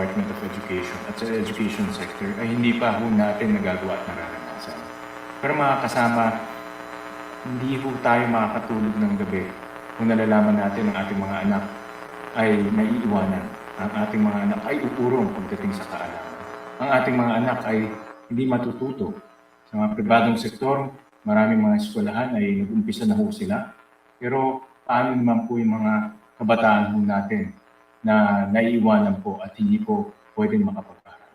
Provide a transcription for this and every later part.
Department of Education at sa education sector ay hindi pa ho natin nagagawa at nararanasan. Pero mga kasama, hindi ho tayo makakatulog ng gabi kung nalalaman natin ang ating mga anak ay naiiwanan. Ang ating mga anak ay uurong pagdating sa kaalaman. Ang ating mga anak ay hindi matututo. Sa mga pribadong sektor, maraming mga eskwelahan ay nag-umpisa na ho sila. Pero paano naman po yung mga kabataan ho natin na naiiwanan po at hindi po pwedeng makapag-aral?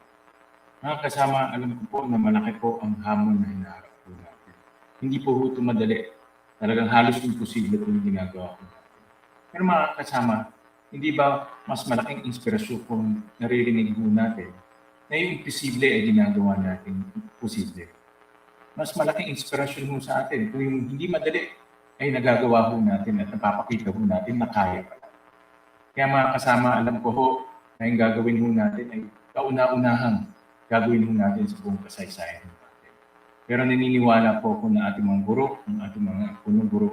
Mga kasama, alam ko po na malaki po ang hamon na hinaharap po natin. Hindi po ito madali. Talagang halos imposible po yung ginagawa ko natin. Pero mga kasama, hindi ba mas malaking inspirasyon kung naririnig po natin na yung imposible ay ginagawa natin posible? Mas malaking inspirasyon mo sa atin kung yung hindi madali ay nagagawa po natin at napapakita po natin na kaya pala. Kaya mga kasama, alam ko ho na yung gagawin po natin ay kauna-unahang gagawin po natin sa buong kasaysayan natin. Pero naniniwala po ako na ating mga guro, ang ating mga punong guro,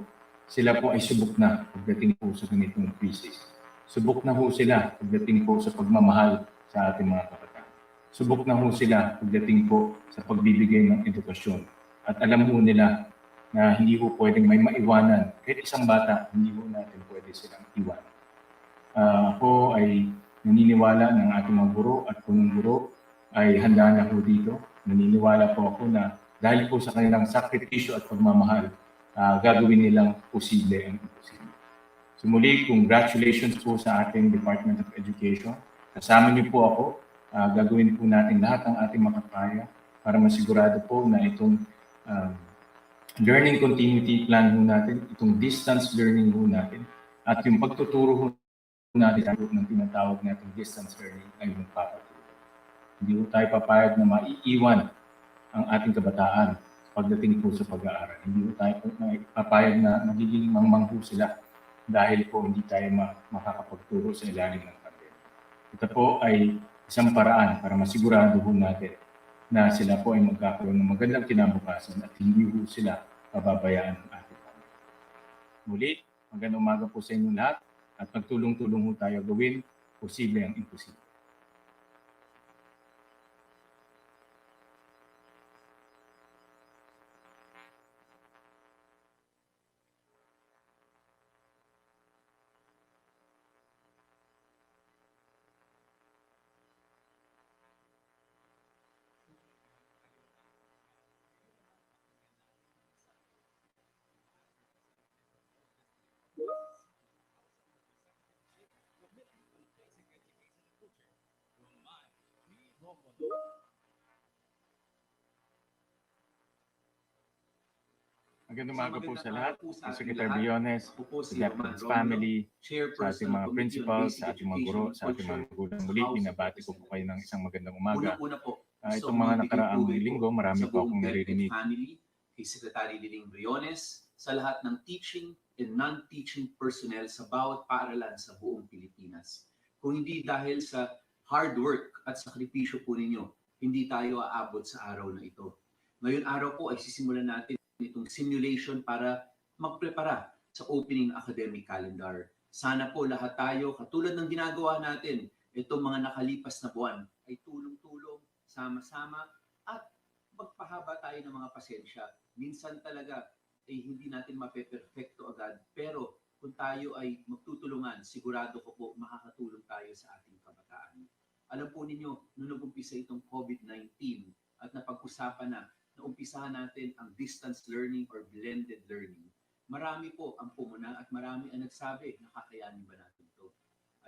sila po ay subok na pagdating po sa ganitong krisis. Subok na ho sila pagdating po sa pagmamahal sa ating mga kabataan. Subok na ho sila pagdating po sa pagbibigay ng edukasyon. At alam ho nila na hindi ho pwedeng may maiwanan. Kahit isang bata, hindi ho natin pwede silang iwanan. Ako ay naniniwala ng ating mga guro at punong guro ay handa na ho dito. Naniniwala po ako na dahil po sa kanilang sakripisyo at pagmamahal, gagawin nilang posible ang imposible. So muli, congratulations po sa ating Department of Education. Kasama niyo po ako. Gagawin po natin lahat ng ating makakaya para masigurado po na itong learning continuity plan ho natin, itong distance learning ho natin, at yung pagtuturo ho natin ng tinatawag natin distance learning ay magpapatuloy. Hindi po tayo papayag na maiiwan ang ating kabataan pagdating po sa pag-aaral. Hindi po tayo papayag na magiging mangmangho sila dahil po hindi tayo makakapagturo sa ilalim ng pandemya. Ito po ay isang paraan para masigurado po natin na sila po ay magkakaroon ng magandang kinabukasan at hindi po sila pababayaan ng ating pamilya. Muli, magandang umaga po sa inyo lahat at magtulong-tulong po tayo gawin posible ang imposible. Magandang umaga po sa lahat. Sa Secretary Briones, sa DepEd family, sa ating mga principals, sa ating mga guro, sa ating mga magulang. Muli, binabati ko po kayo ng isang magandang umaga. Itong mga nakaraang linggo, marami po akong naririnig. Kay Secretary Liling Briones, sa lahat ng teaching and non-teaching personnel sa bawat paaralan sa buong Pilipinas. Kung hindi dahil sa hard work at sakripisyo po ninyo, hindi tayo aabot sa araw na ito. Ngayon araw po ay sisimulan natin itong simulation para magprepara sa opening academic calendar. Sana po lahat tayo, katulad ng ginagawa natin, itong mga nakalipas na buwan, ay tulong-tulong, sama-sama, at magpahaba tayo ng mga pasensya. Minsan talaga ay hindi natin mape-perfecto agad, pero kung tayo ay magtutulungan, sigurado ko po makakatulong tayo sa ating kabataan. Alam po ninyo, nung nag-umpisa itong COVID-19 at napag-usapan na umpisahan natin ang distance learning or blended learning, marami po ang pumuna at marami ang nagsabi na kakayanin ba natin ito.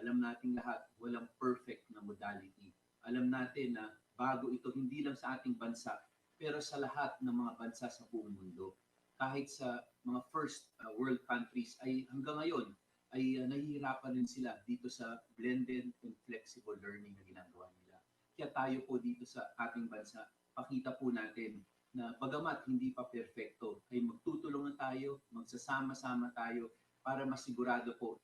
Alam natin lahat, walang perfect na modality. Alam natin na bago ito hindi lang sa ating bansa, pero sa lahat ng mga bansa sa buong mundo. Kahit sa mga first world countries ay hanggang ngayon ay nahihirapan rin sila dito sa blended and flexible learning na ginagawa nila. Kaya tayo po dito sa ating bansa, pakita po natin na bagamat hindi pa perfecto, ay magtutulungan tayo, magsasama-sama tayo para masigurado po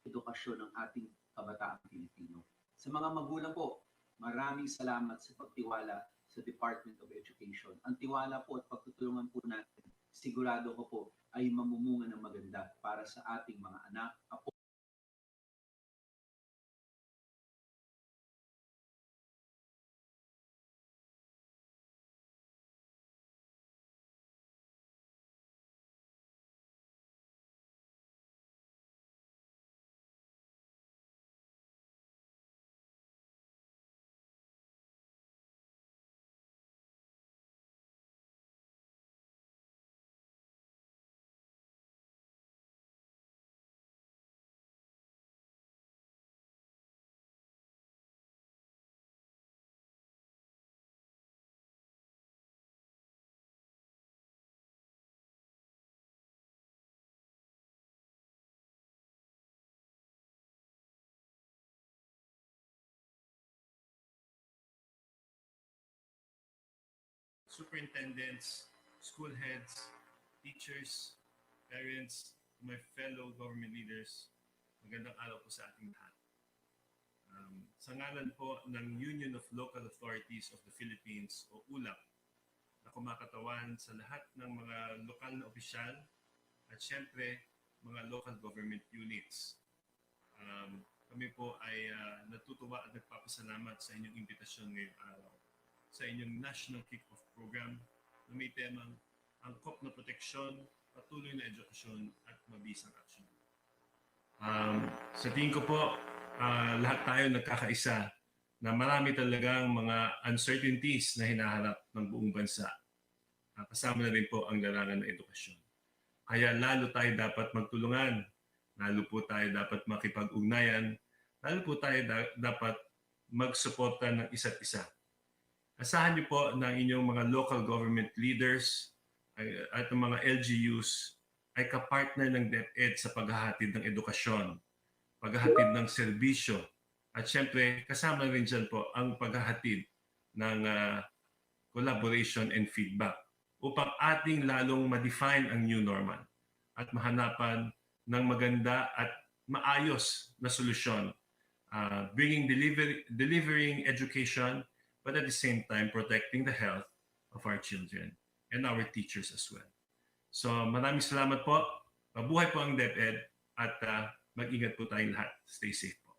edukasyon ng ating kabataang Pilipino. Sa mga magulang po, maraming salamat sa pagtiwala sa Department of Education. Ang tiwala po at pagtutulungan po natin, sigurado ko po ay mamumunga ng maganda para sa ating mga anak, apo, superintendents, school heads, teachers, parents, my fellow government leaders, magandang araw po sa ating lahat. Sa ngalan po ng Union of Local Authorities of the Philippines o ULAP, na kumakatawan sa lahat ng mga lokal na opisyal at syempre mga local government units. Kami po ay natutuwa at nagpapasalamat sa inyong imbitasyon ngayong araw sa inyong National Kick-Off Program na may temang angkop na proteksyon, patuloy na edukasyon at mabisang aksyon. Sa tingin ko po, lahat tayo nagkakaisa na marami talagang mga uncertainties na hinaharap ng buong bansa. Kasama na rin po ang larangan ng edukasyon. Kaya lalo tayo dapat magtulungan, lalo po tayo dapat makipag-ugnayan, lalo po tayo dapat magsuporta ng isa't isa. Asahan niyo po ng inyong mga local government leaders at ng mga LGUs ay kapartner ng DepEd sa paghahatid ng edukasyon, paghahatid ng serbisyo, at syempre kasama rin dyan po ang paghahatid ng collaboration and feedback upang ating lalong ma-define ang new normal at mahanapan ng maganda at maayos na solusyon, delivering education but at the same time protecting the health of our children and our teachers as well. So maraming salamat po. Mabuhay po ang DepEd at mag-ingat po tayong lahat. Stay safe po.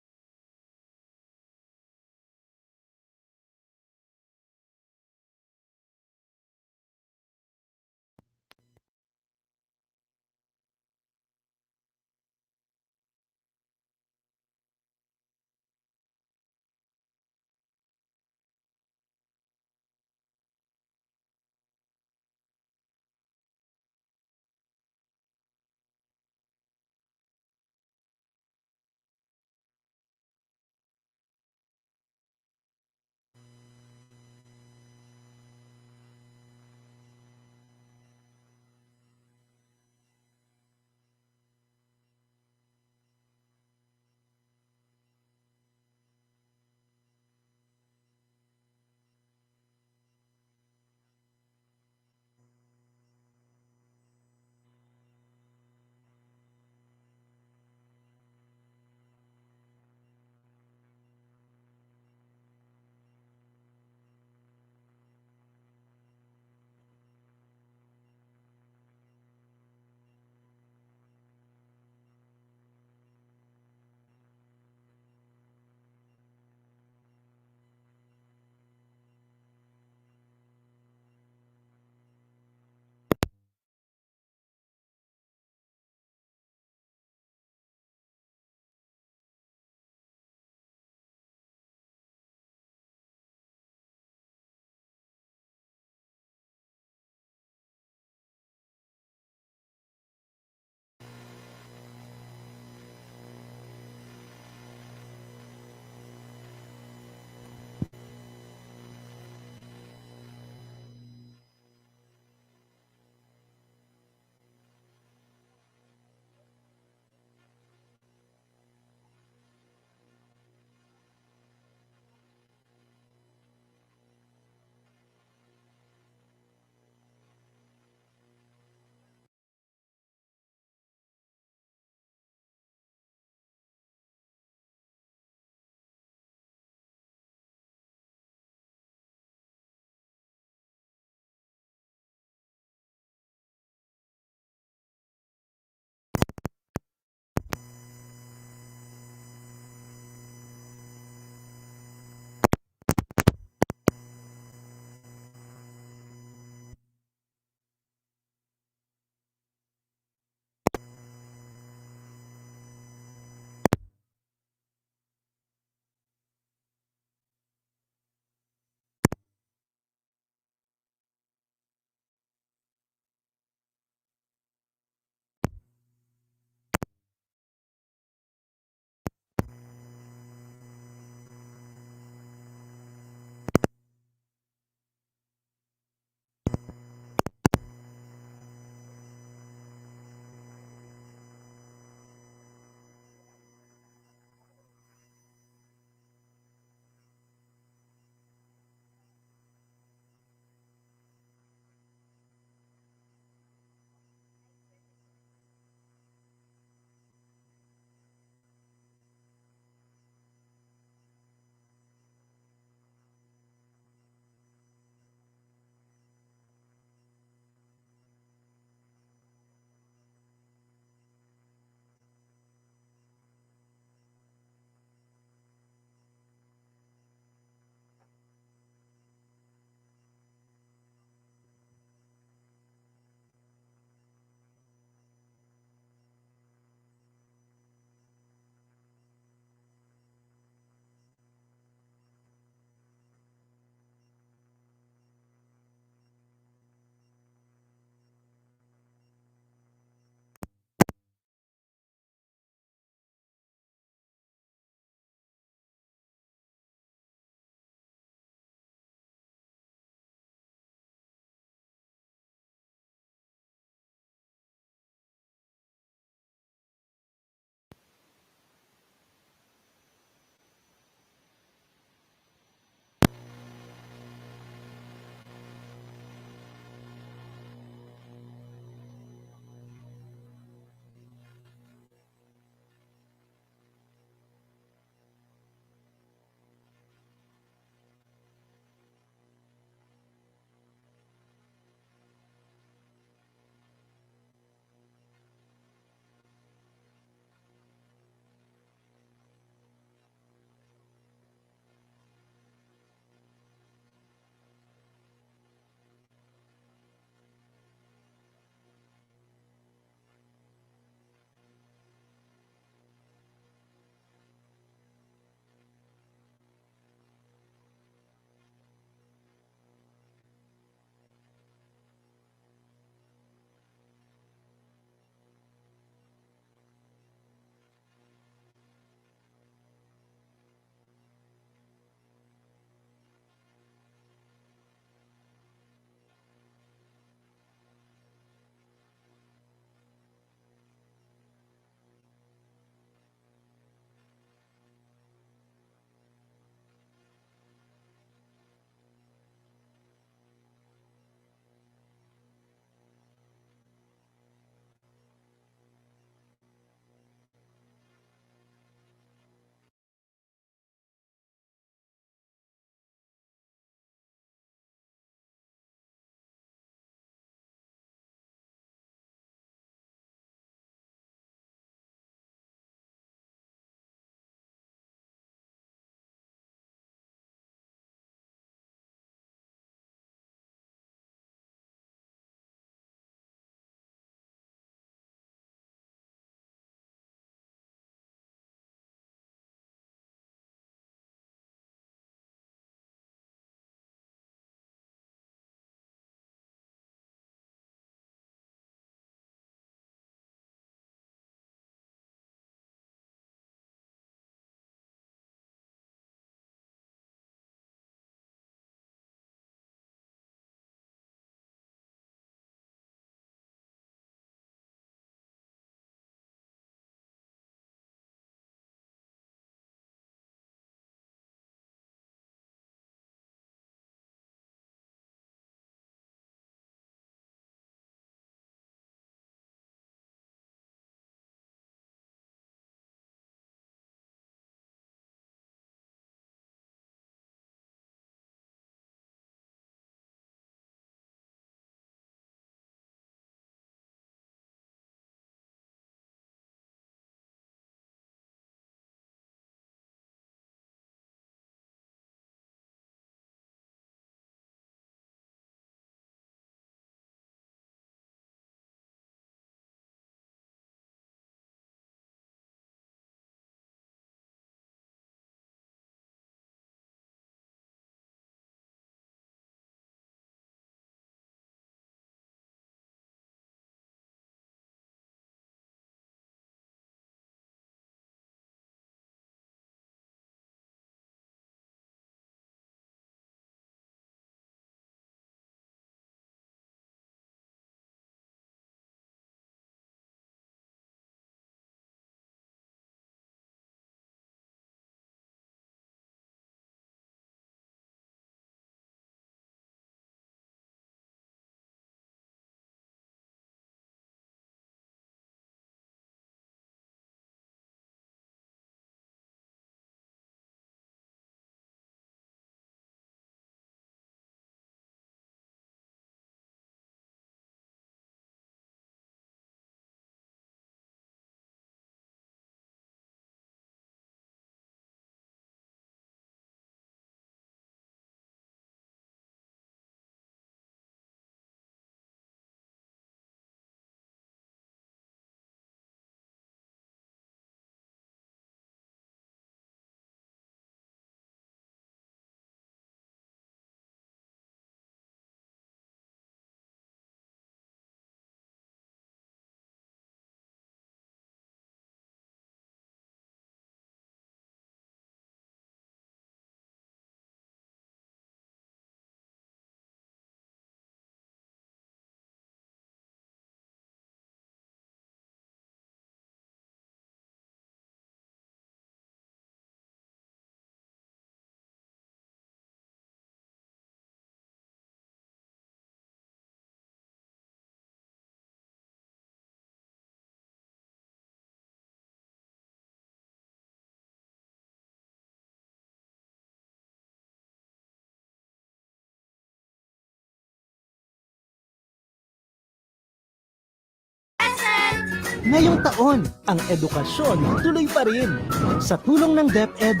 Ngayong taon, ang edukasyon tuloy pa rin. Sa tulong ng DepEd,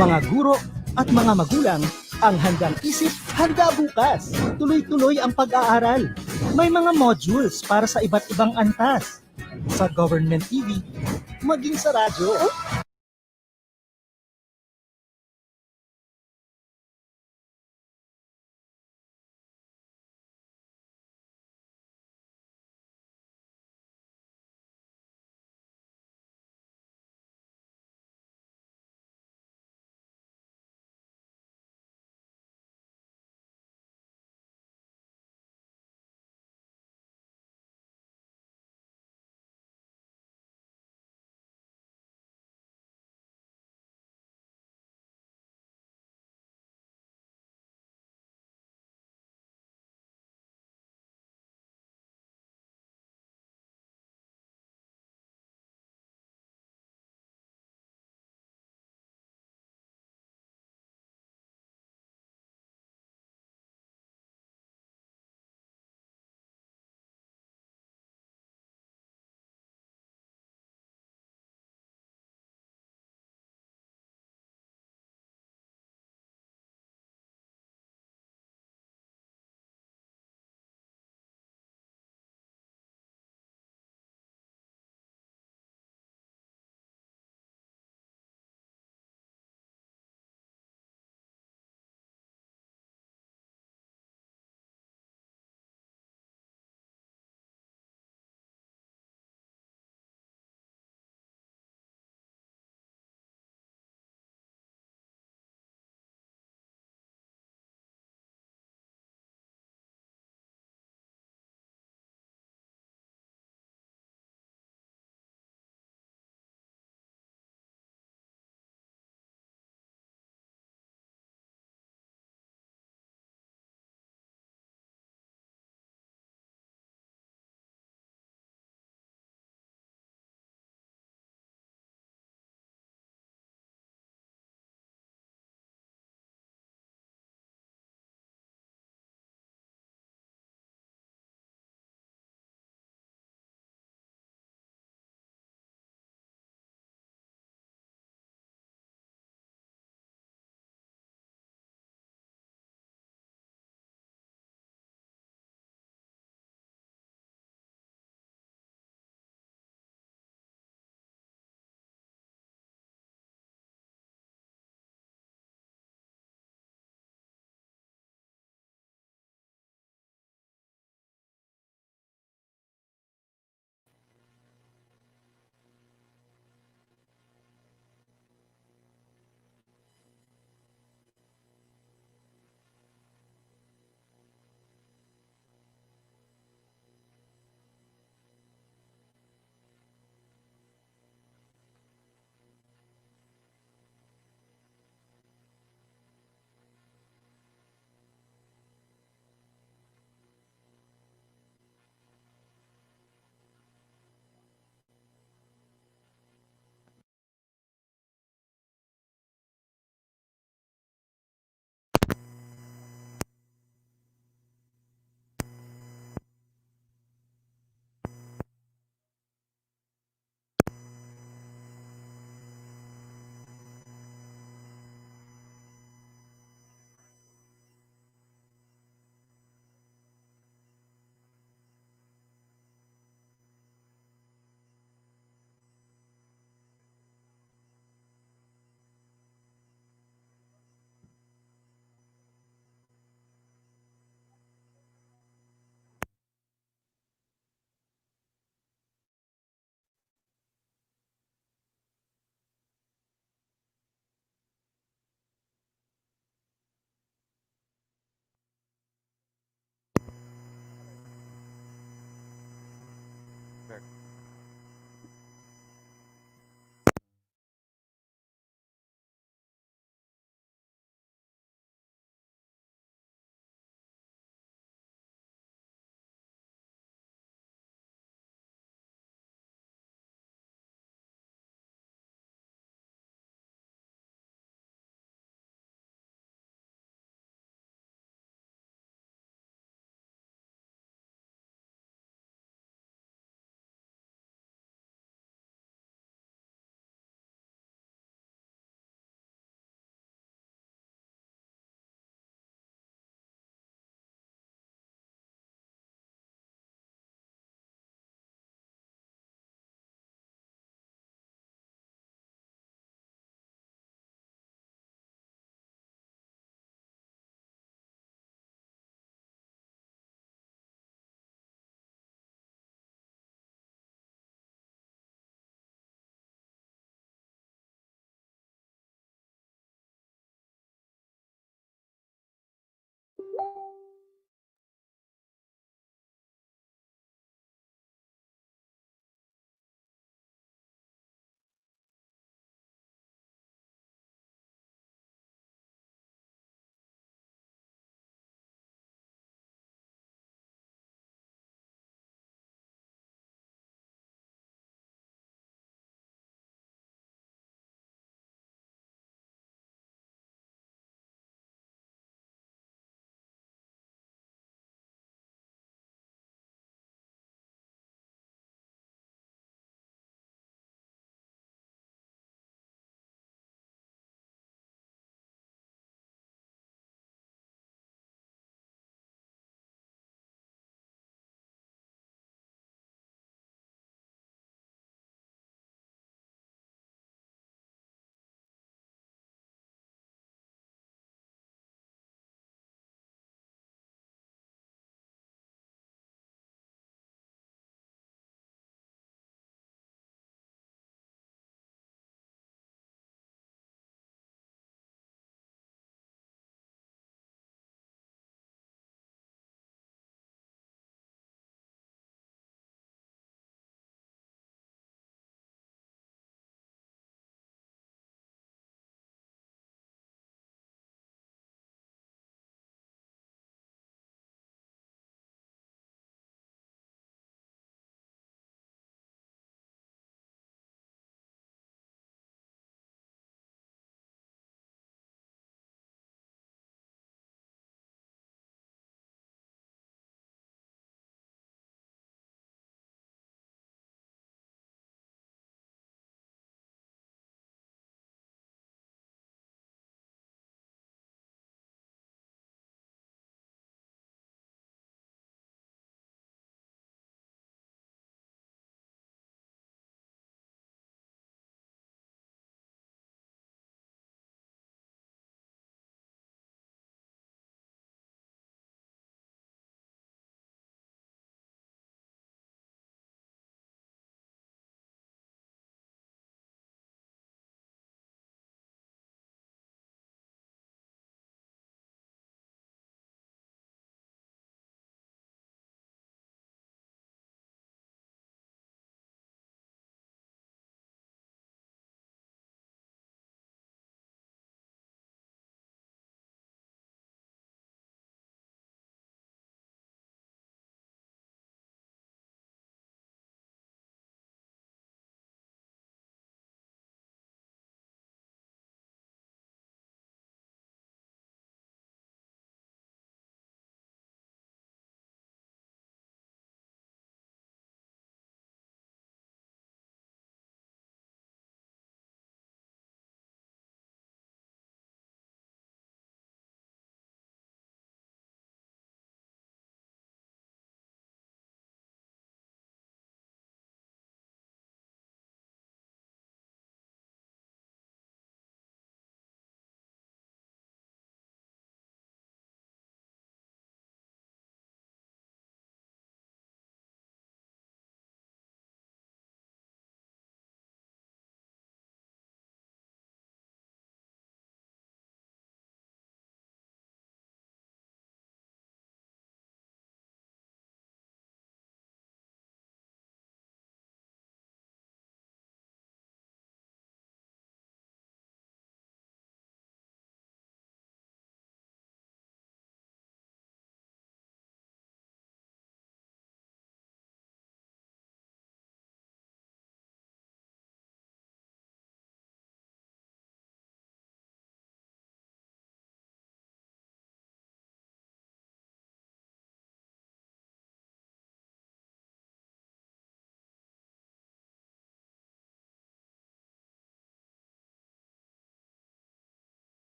mga guro at mga magulang ang handang isip, handa bukas. Tuloy-tuloy ang pag-aaral. May mga modules para sa iba't ibang antas. Sa government TV, maging sa radyo.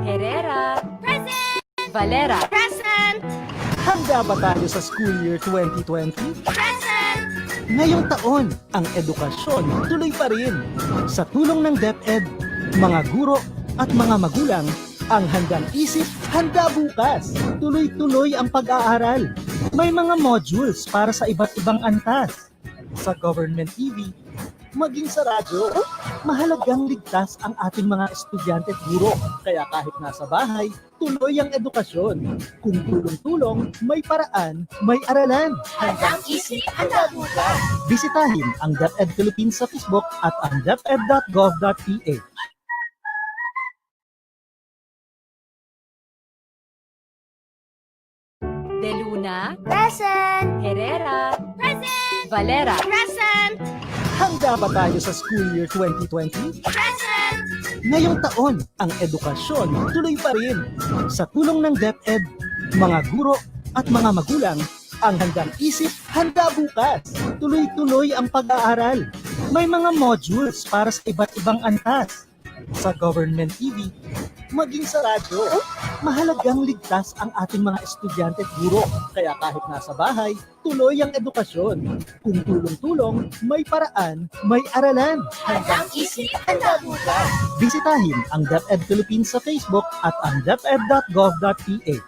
Herrera. Present. Valera. Present. Handa ba tayo sa school year 2020? Present. Ngayong taon, ang edukasyon tuloy pa rin. Sa tulong ng DepEd, mga guro at mga magulang ang handang isip, handa bukas. Tuloy-tuloy ang pag-aaral. May mga modules para sa iba't ibang antas. Sa government TV, maging sa radyo, mahalagang ligtas ang ating mga estudyante at guro. Kaya kahit nasa bahay, tuloy ang edukasyon. Kung tulong-tulong, may paraan, may aralan. Handang isip, handa bukas. Bisitahin ang DepEd Philippines sa Facebook at ang deped.gov.ph. De Luna. Present! Herrera. Present! Valera. Present! Handa ba tayo sa school year 2020? Present! Ngayong taon, ang edukasyon tuloy pa rin. Sa tulong ng DepEd, mga guro at mga magulang ang handang isip, handa bukas. Tuloy-tuloy ang pag-aaral. May mga modules para sa iba't ibang antas. Sa government TV, maging sa radyo, mahalagang ligtas ang ating mga estudyante at guro. Kaya kahit nasa bahay, tuloy ang edukasyon. Kung tulong-tulong, may paraan, may aralan. Handang isip, handa bukas. Bisitahin ang DepEd Philippines sa Facebook at ang deped.gov.ph.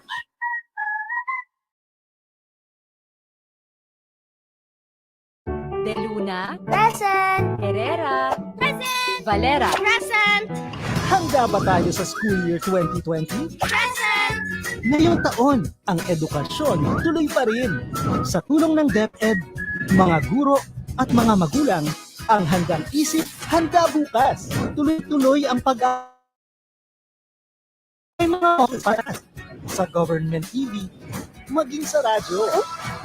De Luna. Present! Herrera. Present! Valera. Present! Handa ba tayo sa school year 2020? Present! Ngayong taon, ang edukasyon tuloy pa rin. Sa tulong ng DepEd, mga guro at mga magulang ang handang isip, handa bukas. Tuloy-tuloy ang pag-aaral. May mga para sa government TV, maging sa radyo,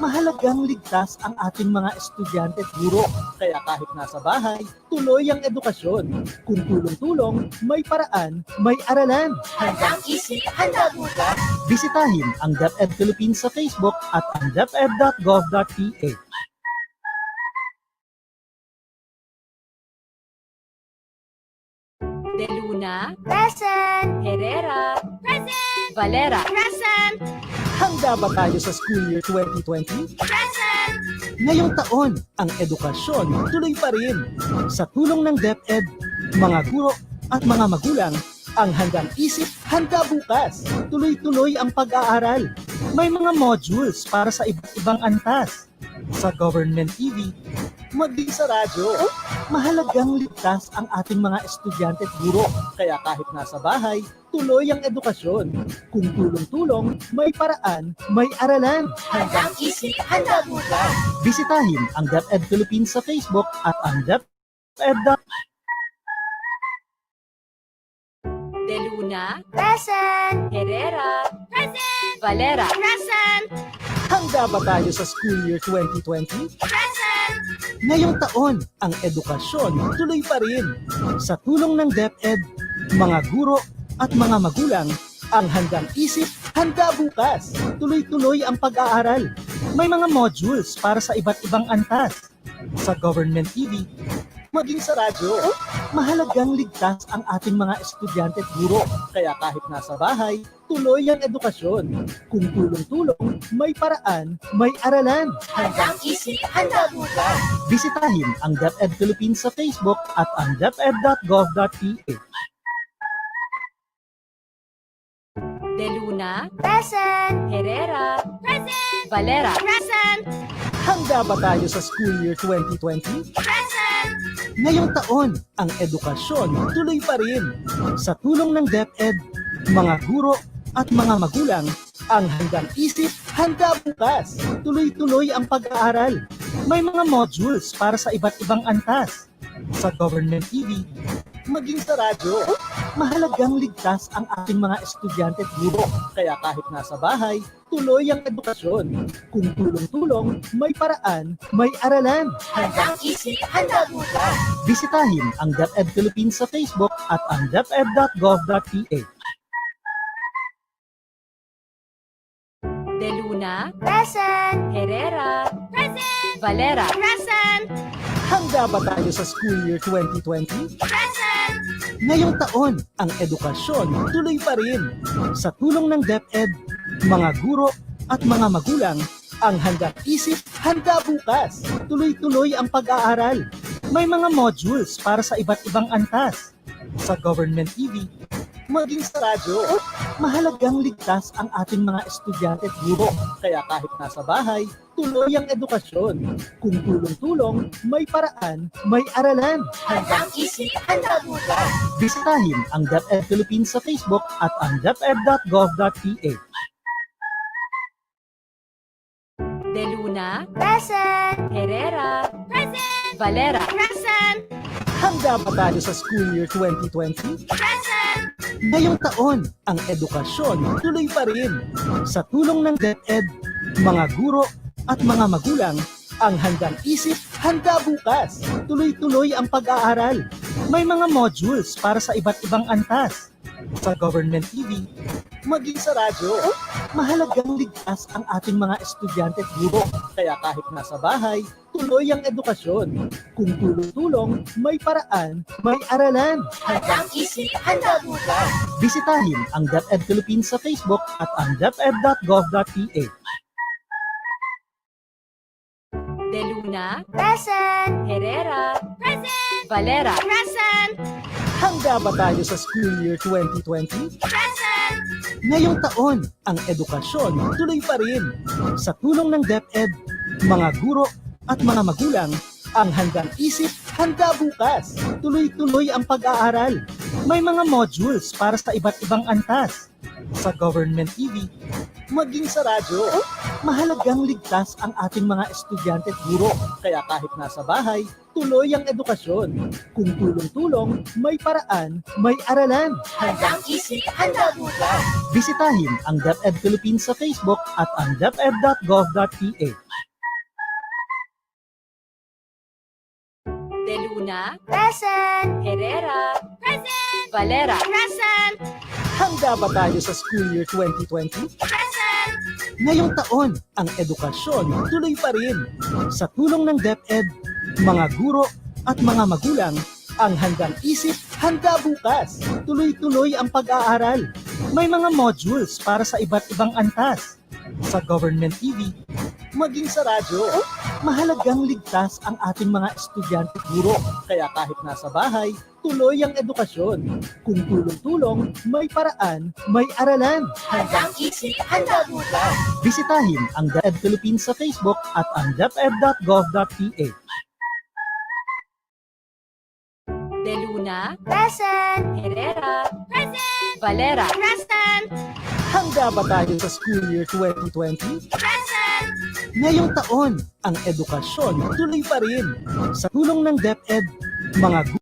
mahalagang ligtas ang ating mga estudyante at guro. Kaya kahit nasa bahay, tuloy ang edukasyon. Kung tulong-tulong, may paraan, may aralan. Handang isip, handa bukas. Bisitahin ang DepEd Philippines sa Facebook at ang deped.gov.ph. De Luna. Present! Herrera. Present! Valera. Present! Handa ba tayo sa school year 2020? Present! Ngayong taon, ang edukasyon tuloy pa rin. Sa tulong ng DepEd, mga guro at mga magulang ang handang isip, handa bukas. Tuloy-tuloy ang pag-aaral. May mga modules para sa iba't ibang antas. Sa government TV, maging sa radyo, mahalagang ligtas ang ating mga estudyante at guro. Kaya kahit nasa bahay, tuloy ang edukasyon. Kung tulong-tulong, may paraan, may aralan. Handang isip, handa bukas. Bisitahin ang DepEd Philippines sa Facebook at ang DepEd. De Luna. Present! Herrera. Present! Valera. Present! Handa ba tayo sa school year 2020? Present! Ngayong taon, ang edukasyon tuloy pa rin. Sa tulong ng DepEd, mga guro at mga magulang ang handang isip, handa bukas. Tuloy-tuloy ang pag-aaral. May mga modules para sa iba't ibang antas. Sa government TV, maging sa radyo, mahalagang ligtas ang ating mga estudyante at guro. Kaya kahit nasa bahay, tuloy ang edukasyon. Kung tulong-tulong, may paraan, may aralan. Handang isip, handa bukas. Bisitahin ang DepEd Philippines sa Facebook at ang deped.gov.ph. De Luna. Present! Herrera. Present! Valera. Present! Handa ba tayo sa school year 2020? Present! Ngayong taon, ang edukasyon tuloy pa rin. Sa tulong ng DepEd, mga guro at mga magulang ang handang isip, handa bukas. Tuloy-tuloy ang pag-aaral. May mga modules para sa iba't ibang antas. Sa government TV, maging sa radyo, mahalagang ligtas ang ating mga estudyante at guro. Kaya kahit nasa bahay, tuloy ang edukasyon. Kung tulong-tulong, may paraan, may aralan. Handang isip, handa bukas. Bisitahin ang DepEd Philippines sa Facebook at ang deped.gov.ph. De Luna. Present! Herrera. Present! Valera. Present! Handa ba tayo sa school year 2020? Present! Ngayong taon, ang edukasyon tuloy pa rin. Sa tulong ng DepEd, mga guro at mga magulang ang handang isip, handa bukas. Tuloy-tuloy ang pag-aaral. May mga modules para sa iba't ibang antas. Sa government TV, maging sa radyo. Mahalagang ligtas ang ating mga estudyante at guro. Kaya kahit nasa bahay, tuloy ang edukasyon. Kung tulong-tulong, may paraan, may aralan. Handang isip, handa bukas. Bisitahin ang DepEd Philippines sa Facebook at ang deped.gov.ph. De Luna, Present. Herrera, Present. Valera, Present. Handa ba tayo sa school year 2020? Present. Ngayong taon, ang edukasyon tuloy pa rin. Sa tulong ng DepEd, mga guro at mga magulang ang handang isip, handa bukas. Tuloy-tuloy ang pag-aaral. May mga modules para sa iba't ibang antas. Sa government TV, maging sa radyo. Mahalagang ligtas ang ating mga estudyante at guro. Kaya kahit nasa bahay, tuloy ang edukasyon. Kung tulong-tulong, may paraan, may aralan. Handang isip, handa bukas. Bisitahin ang DepEd Philippines sa Facebook at ang deped.gov.ph. De Luna, Present. Herrera, Present. Valera, Present. Handa ba tayo sa school year 2020? Present. Ngayong taon, ang edukasyon tuloy pa rin. Sa tulong ng DepEd, mga guro at mga magulang ang handang isip, handa bukas. Tuloy-tuloy ang pag-aaral. May mga modules para sa iba't ibang antas. Sa government TV, maging sa radyo. Mahalagang ligtas ang ating mga estudyante at guro. Kaya kahit nasa bahay, tuloy ang edukasyon. Kung tulong-tulong, may paraan, may aralan. Handang isip, handa bukas. Bisitahin ang DepEd Philippines sa Facebook at ang deped.gov.ph. De Luna, Present. Herrera, Present. Valera, Present. Handa ba tayo sa school year 2020? Present. Ngayong taon, ang edukasyon tuloy pa rin. Sa tulong ng DepEd, mga guro at mga magulang ang handang isip, handa bukas. Tuloy-tuloy ang pag-aaral. May mga modules para sa iba't ibang antas. Sa government TV, maging sa radyo. Mahalagang ligtas ang ating mga estudyante at guro. Kaya kahit nasa bahay, tuloy ang edukasyon. Kung tulong-tulong, may paraan, may aralan. Handang isip, handa bukas. Bisitahin ang DepEd Philippines sa Facebook at ang deped.gov.ph. De Luna, Present. Herrera, Present. Valera, Present. Handa ba tayo sa school year 2020? Present. Ngayong taon, ang edukasyon tuloy pa rin. Sa tulong ng DepEd, mga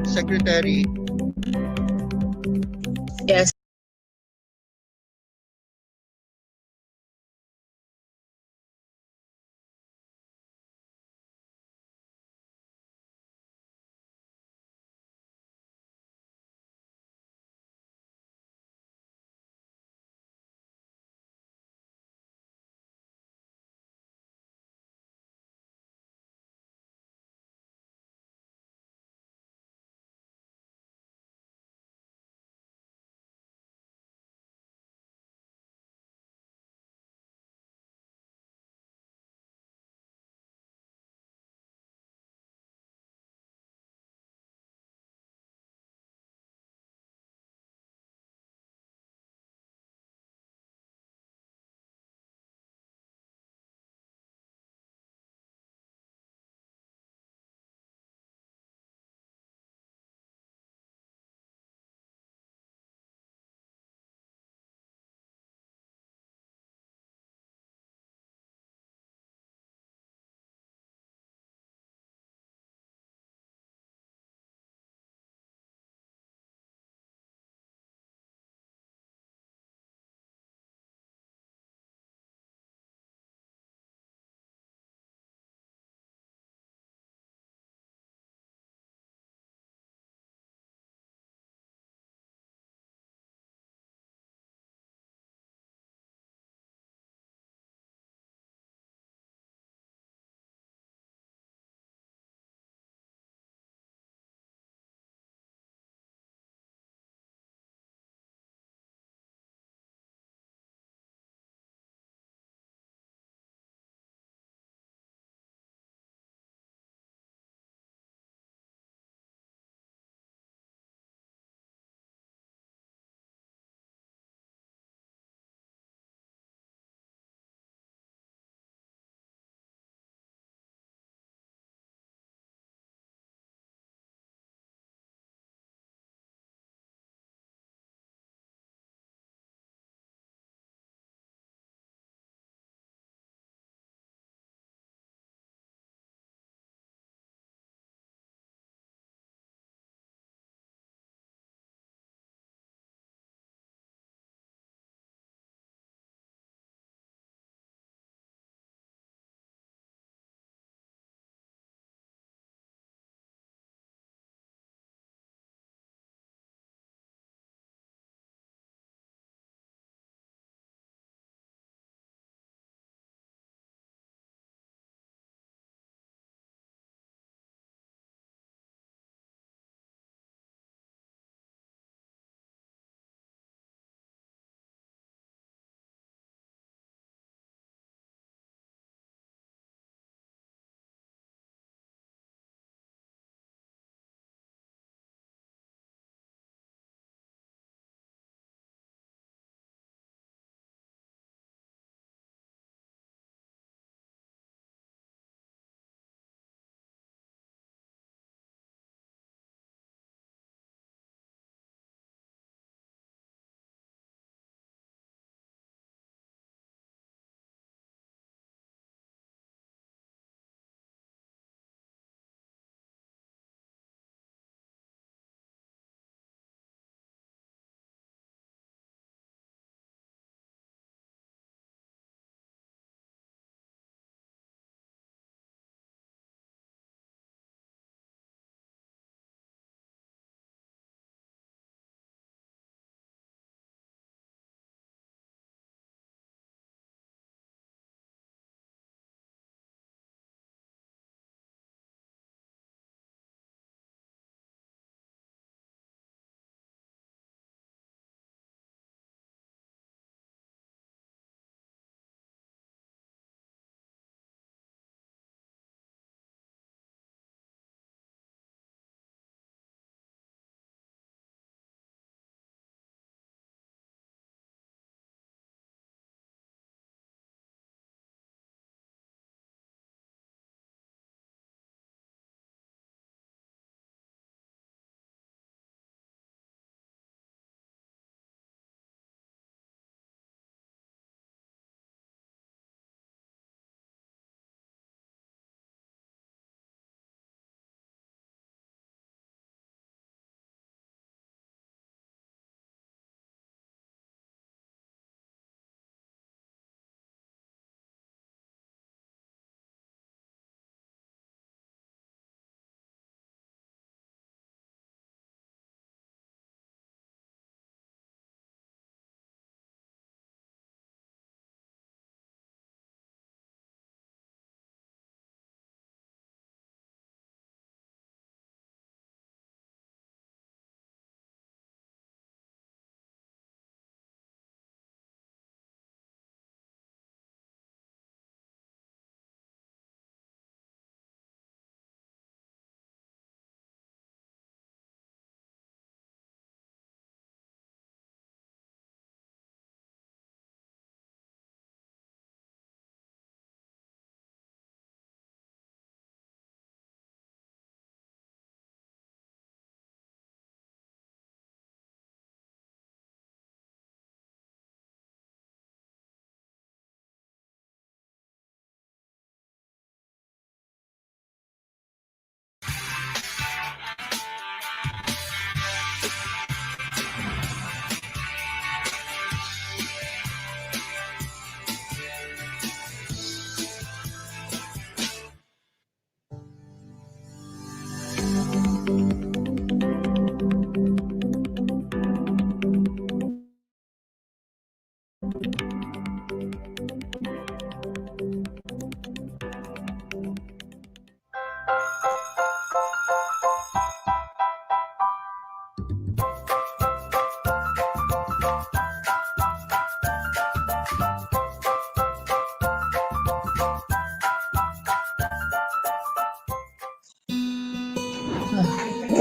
Secretary. Yes,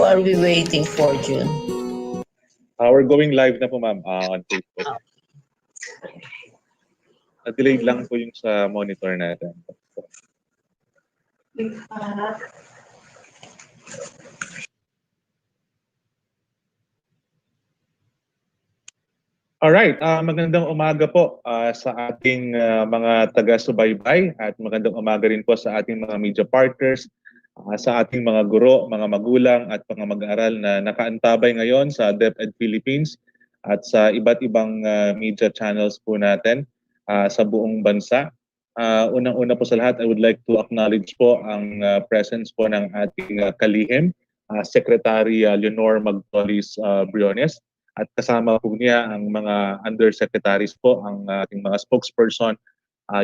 are we waiting for, June? We're going live na po, ma'am, on Facebook. Delayed lang po yung sa monitor natin. Alright, magandang umaga po sa ating mga taga-subaybay at magandang umaga rin po sa ating mga media partners, sa ating mga guro, mga magulang at mga mag-aaral na nakaantabay ngayon sa DepEd Philippines at sa iba't ibang media channels po natin sa buong bansa. Unang-una po sa lahat, I would like to acknowledge po ang presence po ng ating kalihim, Secretary Leonor Magtolis Briones. At kasama po niya ang mga undersecretaries po, ang ating mga spokesperson,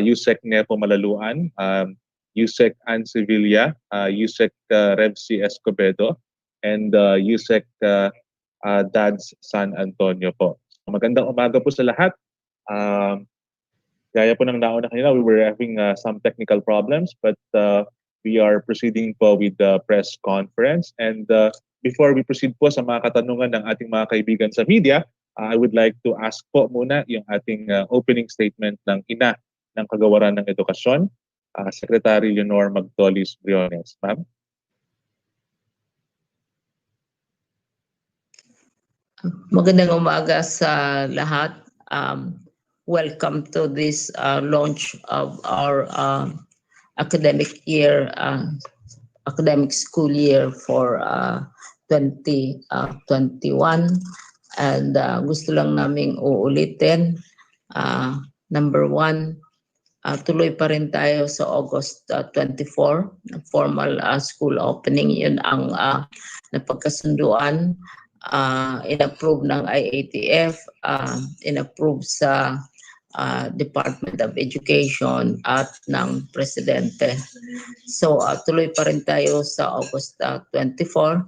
Yusek Nepo Malaluan, Yusek Ann Sevilla, Yusek Rev C. Escobedo, and Yusek Dads San Antonio po. Magandang umaga po sa lahat. Gaya po ng nauna kanina, we were having some technical problems, but we are proceeding po with the press conference. And before we proceed po sa mga katanungan ng ating mga kaibigan sa media, I would like to ask po muna yung ating opening statement ng ina ng Kagawaran ng Edukasyon, Secretary Leonor Magtolis Briones. Ma'am? Magandang umaga sa lahat. Welcome to this launch of our academic school year for 2021, and gusto lang naming uulitin, number one, tuloy pa rin tayo sa August 24, formal school opening. Yun ang napagkasunduan, in-approve ng IATF, in-approve sa Department of Education at ng Presidente. So tuloy pa rin tayo sa August 24,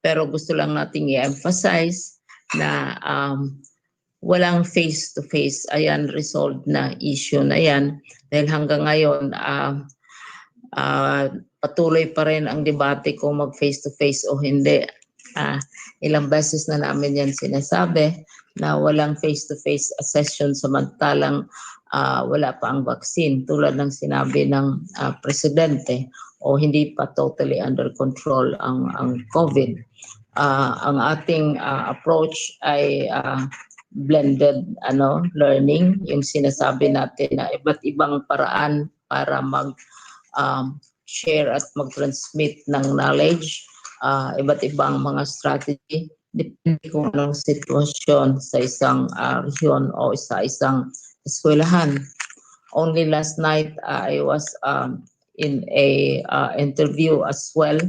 pero gusto lang nating i-emphasize na walang face-to-face. Ayan, resolved na issue na yan. Dahil hanggang ngayon, patuloy pa rin ang debate kung mag-face-to-face o hindi. Ilang beses na namin yan sinasabi na walang face-to-face session samantalang wala pa ang vaccine, tulad ng sinabi ng Presidente, o hindi pa totally under control ang COVID. Ang ating approach ay blended learning, yung sinasabi natin na iba't ibang paraan para share at mag-transmit ng knowledge, iba't ibang mga strategy, depende kung anong sitwasyon sa isang rehiyon o sa isang eskwelahan. Only last night, I was in a interview as well,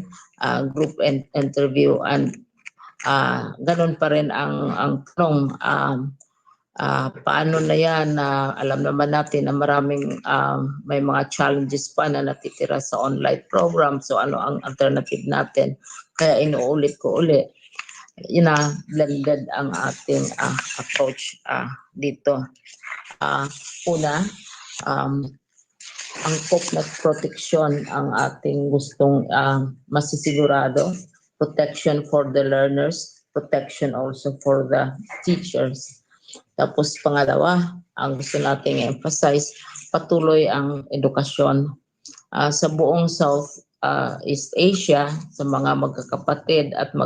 group interview, and ganun pa rin ang tanong, paano na yan, alam naman natin na maraming may mga challenges pa na natitira sa online program, so ano ang alternative natin? Kaya inuulit ko ulit, blended ang ating approach dito. Una, angkop na proteksyon ang ating gustong masisigurado. Protection for the learners, protection also for the teachers. Tapos pangalawa, ang gusto nating emphasize, patuloy ang edukasyon sa buong Southeast Asia, sa mga magkakapatid at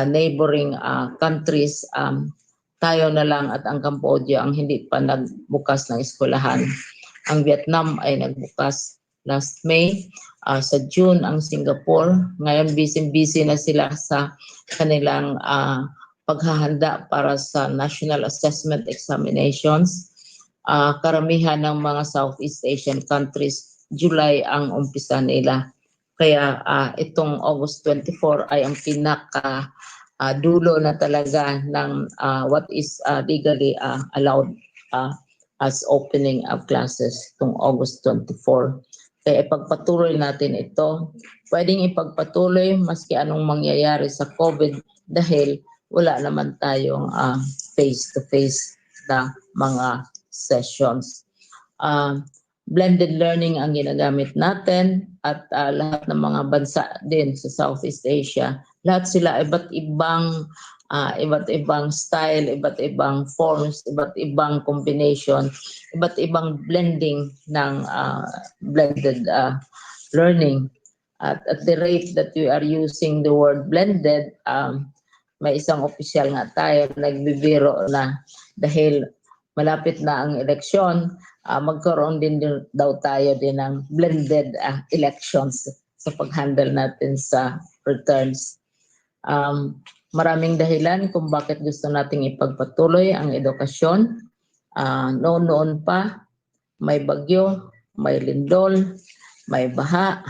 neighboring countries. Tayo na lang at ang Cambodia ang hindi pa nagbukas ng eskwelahan. Ang Vietnam ay nagbukas last May. Sa June ang Singapore. Ngayon busy na sila sa kanilang paghahanda para sa National Assessment Examinations. Karamihan ng mga Southeast Asian countries, July ang umpisa nila. Kaya itong August 24 ay ang pinaka dulo na talaga ng what is legally allowed as opening of classes itong August 24. Kaya ipagpatuloy natin ito. Pwedeng ipagpatuloy maski anong mangyayari sa COVID dahil wala naman tayong face-to-face na mga sessions. blended learning ang ginagamit natin at lahat ng mga bansa din sa Southeast Asia. Lahat sila iba't ibang style, iba't ibang forms, iba't ibang combination, iba't ibang blending ng blended learning. At the rate that we are using the word blended, may isang opisyal nga tayo nagbibiro na dahil malapit na ang eleksyon, magkaroon din daw tayo din ng blended elections sa pag-handle natin sa returns. Maraming dahilan kung bakit gusto nating ipagpatuloy ang edukasyon. Noon pa, may bagyo, may lindol, may baha,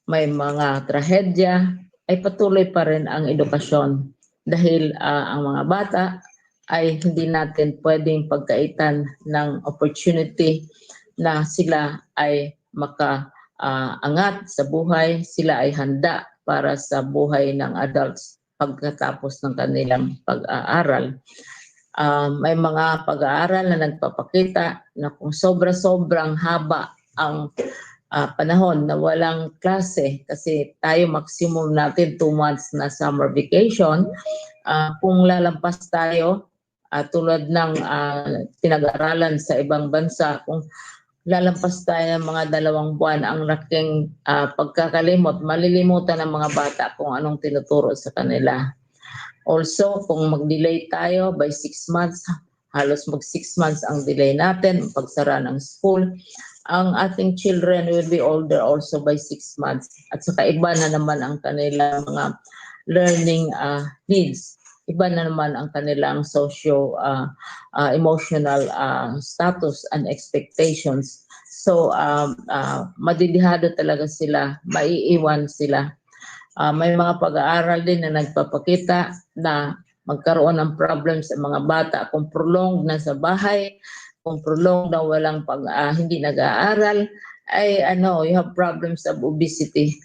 may mga trahedya, ay patuloy pa rin ang edukasyon dahil ang mga bata ay hindi natin pwedeng pagkaitan ng opportunity na sila ay makaangat sa buhay, sila ay handa para sa buhay ng adults pagkatapos ng kanilang pag-aaral. May mga pag-aaral na nagpapakita na kung sobra-sobrang haba ang panahon na walang klase kasi tayo maximum natin 2 months na summer vacation. Kung lalampas tayo tulad ng pinag-aralan sa ibang bansa, kung lalampas tayo ng mga 2 buwan, ang laking pagkakalimot, malilimutan ng mga bata kung anong tinuturo sa kanila. Also, kung mag-delay tayo by 6 months, halos mag 6 months ang delay natin, pagsara ng school, ang ating children will be older also by 6 months. At saka iba na naman ang kanilang mga learning needs. Iba na naman ang kanilang socio-emotional status and expectations. So, madidihado talaga sila, maiiwan sila. May mga pag-aaral din na nagpapakita na magkaroon ng problems sa mga bata kung prolonged na sa bahay, kung prolonged na walang hindi nag-aaral, ay you have problems of obesity.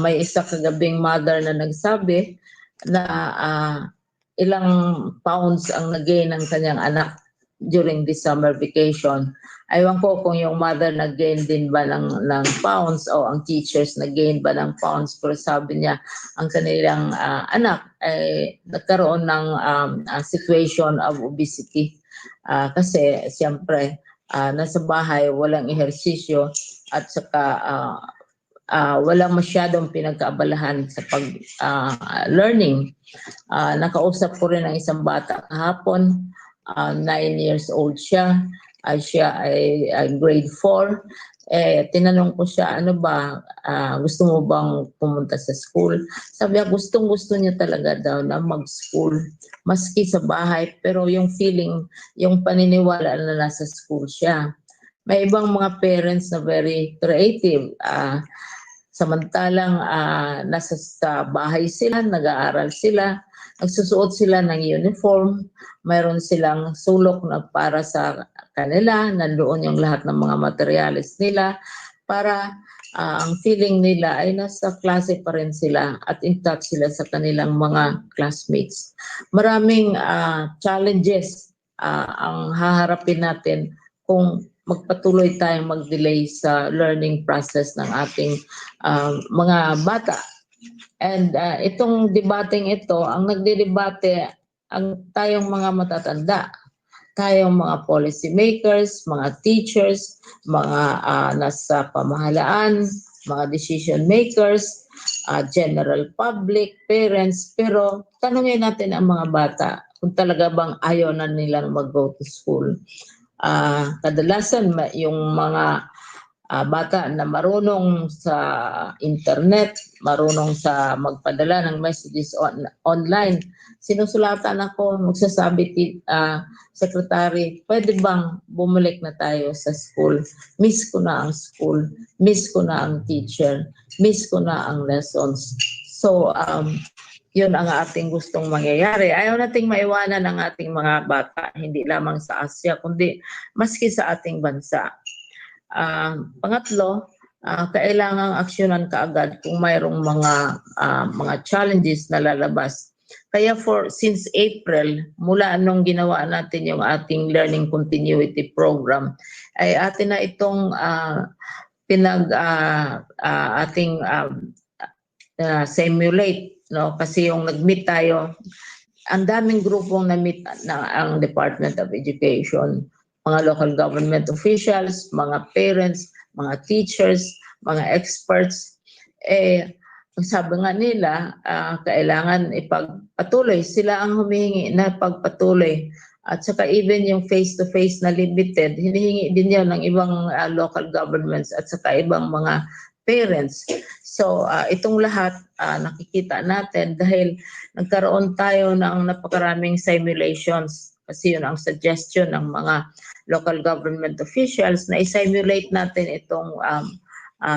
May isa kagabing mother na nagsabi na ilang pounds ang nag-gain ng kanyang anak during the summer vacation. Aywan ko kung yung mother nag-gain din ba ng pounds o ang teachers nag-gain ba ng pounds, pero sabi niya ang kanilang anak ay nagkaroon ng situation of obesity. Kasi siyempre nasa bahay, walang ehersisyo at saka walang masyadong pinagkaabalahan sa pag-learning. Nakausap ko rin ang isang bata kahapon, 9 years old siya. Siya ay grade 4. Tinanong ko siya, ano ba, gusto mo bang pumunta sa school? Sabi niya, gustong-gusto niya talaga daw na mag-school, maski sa bahay, pero yung feeling, yung paniniwala na nasa school siya. May ibang mga parents na very creative. Samantalang nasa bahay sila, nag-aaral sila, nagsusuot sila ng uniform, mayroon silang sulok na para sa kanila, nandoon yung lahat ng mga materials nila para ang feeling nila ay nasa klase pa rin sila at in touch sila sa kanilang mga classmates. Maraming challenges ang haharapin natin kung magpatuloy tayong mag-delay sa learning process ng ating mga bata. And itong debating ito, ang nagdedebate ang tayong mga matatanda, tayong mga policy makers, mga teachers, mga nasa pamahalaan, mga decision makers, general public, parents, pero tanungin natin ang mga bata kung talaga bang ayaw na nila mag-go to school. Kadalasan yung mga bata na marunong sa internet, marunong sa magpadala ng messages online, sinusulatan ako, magsasabi, secretary, pwede bang bumalik na tayo sa school? Miss ko na ang school, miss ko na ang teacher, miss ko na ang lessons. So, yun ang ating gustong mangyayari. Ayaw nating maiwanan ang ating mga bata, hindi lamang sa Asia, kundi maski sa ating bansa. Pangatlo, kailangang aksyonan kaagad kung mayroong mga challenges na lalabas. Kaya since April, mula nung ginawa natin yung ating learning continuity program, ay atin na itong ating simulate, no? Kasi yung nag-meet tayo, ang daming grupong na-meet na ang Department of Education, mga local government officials, mga parents, mga teachers, mga experts. Ang sabi nga nila, kailangan ipagpatuloy. Sila ang humihingi na pagpatuloy. At saka even yung face-to-face na limited, hinihingi din yan ng ibang local governments at saka ibang mga parents. So itong lahat nakikita natin dahil nagkaroon tayo ng napakaraming simulations. Kasi yun ang suggestion ng mga local government officials na i-simulate natin itong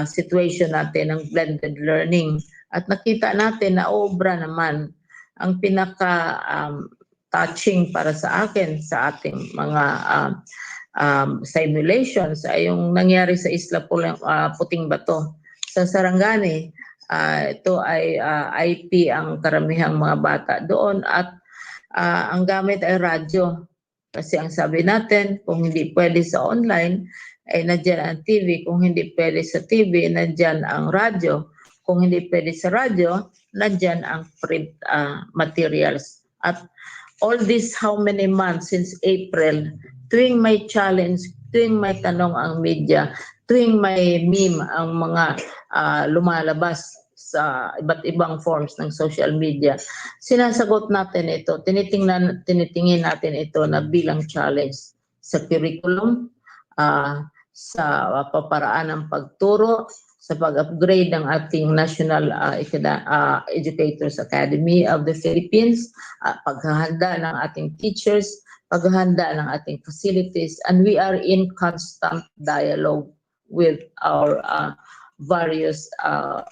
situation natin ng blended learning. At nakita natin na obra naman ang pinaka touching para sa akin sa ating mga simulations ay yung nangyari sa Isla Puting Bato. Sa Sarangani, ito ay IP ang karamihang mga bata doon at ang gamit ay radyo. Kasi ang sabi natin, kung hindi pwede sa online, ay nandiyan ang TV. Kung hindi pwede sa TV, nandiyan ang radyo. Kung hindi pwede sa radyo, nandiyan ang print materials. At all this, how many months since April, tuwing may challenge, tuwing may tanong ang media, tuwing may meme ang mga lumalabas sa iba't ibang forms ng social media, sinasagot natin ito, tinitingin natin ito na bilang challenge sa curriculum, sa paparaan ng pagturo, sa pag-upgrade ng ating National Educators Academy of the Philippines, paghahanda ng ating teachers, paghahanda ng ating facilities, and we are in constant dialogue with our various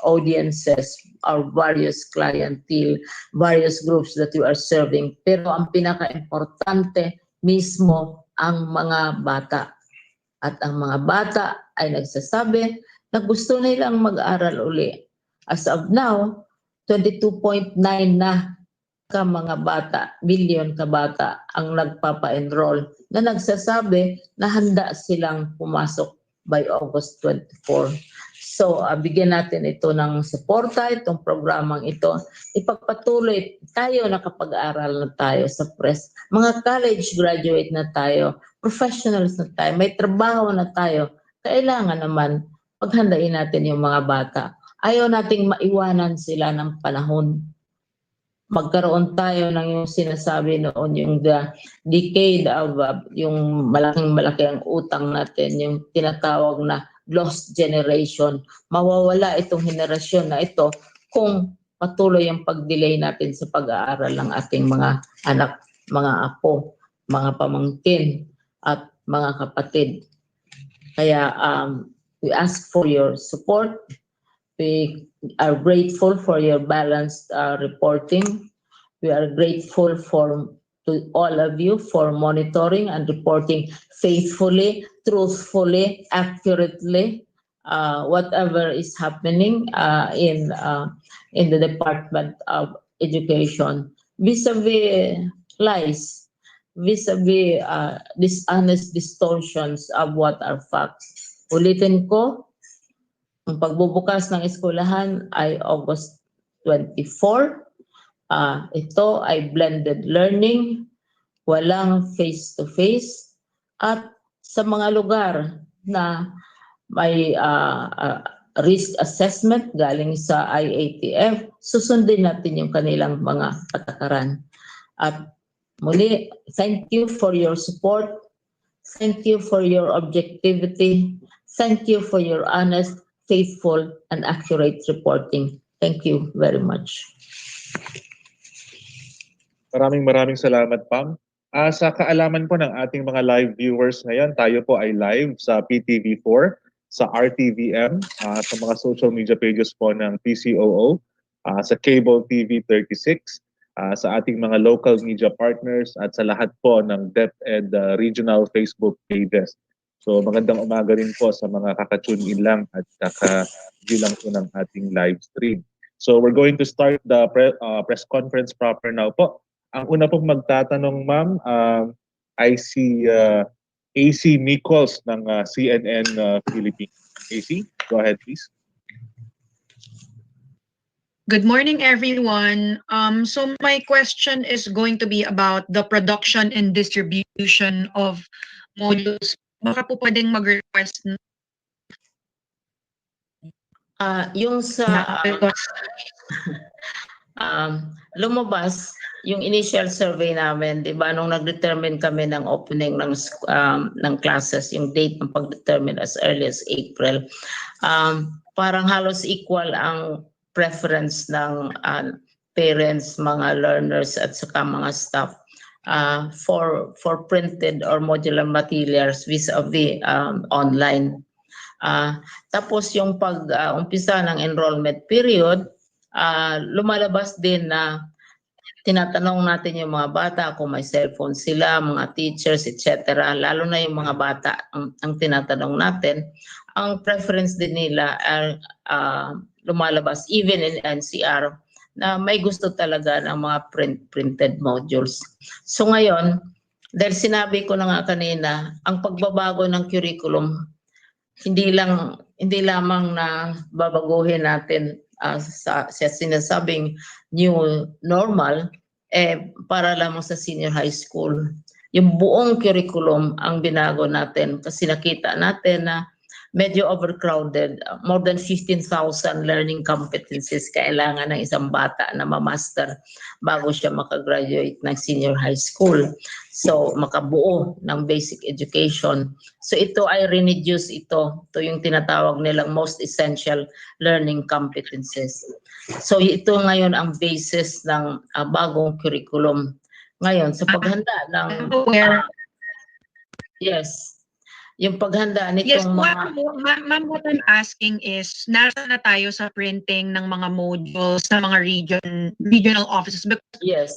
audiences, our various clientele, various groups that we are serving. Pero ang pinaka-importante mismo ang mga bata. At ang mga bata ay nagsasabi na gusto nilang mag-aral uli. As of now, 22.9 na mga bata, million kabata ang nagpapa-enroll na nagsasabi na handa silang pumasok by August 24. So, bigyan natin ito ng suporta, itong programang ito. Ipagpatuloy tayo, nakapag-aral na tayo sa press. Mga college graduate na tayo, professionals na tayo, may trabaho na tayo. Kailangan naman paghandain natin yung mga bata. Ayaw nating maiwanan sila ng panahon. Magkaroon tayo ng yung sinasabi noon, yung the decade of yung malaking-malaki ang utang natin, yung tinatawag na lost generation. Mawawala itong henerasyon na ito kung patuloy ang pag-delay natin sa pag-aaral ng ating mga anak, mga apo, mga pamangkin, at mga kapatid. Kaya we ask for your support. We are grateful for your balanced reporting. We are grateful to all of you for monitoring and reporting faithfully, truthfully, accurately, whatever is happening in the Department of Education, vis-a-vis lies, vis-a-vis dishonest distortions of what are facts. Ulitin ko, ang pagbubukas ng eskwelahan ay August 24. Ito ay blended learning, walang face-to-face, at sa mga lugar na may risk assessment galing sa IATF, susundin natin yung kanilang mga patakaran. At muli, thank you for your support. Thank you for your objectivity. Thank you for your honest, faithful, and accurate reporting. Thank you very much. Maraming salamat, Pam. Sa kaalaman po ng ating mga live viewers ngayon, tayo po ay live sa PTV4, sa RTVM, sa mga social media pages po ng PCOO, sa Cable TV 36, sa ating mga local media partners, at sa lahat po ng DepEd regional Facebook pages. So magandang umaga rin po sa mga kakatune in lang at kaka-view lang po ng ating live stream. So we're going to start the press conference proper now po. Ang una pong magtatanong, ma'am, I see AC Nichols ng CNN Philippines. AC, go ahead please. Good morning, everyone. So my question is going to be about the production and distribution of modules. Baka po pwedeng mag-request Yung sa lumabas yung initial survey namin, 'di ba, nung nag-determine kami ng opening ng classes, yung date ng pag-determine as early as April. Parang halos equal ang preference ng parents, mga learners at saka mga staff for printed or modular materials vis-a-vis online. Tapos yung pag-umpisa ng enrollment period, lumalabas din na tinatanong natin yung mga bata kung may cellphone sila, mga teachers, etc. Lalo na yung mga bata ang tinatanong natin. Ang preference din nila ay lumalabas even in NCR na may gusto talaga ng mga printed modules. So ngayon, dahil sinabi ko na nga kanina, ang pagbabago ng curriculum hindi lamang na babaguhin natin sa sinasabing new normal para lamang sa senior high school. Yung buong curriculum ang binago natin kasi nakita natin na medyo overcrowded. More than 15,000 learning competencies kailangan ng isang bata na ma-master bago siya makagraduate ng senior high school. So, makabuo ng basic education. So, ito ay reduce ito. Ito yung tinatawag nilang most essential learning competencies. So, ito ngayon ang basis ng bagong curriculum. Ngayon, sa paghanda ng... yes. Yung paghanda nitong Ma'am, what I'm asking is, nasa na tayo sa printing ng mga modules sa mga regional offices? Because yes.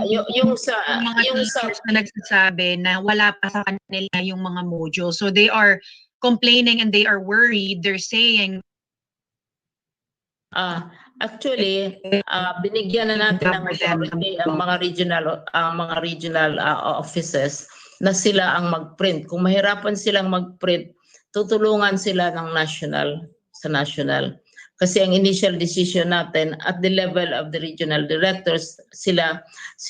Yung mga teachers na nagsasabi na wala pa sa kanila yung mga modules. So they are complaining and they are worried. They're saying... Actually, binigyan na natin ng authority ang mga regional offices na sila ang mag-print. Kung mahirapan silang mag-print, tutulungan sila ng sa national. Kasi ang initial decision natin at the level of the regional directors, sila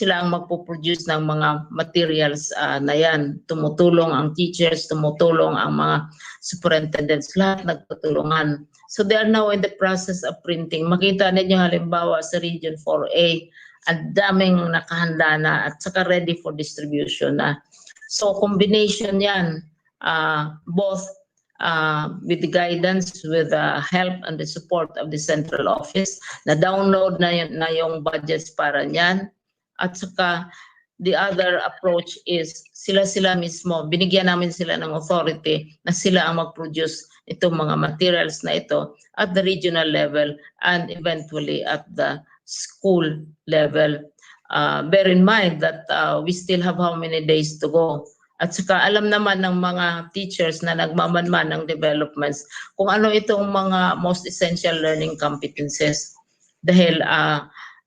ang magpo-produce ng mga materials na yan. Tumutulong ang teachers, tumutulong ang mga superintendents, lahat nagtutulungan. So they are now in the process of printing. Makita ninyo halimbawa sa Region 4A, ang daming nakahanda na at saka ready for distribution na. So combination yan, both with the guidance, with the help and the support of the central office, na download na yung budgets para niyan. At saka the other approach is sila mismo, binigyan namin sila ng authority na sila ang mag-produce itong mga materials na ito at the regional level and eventually at the school level. Bear in mind that we still have how many days to go. At saka alam naman ng mga teachers na nagmamanman ng developments kung ano itong mga most essential learning competencies. Dahil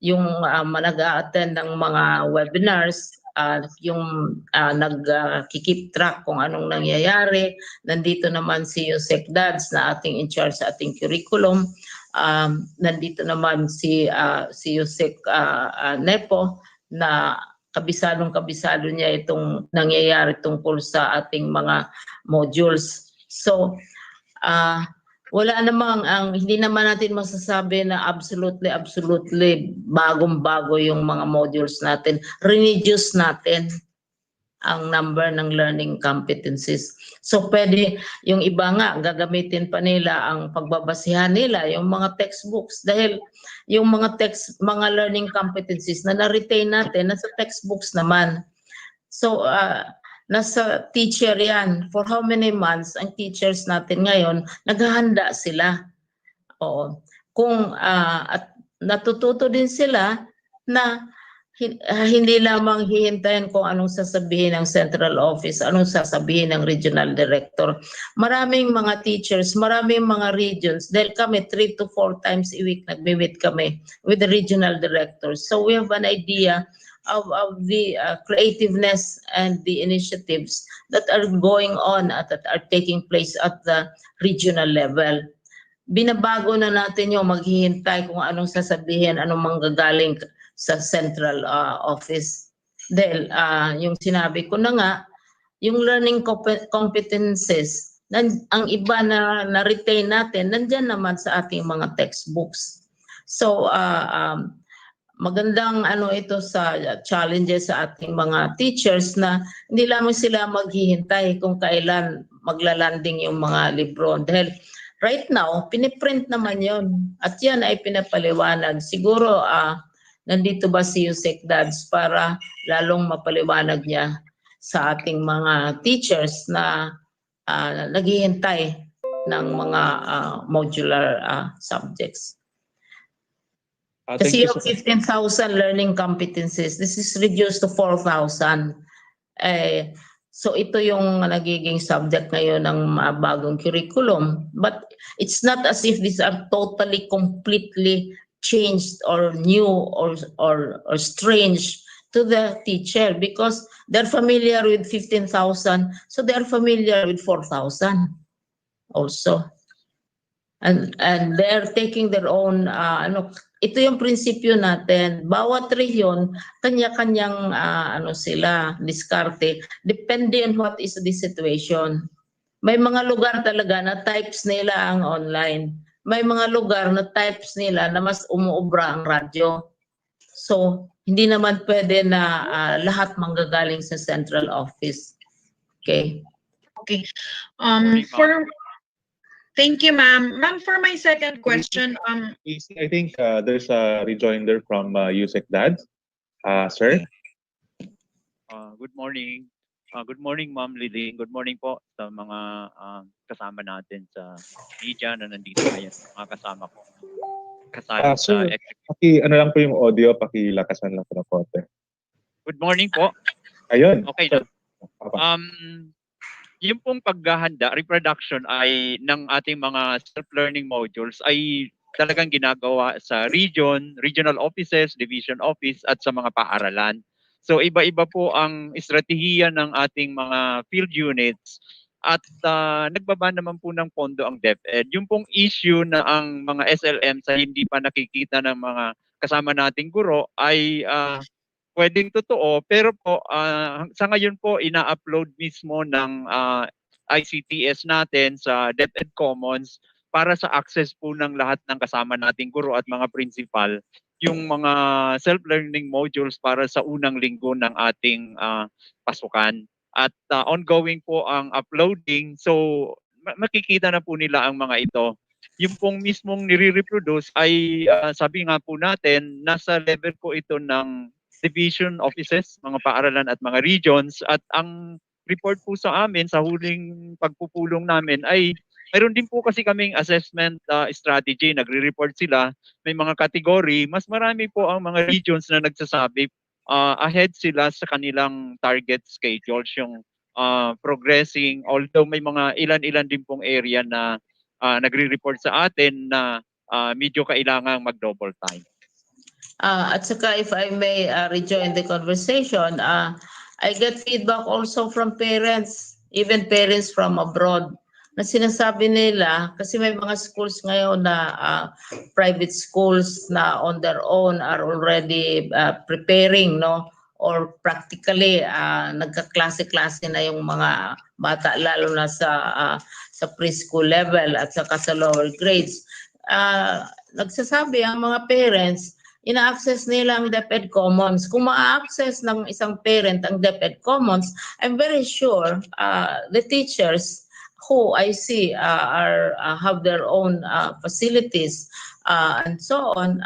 yung nag-a-attend ng mga webinars, yung nag-keep track kung anong nangyayari. Nandito naman si Yusek Dads na ating in charge sa ating curriculum. Nandito naman si Yusek Nepo na kabisado niya itong nangyayari tungkol sa ating mga modules. So, wala namang, hindi naman natin masasabi na absolutely bagong-bago yung mga modules natin. Reduce natin ang number ng learning competencies. So pwede, yung iba nga, gagamitin pa nila ang pagbabasihan nila, yung mga textbooks. Dahil yung mga learning competencies na na-retain natin, nasa textbooks naman. So, nasa teacher yan. For how many months, ang teachers natin ngayon, naghahanda sila. Oo. Kung, at natututo din sila na hindi lamang hihintayin kung anong sasabihin ng central office, anong sasabihin ng regional director. Maraming mga teachers, maraming mga regions, dahil kami 3 to 4 times a week nagme-meet kami with the regional directors. So we have an idea of the creativeness and the initiatives that are going on that are taking place at the regional level. Binabago na natin yung maghihintay kung anong sasabihin, anong manggagaling sa central office. Dahil yung sinabi ko na nga, yung learning competences, ang iba na retain natin, nandyan naman sa ating mga textbooks. So, magandang ito sa challenges sa ating mga teachers na hindi lamang sila maghihintay kung kailan maglalanding yung mga libro. Dahil right now, piniprint naman yon at yan ay pinapaliwanag. Siguro, nandito ba si Yusek Dads para lalong mapaliwanag niya sa ating mga teachers na naghihintay ng mga modular subjects. Kasi yung 15,000 learning competencies, this is reduced to 4,000. So ito yung nagiging subject ngayon ng bagong curriculum. But it's not as if these are totally, completely changed or new or strange to the teacher because they're familiar with 15,000, so they're familiar with 4,000 also. And they're taking their own ito yung prinsipyo natin. Bawat rehiyon, kanya-kanyang sila, diskarte, depende on what is the situation. May mga lugar talaga na types nila ang online. May mga lugar na types nila na mas umuubra ang radyo. So, hindi naman pwede na lahat manggagaling sa central office. Okay? Okay. Thank you, ma'am. Ma'am, for my second question, I think there's a rejoinder from Yusek Dads. Sir? Good morning. Good morning, Ma'am Lily. Good morning po sa mga kasama natin sa media na nandito ngayon. Mga kasama ko. Kasama sa Sir, ano lang po yung audio, pakilakasan lang po ng konti. Good morning po. Ayun. Okay na. Yung pong paghahanda, reproduction ay ng ating mga self-learning modules ay talagang ginagawa sa regional offices, division office at sa mga paaralan. So iba-iba po ang estratehiya ng ating mga field units at nagbaba naman po ng pondo ang DepEd. Yung pong issue na ang mga SLM sa hindi pa nakikita ng mga kasama nating guro ay pwedeng totoo, pero po sa ngayon po ina-upload mismo ng ICTS natin sa DepEd Commons para sa access po ng lahat ng kasama nating guro at mga principal yung mga self-learning modules para sa unang linggo ng ating pasukan. At ongoing po ang uploading, so makikita na po nila ang mga ito. Yung pong mismong nire-reproduce ay sabi nga po natin, nasa level po ito ng division offices, mga paaralan at mga regions, at ang report po sa amin sa huling pagpupulong namin ay mayroon din po kasi kaming assessment strategy, nagre-report sila, may mga category, mas marami po ang mga regions na nagsasabi ahead sila sa kanilang target schedules, yung progressing, although may mga ilan-ilan din pong area na nagre-report sa atin na medyo kailangang mag-double time. At saka if I may rejoin the conversation, I get feedback also from parents, even parents from abroad, na sinasabi nila, kasi may mga schools ngayon na private schools na on their own are already preparing, no? Or practically nagkaklase-klase na yung mga bata, lalo na sa preschool level at saka sa lower grades. Nagsasabi ang mga parents, ina-access nila ang DepEd Commons. Kung ma-access ng isang parent ang DepEd Commons, I'm very sure the teachers who I see have their own facilities and so on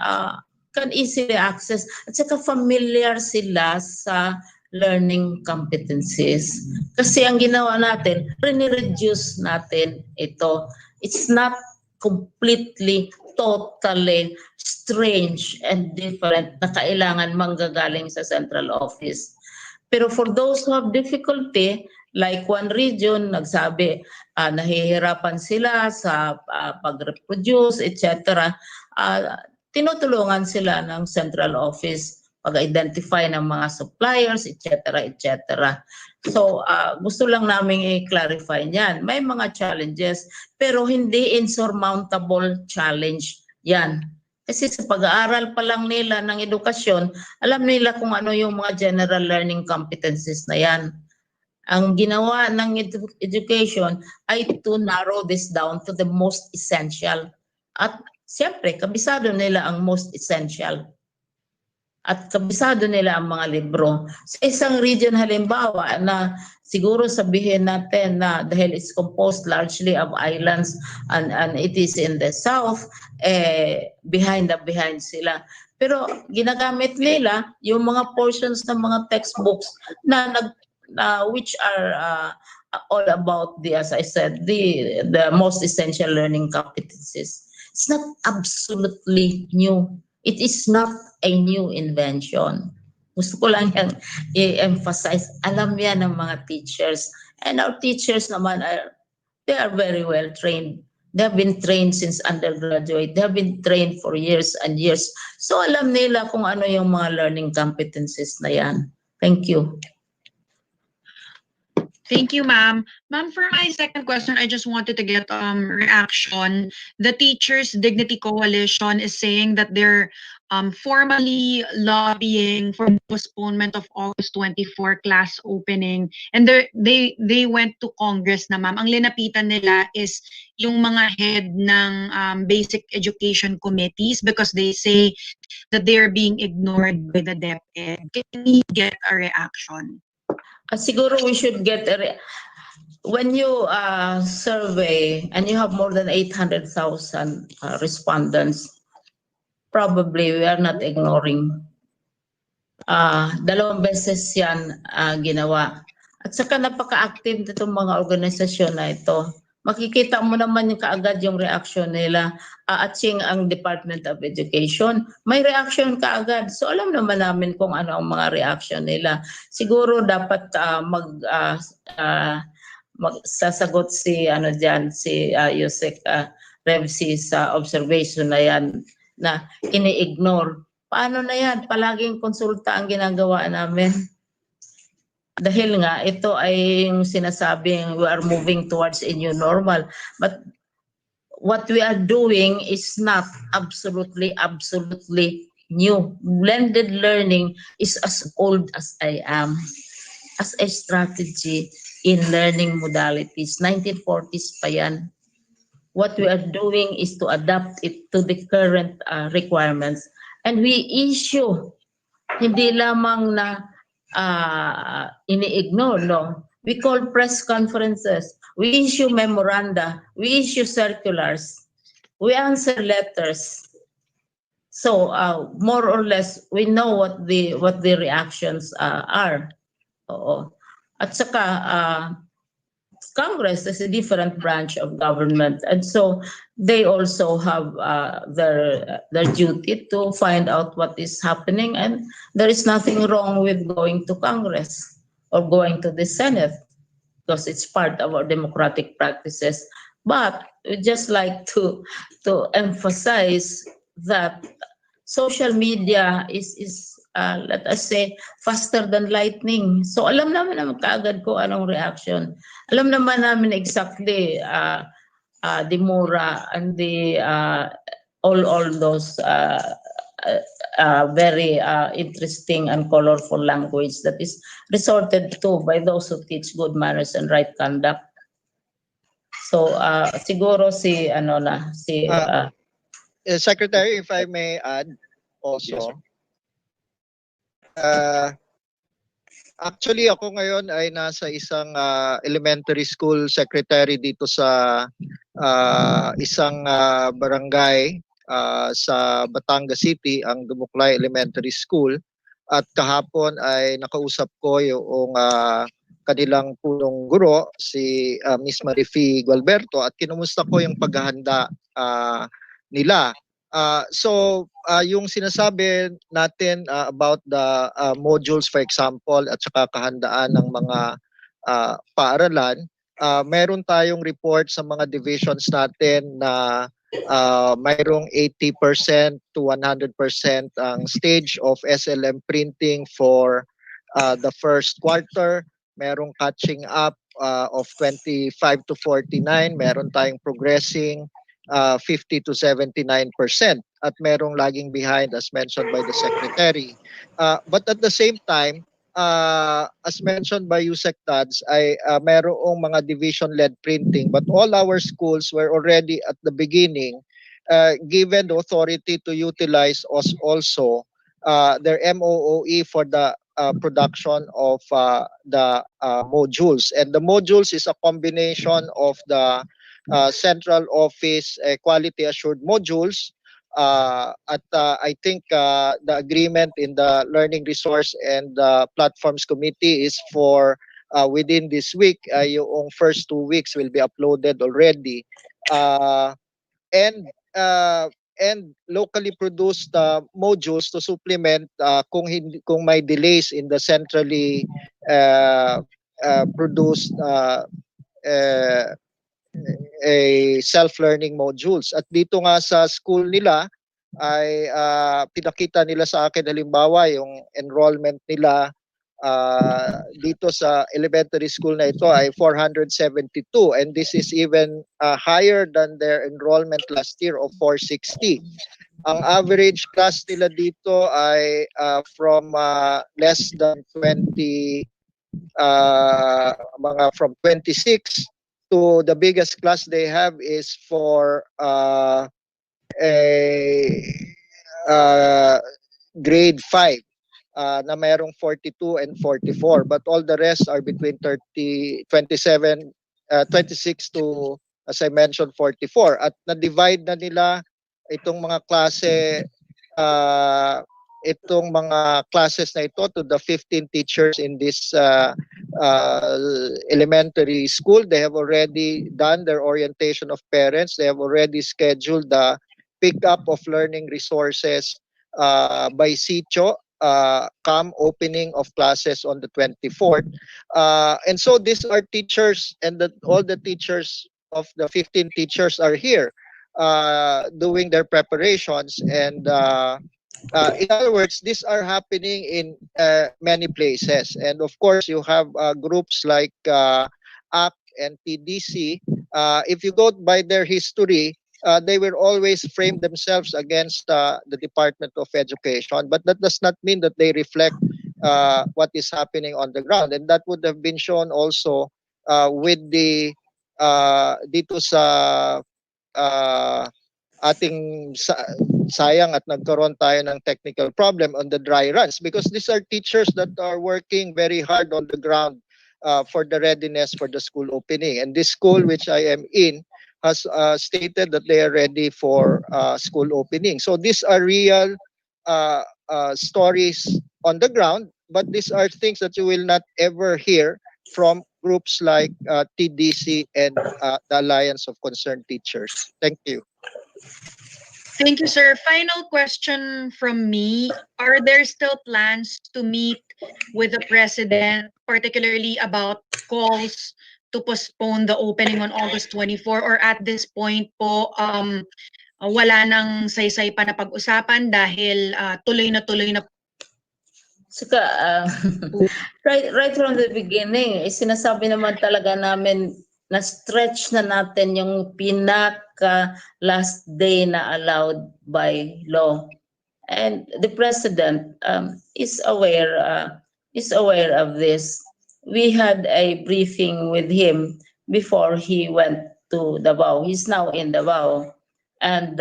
can easily access. At saka familiar sila sa learning competencies. Kasi ang ginawa natin, rini-reduce natin ito. It's not completely, totally strange and different na kailangan manggagaling sa central office. Pero for those who have difficulty, like one region, nagsabi, nahihirapan sila sa pag-reproduce, etc. Tinutulungan sila ng central office pag-identify ng mga suppliers, etc. etc. So, gusto lang namin i-clarify niyan. May mga challenges, pero hindi insurmountable challenge yan. Kasi sa pag-aaral pa lang nila ng edukasyon, alam nila kung ano yung mga general learning competencies na yan. Ang ginawa ng education ay to narrow this down to the most essential. At siyempre, kabisado nila ang most essential. At kabisado nila ang mga libro. Sa isang region halimbawa na siguro sabihin natin na dahil it's composed largely of islands and it is in the south, behind sila. Pero ginagamit nila yung mga portions ng mga textbooks na which are all about as I said, the most essential learning competencies. It's not absolutely new. It is not a new invention. Gusto ko lang yung i-emphasize. Alam yan ng mga teachers. And our teachers naman, they are very well trained. They have been trained since undergraduate. They have been trained for years and years. So alam nila kung ano yung mga learning competencies na yan. Thank you. Thank you, ma'am. Ma'am, for my second question, I just wanted to get reaction. The Teachers Dignity Coalition is saying that they're formally lobbying for postponement of August 24 class opening, and they went to Congress na, ma'am. Ang linapitan nila is yung mga head ng basic education committees because they say that they are being ignored by the DepEd. Can we get a reaction? Siguro we should get when you survey and you have more than 800,000 respondents, probably we are not ignoring. Dalawang beses yan ginawa. At saka napaka-active itong mga organisasyon na ito. Makikita mo naman yung kaagad yung reaction nila. Atsing ang Department of Education, may reaction kaagad. So alam naman namin kung ano ang mga reaction nila. Siguro dapat sasagot si Yusek Revsi sa observation na yan na ini-ignore. Paano na yan? Palaging konsulta ang ginagawa namin. Dahil nga, ito ay yung sinasabing we are moving towards a new normal. But what we are doing is not absolutely new. Blended learning is as old as I am. As a strategy in learning modalities. 1940s pa yan. What we are doing is to adapt it to the current requirements. And we issue, hindi lamang na ini-ignore, no? We call press conferences. We issue memoranda. We issue circulars. We answer letters. So more or less, we know what the reactions are. Oo. At saka Congress is a different branch of government, and so they also have their duty to find out what is happening, and there is nothing wrong with going to Congress or going to the Senate because it's part of our democratic practices. But we just like to emphasize that social media is let us say, faster than lightning. So alam naman kaagad ko anong reaction. Alam naman namin exactly the mura and the all those very interesting and colorful language that is resorted to by those who teach good manners and right conduct. So siguro Secretary, if I may add also. Yes, Actually, ako ngayon ay nasa isang elementary school secretary dito sa isang barangay sa Batangas City, ang Dumuklay Elementary School. At kahapon ay nakausap ko yung kanilang punong guro, si Miss Marifi Gualberto, at kinumusta ko yung paghahanda nila Yung sinasabi natin about the modules, for example, at saka kahandaan ng mga paaralan, meron tayong report sa mga divisions natin na mayroong 80% to 100% ang stage of SLM printing for the first quarter. Merong catching up of 25 to 49. Meron tayong progressing 50 to 79%. At merong lagging behind as mentioned by the Secretary. But at the same time, as mentioned by Yusek Tads, ay merong mga division-led printing. But all our schools were already at the beginning given the authority to utilize us also their MOOE for the production of the modules. And the modules is a combination of the central office quality assured modules. I think the agreement in the Learning Resource and Platforms Committee is for within this week. Yung first 2 weeks will be uploaded already. And locally produced modules to supplement kung may delays in the centrally produced self-learning modules. At dito nga sa school nila ay pinakita nila sa akin halimbawa yung enrollment nila dito sa elementary school na ito ay 472, and this is even higher than their enrollment last year of 460. Ang average class nila dito ay from less than 20 mga from 26 to the biggest class they have is for grade 5 na mayroong 42 and 44, but all the rest are between 26 to, as I mentioned, 44. At na-divide na nila itong mga klase itong mga classes na ito to the 15 teachers in this elementary school. They have already done their orientation of parents. They have already scheduled the pickup of learning resources by Sitio come opening of classes on the 24th. And so these are teachers, and all the teachers of the 15 teachers are here doing their preparations. And in other words, these are happening in many places. And of course, you have groups like AC and TDC. If you go by their history, they will always frame themselves against the Department of Education, but that does not mean that they reflect what is happening on the ground. And that would have been shown also with the dito sa ating sayang at nagkaroon tayo ng technical problem on the dry runs, because these are teachers that are working very hard on the ground for the readiness for the school opening. And this school which I am in has stated that they are ready for school opening. So these are real stories on the ground, but these are things that you will not ever hear from groups like TDC and the Alliance of Concerned Teachers. Thank you. Thank you, sir. Final question from me. Are there still plans to meet with the president, particularly about calls to postpone the opening on August 24, or at this point po wala nang saysay pa na pag-usapan dahil tuloy na Saka, right from the beginning, sinasabi naman talaga namin na stretch na natin yung pinaka last day na allowed by law. And the president is aware of this. We had a briefing with him before he went to Davao. He's now in Davao. And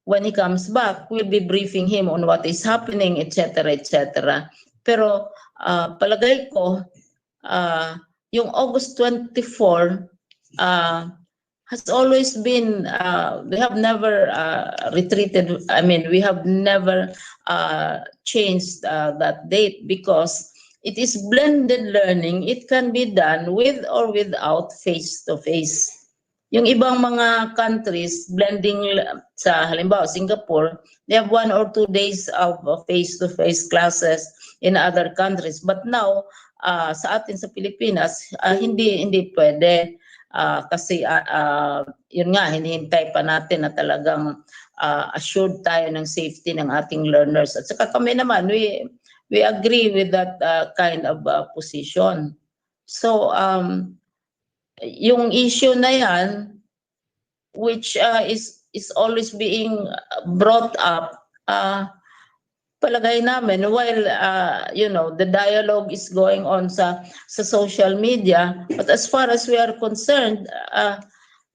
when he comes back, we'll be briefing him on what is happening, etc., etc. Pero palagay ko, yung August 24 has always been, we have never retreated. I mean, we have never changed that date because it is blended learning. It can be done with or without face-to-face. Yung ibang mga countries, blending sa halimbawa Singapore, they have 1 or 2 days of face-to-face classes in other countries. But now, sa atin sa Pilipinas, hindi pwede. Kasi yun nga, hinihintay pa natin na talagang assured tayo ng safety ng ating learners. At saka kami naman, we agree with that kind of position. So, yung issue na yan, which is always being brought up, palagay namin, while the dialogue is going on sa social media, but as far as we are concerned,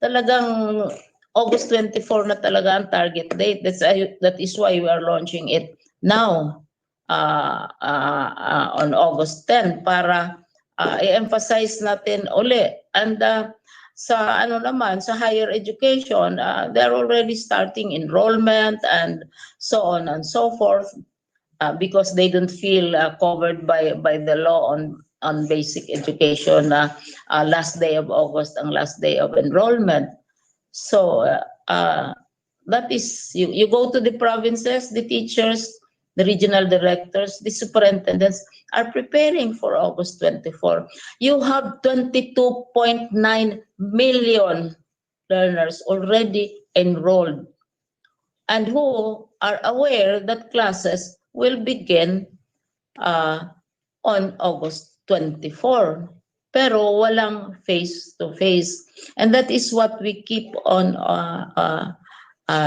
talagang August 24 na talaga ang target date. That is why we are launching it now on August 10 para i-emphasize natin uli. And sa sa higher education, they're already starting enrollment and so on and so forth because they don't feel covered by the law on basic education. Last day of August ang last day of enrollment. So that is, you go to the provinces, the teachers, the regional directors, the superintendents are preparing for August 24. You have 22.9 million learners already enrolled and who are aware that classes will begin on August 24. Pero walang face-to-face. And that is what we keep on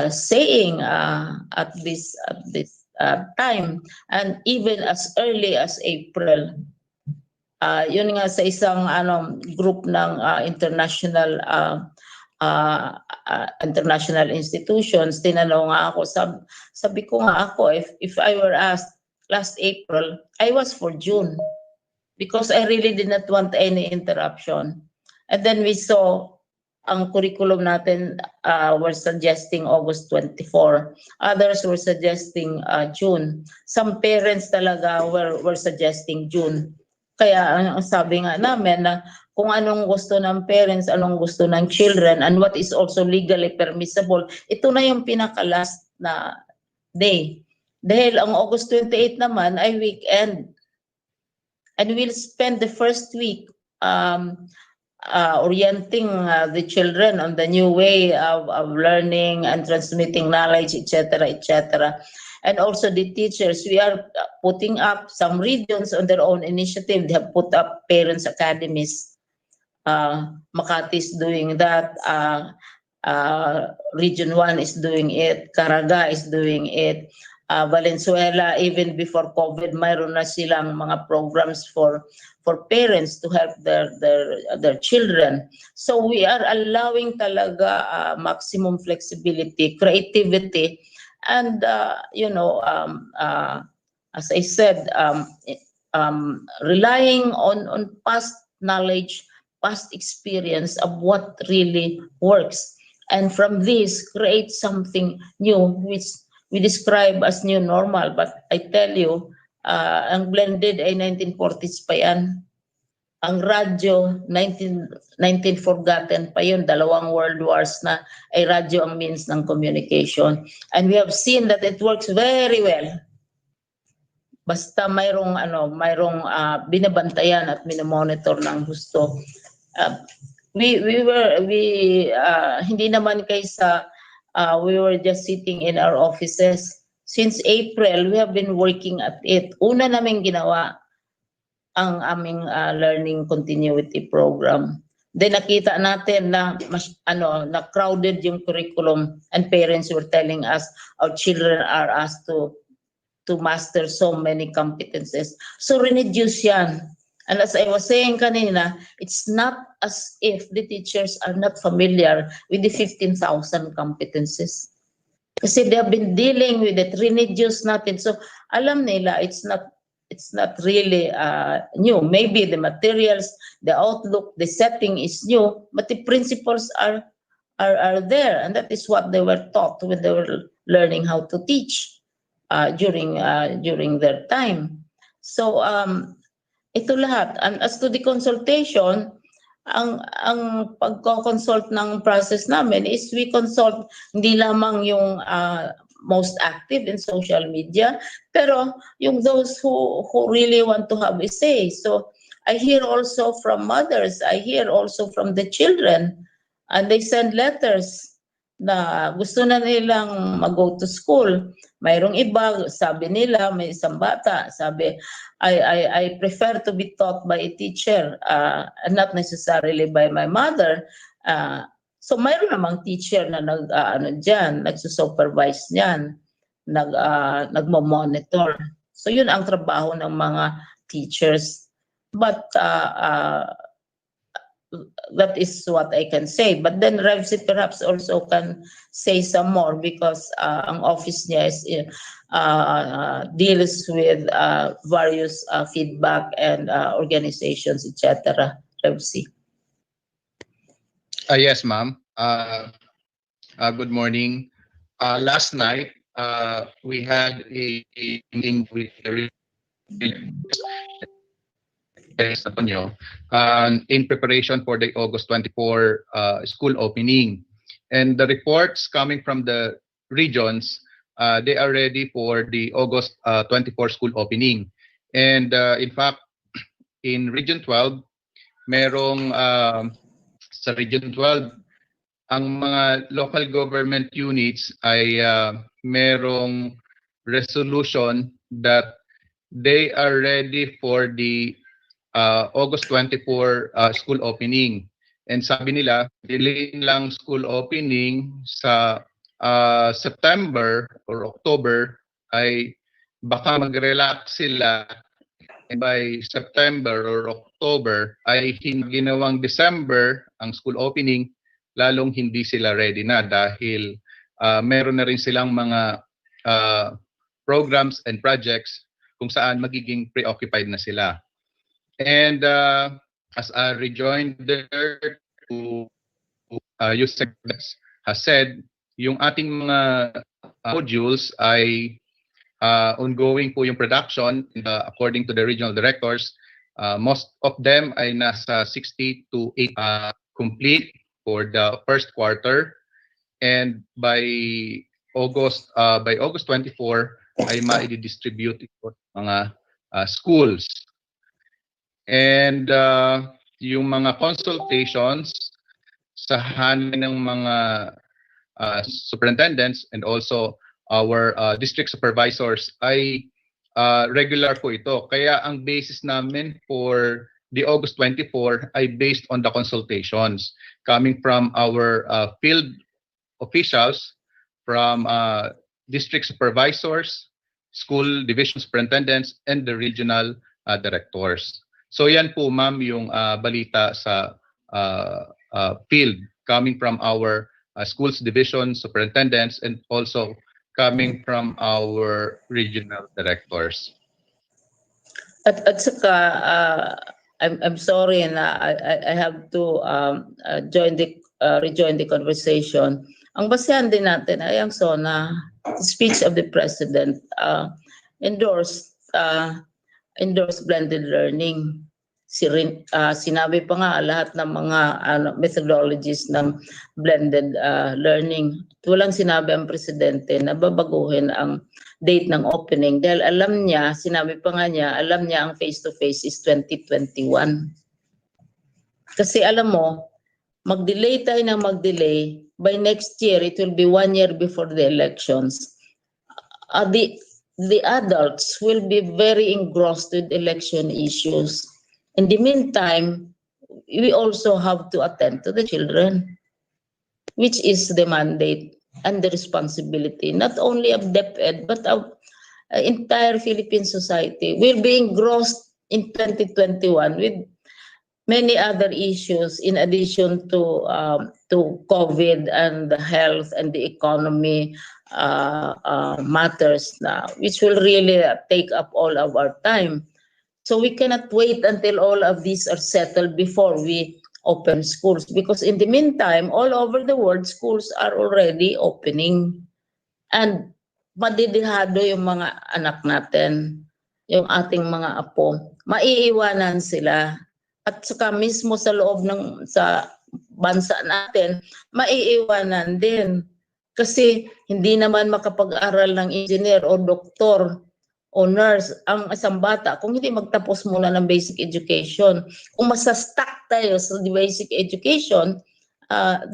saying at this time, and even as early as April. Yun nga sa isang group ng international institutions, tinanong nga ako, sabi ko nga ako, if I were asked last April, I was for June because I really did not want any interruption. And then we saw ang curriculum natin were suggesting August 24. Others were suggesting June. Some parents talaga were suggesting June. Kaya ang sabi nga namin na kung anong gusto ng parents, anong gusto ng children, and what is also legally permissible, ito na yung pinaka-last na day. Dahil ang August 28 naman ay weekend. And we'll spend the first week orienting the children on the new way of learning and transmitting knowledge, etc., etc. And also the teachers, we are putting up some regions on their own initiative. They have put up parents' academies. Makati is doing that. Region 1 is doing it. Caraga is doing it. Valenzuela, even before COVID, mayroon na silang mga programs for parents to help their children. So we are allowing talaga maximum flexibility, creativity, and as I said, relying on past knowledge, past experience of what really works, and from this create something new, which we describe as new normal. But I tell you, ang blended ay 1940s pa yan. Ang radyo, 19 forgotten pa yun. 2 world wars na ay radyo ang means ng communication. And we have seen that it works very well. Basta mayroong binabantayan at minomonitor ng gusto. Hindi naman kaysa we were just sitting in our offices. Since April, we have been working at it. Una namin ginawa ang aming learning continuity program. Then nakita natin na na crowded yung curriculum, and parents were telling us our children are asked to master so many competencies. So reduce yan. And as I was saying kanina, it's not as if the teachers are not familiar with the 15,000 competencies. Kasi they have been dealing with it, reduce natin. So alam nila, it's not really new. Maybe the materials, the outlook, the setting is new, but the principles are there, and that is what they were taught when they were learning how to teach during their time. So ito lahat. And as to the consultation, ang pagko-consult ng process namin is we consult hindi lamang yung most active in social media, pero yung those who really want to have a say. So I hear also from mothers, I hear also from the children, and they send letters na gusto na nilang mag-go to school. Mayroong iba, sabi nila, may isang bata, sabi, I prefer to be taught by a teacher, and not necessarily by my mother. So mayroon namang teacher na nagsusupervise niyan, nagmo-monitor. So yun ang trabaho ng mga teachers. But that is what I can say. But then Revsi perhaps also can say some more because ang office niya is deals with various feedback and organizations, etc. Revsi. Yes, ma'am. Good morning. Last night, we had a meeting with the in preparation for the August 24 school opening. And the reports coming from the regions, they are ready for the August 24 school opening. And in fact, in Region 12, merong sa Region 12, ang mga local government units ay merong resolution that they are ready for the August 24 school opening. And sabi nila, delay lang school opening sa September or October ay baka mag-relax sila by September or October ay ginawang December ang school opening, lalong hindi sila ready na dahil meron na rin silang mga programs and projects kung saan magiging preoccupied na sila. And as a rejoinder to Yusek has said, yung ating mga modules ay ongoing po yung production according to the regional directors. Most of them ay nasa 60 to 8 complete for the first quarter, and by August 24 ay ma-distribute ito sa mga schools. And yung mga consultations sa hanin ng mga superintendents and also our district supervisors ay regular po ito. Kaya ang basis namin for the August 24 ay based on the consultations coming from our field officials, from district supervisors, school division superintendents, and the regional directors. So yan po ma'am yung balita sa field coming from our schools division superintendents and also coming from our regional directors. At saka I'm sorry na I have to rejoin the conversation. Ang basehan din natin ay ang SONA, speech of the President, endorsed blended learning. Sinabi pa nga lahat ng mga methodologies ng blended learning. Walang sinabi ang presidente na babaguhin ang date ng opening dahil alam niya, sinabi pa nga niya, alam niya ang face-to-face is 2021. Kasi alam mo, mag-delay tayo ng mag-delay, by next year, it will be 1 year before the elections. The adults will be very engrossed with election issues. In the meantime, we also have to attend to the children, which is the mandate and the responsibility, not only of DepEd, but of entire Philippine society. We're being engrossed in 2021 with many other issues in addition to COVID and the health and the economy matters now, which will really take up all of our time. So we cannot wait until all of these are settled before we open schools, because in the meantime, all over the world, schools are already opening. And madidihado yung mga anak natin, yung ating mga apo, maiiwanan sila. at saka mismo sa loob ng sa bansa natin, maiiwanan din. Kasi hindi naman makapag-aral ng engineer o doktor o nurse ang isang bata kung hindi magtapos muna ng basic education. Kung masastuck tayo sa basic education,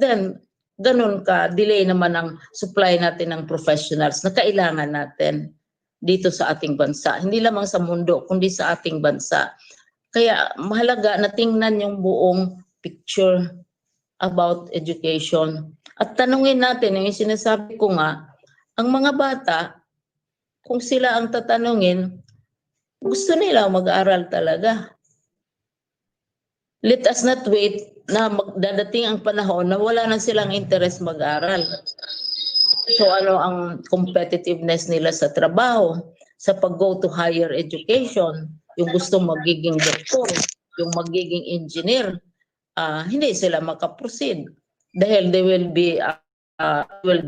then ganun ka, delay naman ang supply natin ng professionals na kailangan natin dito sa ating bansa. Hindi lamang sa mundo, kundi sa ating bansa. Kaya mahalaga na tingnan yung buong picture about education. At tanungin natin, yung sinasabi ko nga, ang mga bata, kung sila ang tatanungin, gusto nila mag-aral talaga. Let us not wait na dadating ang panahon na wala na silang interest mag-aral. So ano ang competitiveness nila sa trabaho, sa pag-go to higher education, yung gusto magiging doktor, yung magiging engineer, hindi sila makaproceed dahil they will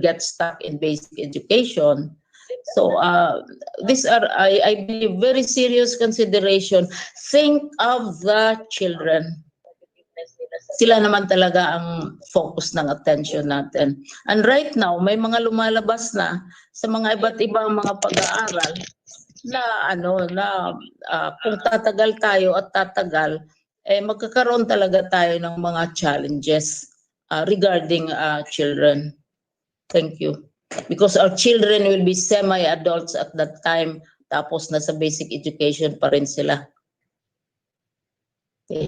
get stuck in basic education. So these are, I believe, very serious consideration. Think of the children. Sila naman talaga ang focus ng attention natin. And right now, may mga lumalabas na sa mga iba't ibang mga pag-aaral na kung tatagal tayo at tatagal, magkakaroon talaga tayo ng mga challenges regarding children. Thank you. Because our children will be semi-adults at that time, tapos nasa basic education pa rin sila. Okay.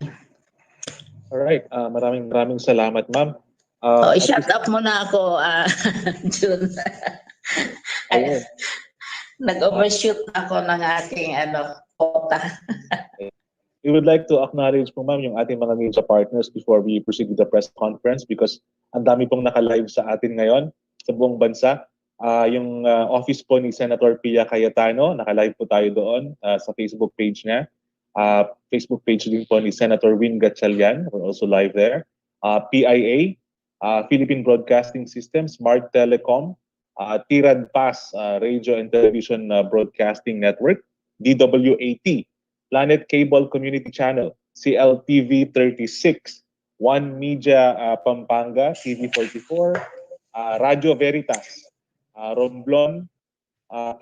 Alright, maraming salamat, ma'am. Shut up muna ako, June. Ayun. Nag-overshoot ako ng aking quota. We would like to acknowledge po, ma'am, yung ating mga media partners before we proceed with the press conference because ang dami pong naka-live sa atin ngayon sa buong bansa. Yung office po ni Senator Pia Cayetano, naka-live po tayo doon sa Facebook page niya. Facebook page din po ni Senator Win Gatchalian, we're also live there. PIA, Philippine Broadcasting System, Smart Telecom, Tirad Pass, Radio and Television Broadcasting Network, DWAT, Planet Cable Community Channel, CLTV 36, One Media Pampanga, TV44, Radio Veritas, Romblon,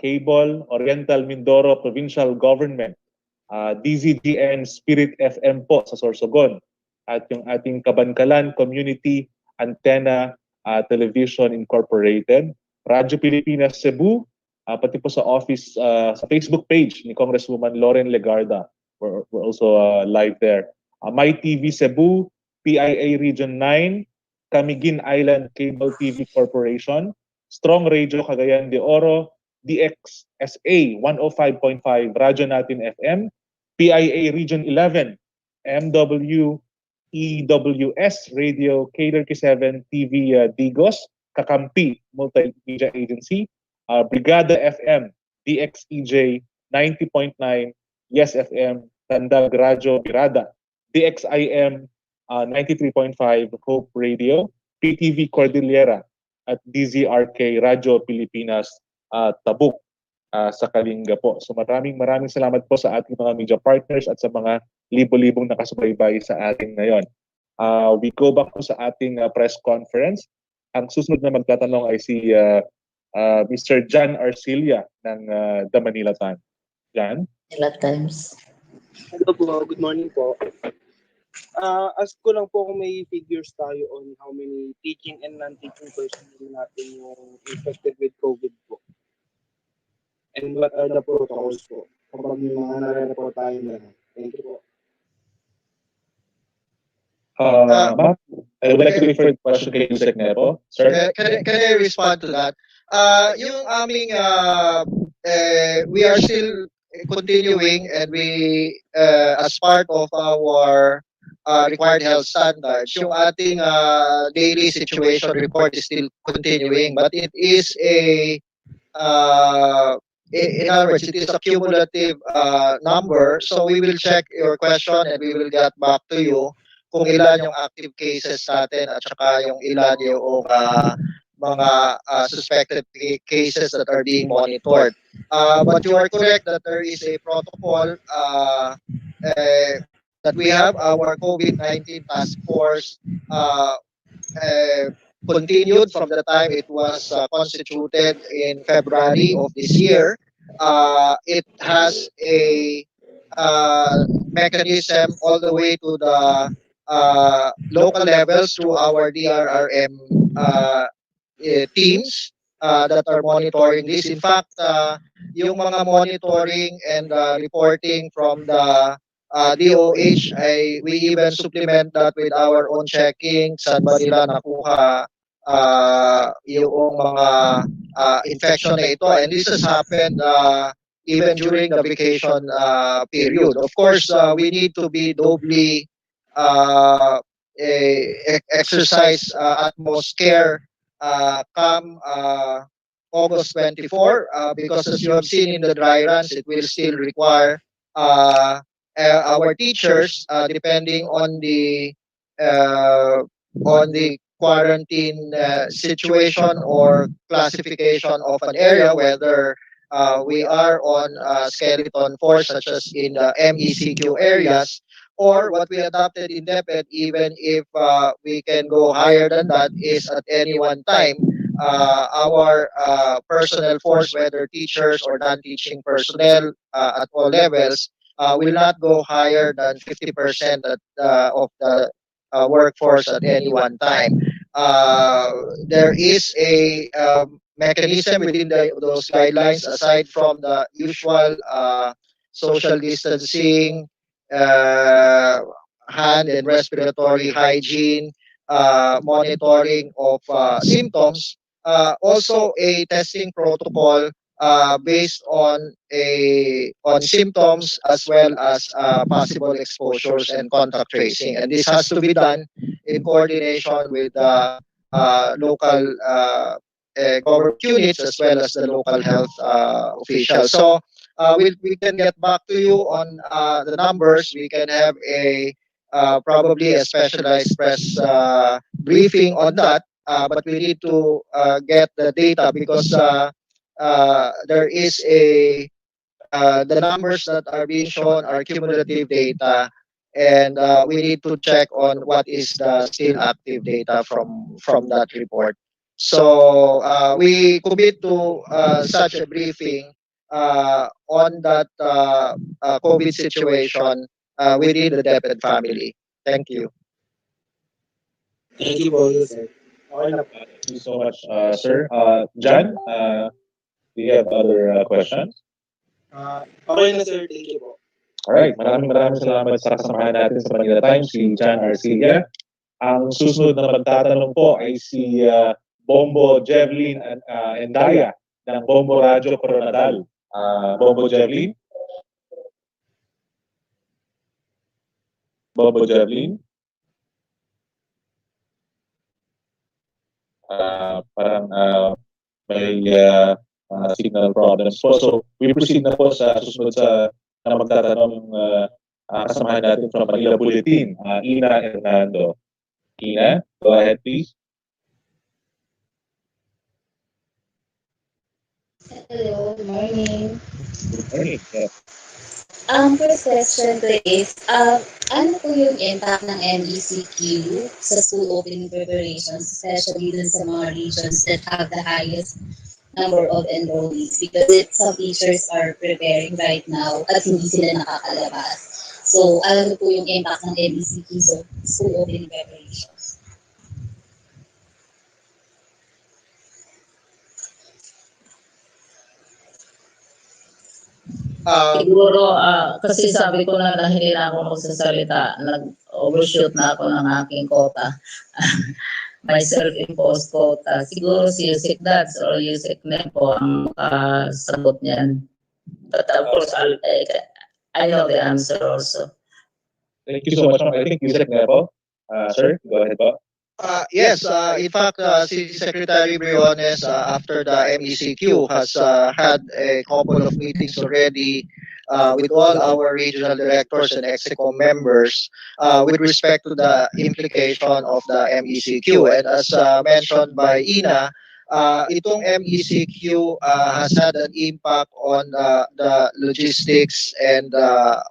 Cable, Oriental Mindoro Provincial Government, DZGN Spirit FM po sa Sorsogon, at yung ating Kabankalan Community Antenna Television Incorporated, Radyo Pilipinas Cebu, pati po sa office, sa Facebook page ni Congresswoman Lauren Legarda. We're also live there. My TV Cebu, PIA Region 9, Camiguin Island Cable TV Corporation, Strong Radio Cagayan de Oro, DXSA 105.5 Radyo Natin FM, PIA Region 11, MW EWS Radio K37 TV Digos, Kakampi Multimedia Agency, Brigada FM, DXEJ 90.9, Yes FM, Tandag Radio Birada, DXIM 93.5 Hope Radio, PTV Cordillera, at DZRK Radio Pilipinas Tabuk sa Kalinga po. So maraming salamat po sa ating mga media partners at sa mga libo-libong nakasubaybay sa ating ngayon. We go back po sa ating press conference. Ang susunod na magtatanong ay si Mr. John Arcilia ng The Manila Times. John? Manila Times. Hello po, good morning po. Ask ko lang po kung may figures tayo on how many teaching and non-teaching personnel natin yung infected with COVID po. And what are the protocols po? Kapag may mga nare-report tayo na. Thank you po. Ma'am, I would like to refer the question kay Yusek Nepo. Sir? Can I respond to that? Yung aming, we are still continuing and we, as part of our required health standards, yung ating daily situation report is still continuing, but it is in other words, it is a cumulative number. So we will check your question and we will get back to you kung ilan yung active cases natin at saka yung ilan yung mga suspected cases that are being monitored. But you are correct that there is a protocol that we have our COVID-19 task force uh, continued from the time it was constituted in February of this year. It has a mechanism all the way to the local levels through our DRRM teams that are monitoring this. In fact, yung mga monitoring and reporting from the DOH, we even supplement that with our own checking, saan ba nila nakuha yung mga infection na ito. And this has happened even during the vacation period. Of course, we need to be doubly exercise utmost care come August 24 because as you have seen in the dry runs, it will still require uh, our teachers, depending uh, on the quarantine situation or classification of an area, whether we are on skeleton force, such as in the MECQ areas, or what we adopted in DepEd, even if we can go higher than that, is at any one time, our personnel force, whether teachers or non-teaching personnel at all levels, will not go higher than 50% of the workforce at any one time. There is a mechanism within those guidelines, aside from the usual social distancing, uh, hand and respiratory hygiene, monitoring of symptoms, also a testing protocol based on symptoms as well as possible exposures and contact tracing. And this has to be done in coordination with the local government units as well as the local health officials. So we can get back to you on the numbers. We can have a probably a specialized press briefing on that. But we need to get the data because there is the numbers that are being shown are cumulative data, and we need to check on what is the still active data from that report. So we commit to such a briefing on that COVID situation within the DepEd family. Thank you. Thank you po, sir. Okay na po. Thank you so much, sir. John, do you have other questions? Okay na, sir. Thank you po. Alright, maraming salamat sa kasamahan natin sa Manila Times, si John Arcilla. Ang susunod na magtatanong po ay si Bombo Jevlin Endaya ng Bombo Radyo Coronadal. Bombo Jevlin? Bombo Jevlin? Parang may signal problems po. So, we proceed na po sa susunod na magtatanong yung kasamahan natin from Manila Bulletin, Ina Hernando. Ina, go ahead please. Hello, good morning. Good morning. Yeah. First question ko is, ano po yung impact ng MECQ sa school opening preparations, especially dun sa mga regions that have the highest number of enrollees? Because some teachers are preparing right now at hindi sila nakakalabas. So, ano po yung impact ng MECQ sa school opening preparations? Siguro, kasi sabi ko na hindi na ako magsasalita, nag-overshoot na ako ng aking quota. My self-imposed quota. Siguro si Yusik Dads or Yusik Nepo ang sagot niyan. But of course, I know the answer also. Thank you so much. I think Yusek Nepo. Sir, go ahead po. Yes, in fact, si Secretary Briones, after the MECQ, has had a couple of meetings already with all our regional directors and EXECOM members with respect to the implication of the MECQ. And as mentioned by Ina, itong MECQ has had an impact on the logistics and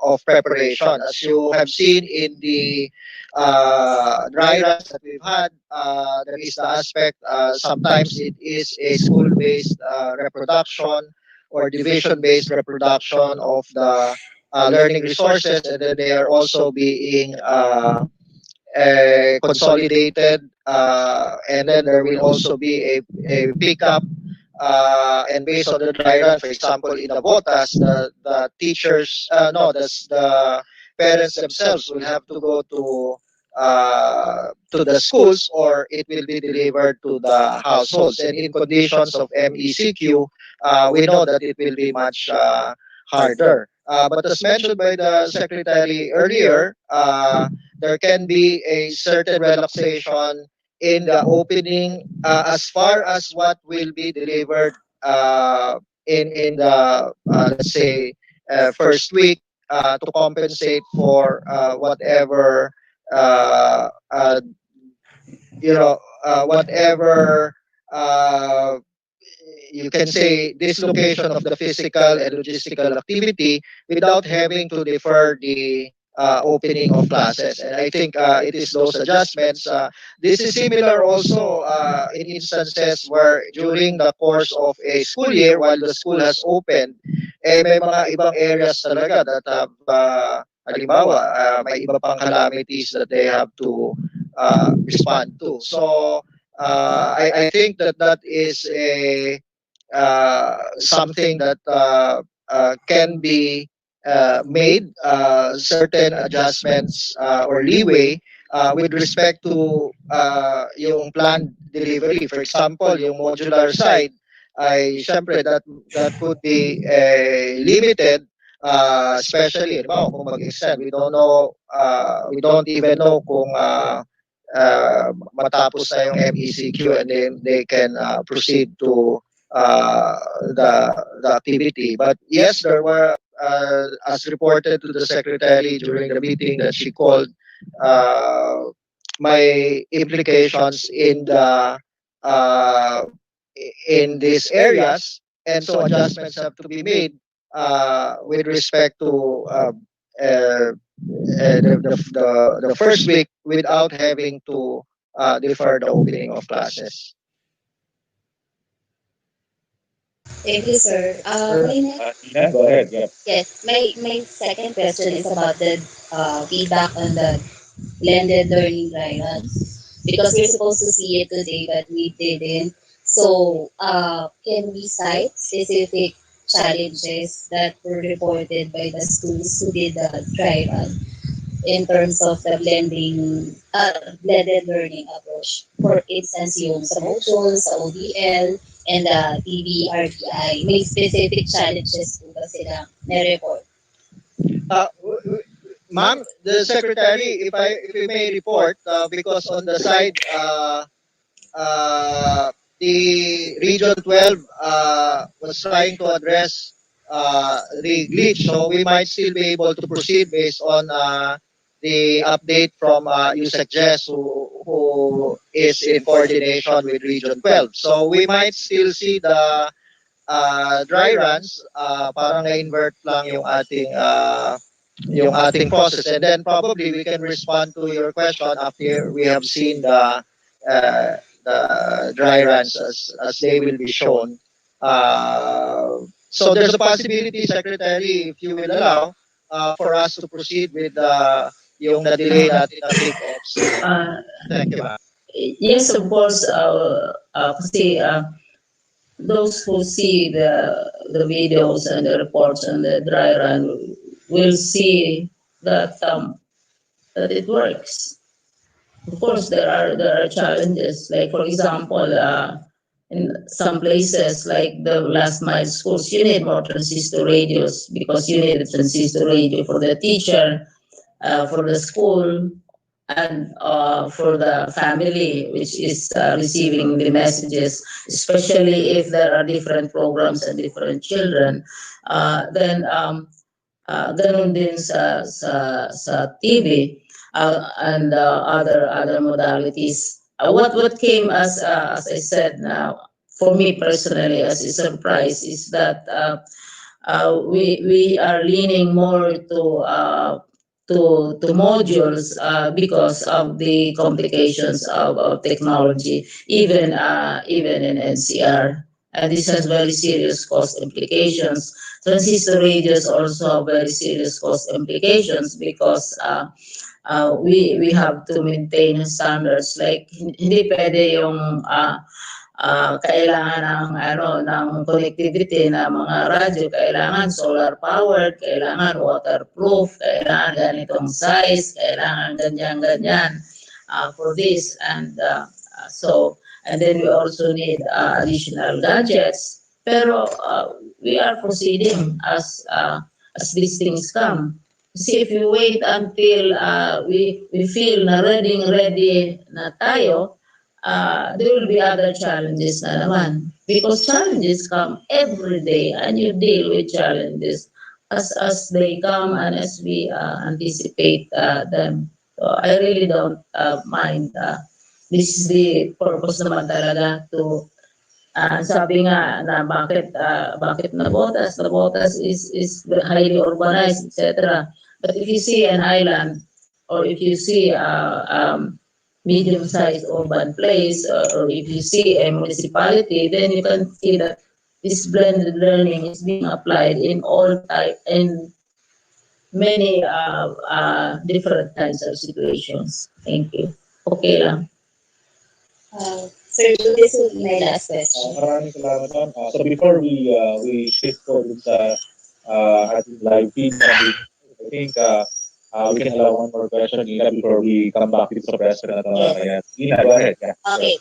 of preparation. As you have seen in the dry runs that we've had, there is the aspect, sometimes it is a school-based reproduction or division-based reproduction of the learning resources, and then they are also being consolidated, and then there will also be a pickup, and based on the dry run, for example, in the botas, the teachers, no, the parents themselves will have to go to the schools, or it will be delivered to the households. And in conditions of MECQ, we know that it will be much harder. But as mentioned by the secretary earlier, there can be a certain relaxation in the opening, as far as what will be delivered in the let's say first week, to compensate for whatever uh, uh, whatever uh, you can say dislocation of the physical and logistical activity without having to defer the opening of classes. And I think it is those adjustments. This is similar also in instances where during the course of a school year, while the school has opened, may mga ibang areas talaga that have, halimbawa, may iba pang calamities that they have to respond to. So I think that that is a something that can be made, certain adjustments or leeway with respect to yung planned delivery. For example, yung modular side, ay syempre that could be limited, especially kung mag-extend. We don't know, we don't even know kung matapos na yung MECQ, and then they can proceed to the activity. But yes, there were, as reported to the secretary during the meeting that she called, my implications uh, in these areas, and so adjustments have to be made with respect to the first week without having to defer the opening of classes. Thank you, sir. Yeah, go ahead. Yeah. Yes, my second question is about the feedback on the blended learning guidance, because we're supposed to see it today, but we didn't. So, can we cite specific challenges that were reported by the schools who did the dry run in terms of the blended learning approach? For instance, yung sa modules, sa ODL, and the TVRTI, may specific challenges po ba silang na-report? Ma'am, the secretary, if we may report, because on the side, the Region 12 was trying to address the glitch, so we might still be able to proceed based on the update from USEC Jess, who is in coordination with Region 12. So we might still see the dry runs, parang na-invert lang yung ating process, and then probably we can respond to your question after we have seen the dry runs as they will be shown. So there's a possibility, Secretary, if you will allow, for us to proceed with yung na-delay natin na take-offs. Thank you, ma'am. Yes, of course. Kasi those who see the videos and the reports and the dry run will see that that it works. Of course, there are challenges. Like for example, in some places like the last mile schools, you need more transistor radios because you need a transistor radio for the teacher, for the school, and for the family which is receiving the messages, especially if there are different programs and different children. Then ganun din sa TV and other modalities. What came as I said now, for me personally as a surprise is that we are leaning more to modules because of the complications of technology, even in NCR. And this has very serious cost implications. Transistor radios also have very serious cost implications because we have to maintain standards like hindi pwede yung kailangan ng connectivity na mga radyo, kailangan solar powered, kailangan waterproof, kailangan ganitong size, kailangan ganyan for this and then we also need additional gadgets. Pero we are proceeding as these things come. Kasi if you wait until we feel na ready na tayo, there will be other challenges na naman. Because challenges come every day and you deal with challenges as they come and as we anticipate them. So I really don't mind. This is the purpose naman talaga to sabi nga na bakit Nabotas is highly urbanized, etc. But if you see an island or if you see medium-sized urban place or if you see a municipality, then you can see that this blended learning is being applied in many different kinds of situations. Thank you. Okay lang. Sir, this will be my last question. Maraming salamat, ma'am. So before we shift forward sa ating live feed, I think we can allow one more question, Ina, before we come back to the president. Ina, go ahead. Yeah. Okay.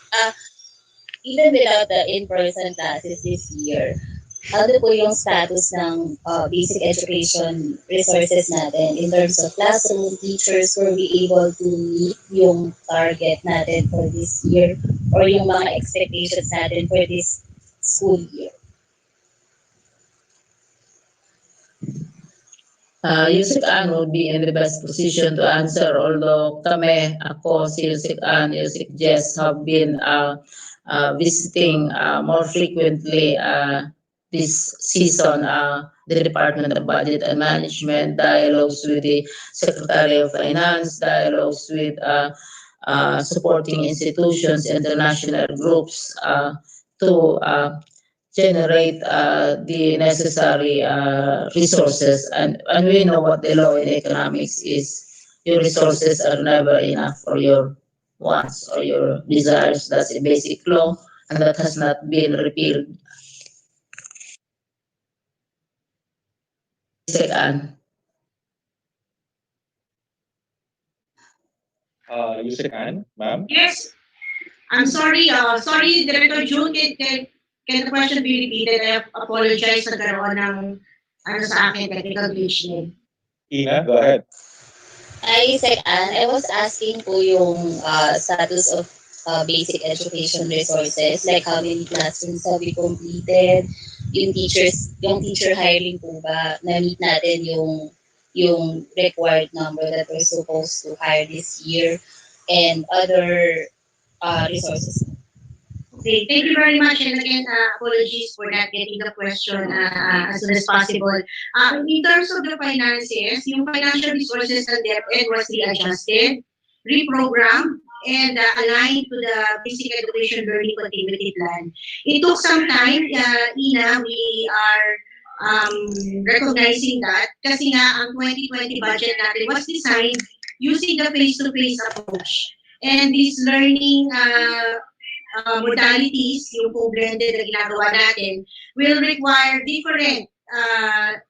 Even without the in-person classes this year, ano po yung status ng basic education resources natin in terms of classroom, teachers, were we able to meet yung target natin for this year or yung mga expectations natin for this school year? Yusik Ann would be in the best position to answer, although ako, si Yusik Ann, Yusik Jess have been visiting more frequently this season, the Department of Budget and Management, dialogues with the Secretary of Finance, dialogues with supporting institutions, international groups to generate the necessary resources. And we know what the law in economics is. Your resources are never enough for your wants or your desires. That's a basic law, and that has not been repealed. Yusik Ann, ma'am? Yes. I'm sorry, Director June, can the question be repeated? I apologize, nagkaroon ng sa akin, technical glitch din. Ina, go ahead. I was asking po yung status of basic education resources, like how many classrooms have we completed, yung teacher hiring po ba, na-meet natin yung required number that we're supposed to hire this year, and other resources. Okay, thank you very much. And again, apologies for not getting the question as soon as possible. In terms of the finances, yung financial resources ng DepEd was readjusted, reprogrammed, and aligned to the Basic Education Learning Continuity Plan. It took some time, Ina, we are recognizing that kasi nga ang 2020 budget natin was designed using the face-to-face approach. And these learning modalities, yung po blended na ginagawa natin, will require different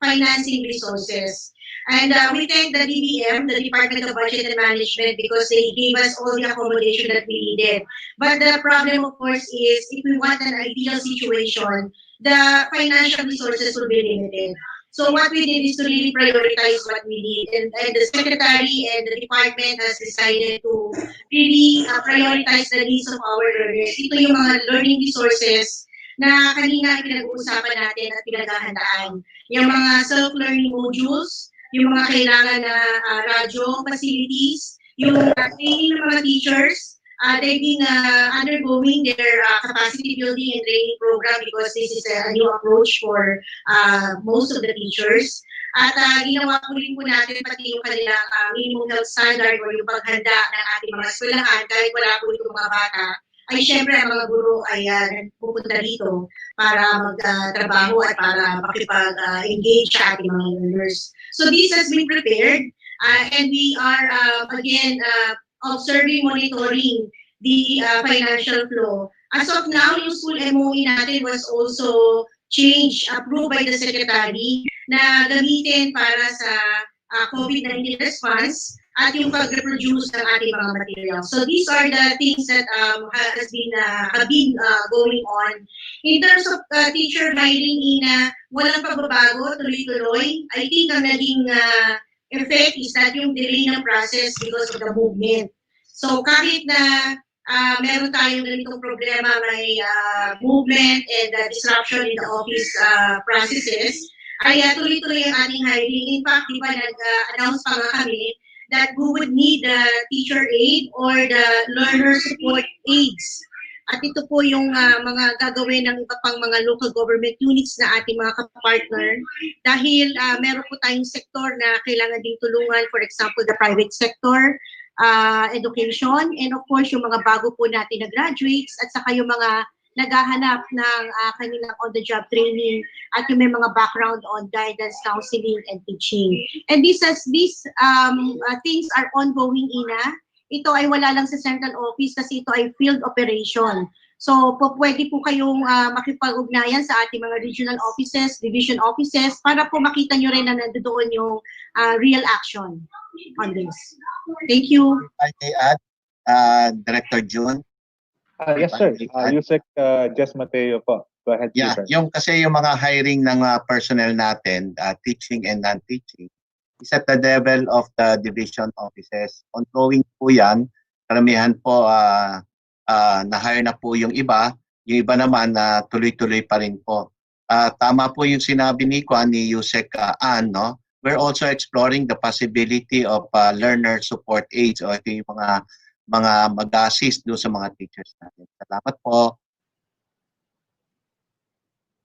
financing resources. And we thank the DBM, the Department of Budget and Management, because they gave us all the accommodation that we needed. But the problem, of course, is if we want an ideal situation, the financial resources will be limited. So what we did is to really prioritize what we need. And the Secretary and the Department has decided to really prioritize the needs of our learners. Ito yung mga learning resources na kanina pinag-uusapan natin at pinaghahandaan. Yung mga self-learning modules, yung mga kailangan na radyo facilities, yung training ng mga teachers, they've been undergoing their capacity building and training program because this is a new approach for most of the teachers. At ginawa po rin po natin pati yung kanilang minimum health standard o yung paghanda ng ating mga eskwelahan kahit wala po itong mga bata. Ay syempre ang mga guro ay pupunta dito para magtrabaho at para makipag-engage sa ating mga learners. So this has been prepared and we are again observing, monitoring the financial flow. As of now, yung school MOE natin was also changed, approved by the Secretary na gamitin para sa COVID-19 response at yung pag-reproduce ng ating mga materials. So these are the things that have been going on. In terms of teacher hiring, Ina, walang pagbabago, tuloy-tuloy. I think ang naging effect is that yung delay ng process because of the movement. So kahit na meron tayong ganitong problema, may movement and disruption in the office processes, ay tuloy-tuloy ang ating hiring. In fact, di ba nag-announce pa nga kami that we would need the teacher aid or the learner support aids. At ito po yung mga gagawin ng iba pang mga local government units na ating mga kapartner dahil meron po tayong sektor na kailangan ding tulungan, for example, the private sector, education, and of course yung mga bago po natin na graduates at saka yung mga naghahanap ng kanilang on-the-job training at yung may mga background on guidance, counseling, and teaching. And these things are ongoing, Ina. Ito ay wala lang sa central office kasi ito ay field operation. So, pwede po kayong makipag-ugnayan sa ating mga regional offices, division offices, para po makita nyo rin na nandoon yung real action on this. Thank you. I may add, Director June. Yes, sir. Yusek Jess Mateo po. Go ahead, Yeah, sir. yung kasi yung mga hiring ng personnel natin, teaching and non-teaching, is at the level of the division offices. Ongoing po yan. Karamihan po na-hire na po yung iba. Yung iba naman tuloy-tuloy pa rin po. Tama po yung sinabi ni Yusek Ann, no? We're also exploring the possibility of learner support aids o ito yung mga mag-assist doon sa mga teachers natin. Salamat po.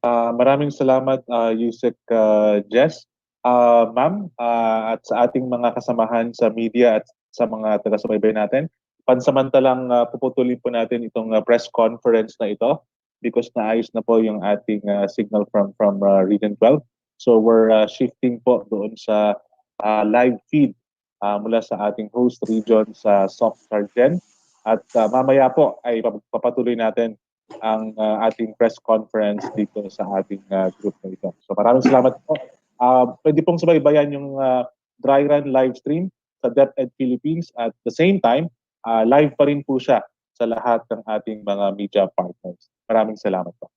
Maraming salamat, Yusek Jess. Ma'am, at sa ating mga kasamahan sa media at sa mga taga-subaybay natin, pansamantalang puputulin po natin itong press conference na ito because naayos na po yung ating signal from Region 12. So we're shifting po doon sa live feed mula sa ating host region sa Soft Sargent. At mamaya po ay papatuloy natin ang ating press conference dito sa ating group na ito. So maraming salamat po. Pwede pong subaybayan yung dry run live stream sa DepEd Philippines. At the same time, live pa rin po siya sa lahat ng ating mga media partners. Maraming salamat po.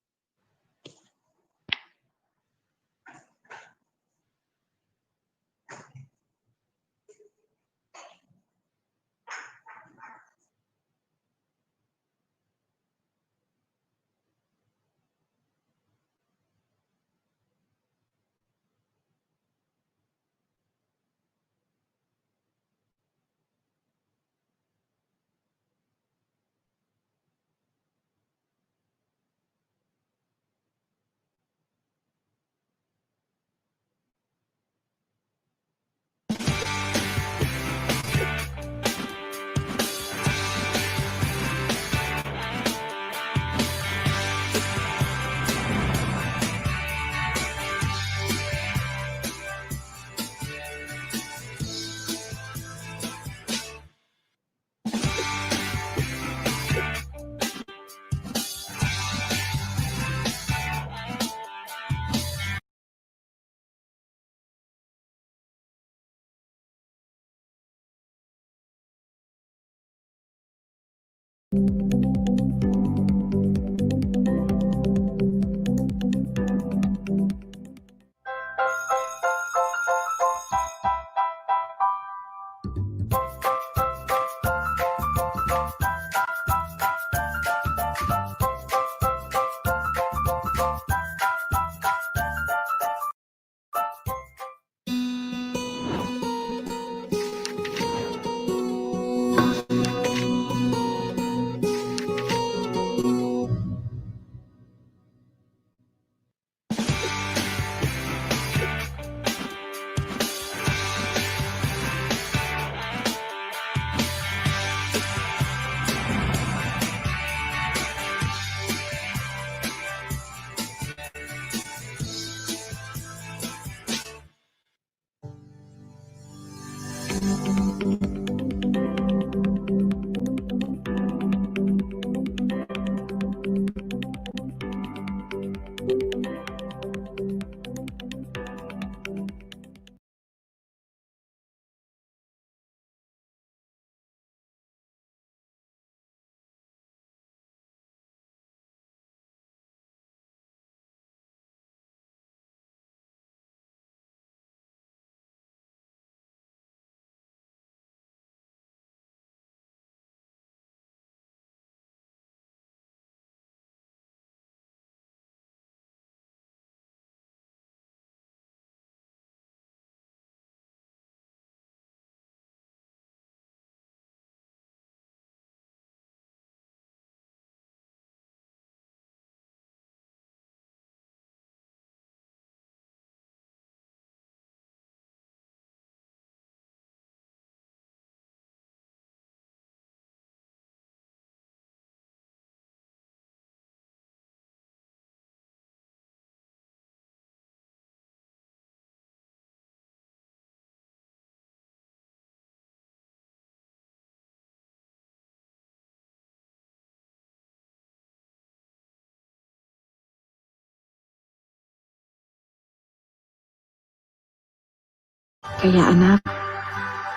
Kaya anak,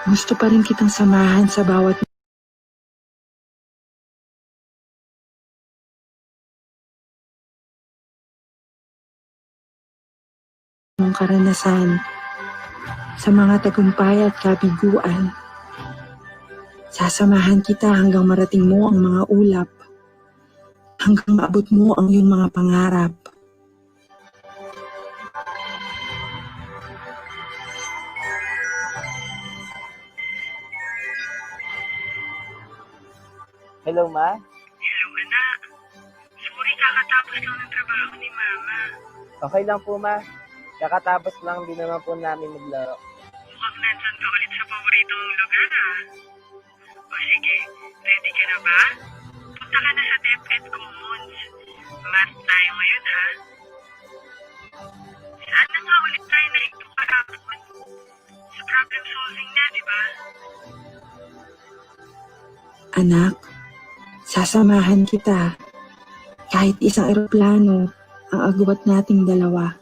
gusto pa rin kitang samahan sa bawat mong karanasan, sa mga tagumpay at kabiguan. Sasamahan kita hanggang marating mo ang mga ulap, hanggang maabot mo ang iyong mga pangarap. Hello, Ma? Hello, anak. Sorry, kakatapos lang ng trabaho ni Mama. Okay lang po, Ma. Kakatapos lang din naman po namin maglaro. Mukhang nandyan ka ulit sa paborito mong lugar, ha? O sige, ready ka na ba? Punta ka na sa DepEd Commons. Math tayo ngayon, ha? Sana nga ulit tayo na ito kahapon. Sa problem solving na, di ba? Anak, sasamahan kita. Kahit isang eroplano ang agwat nating dalawa.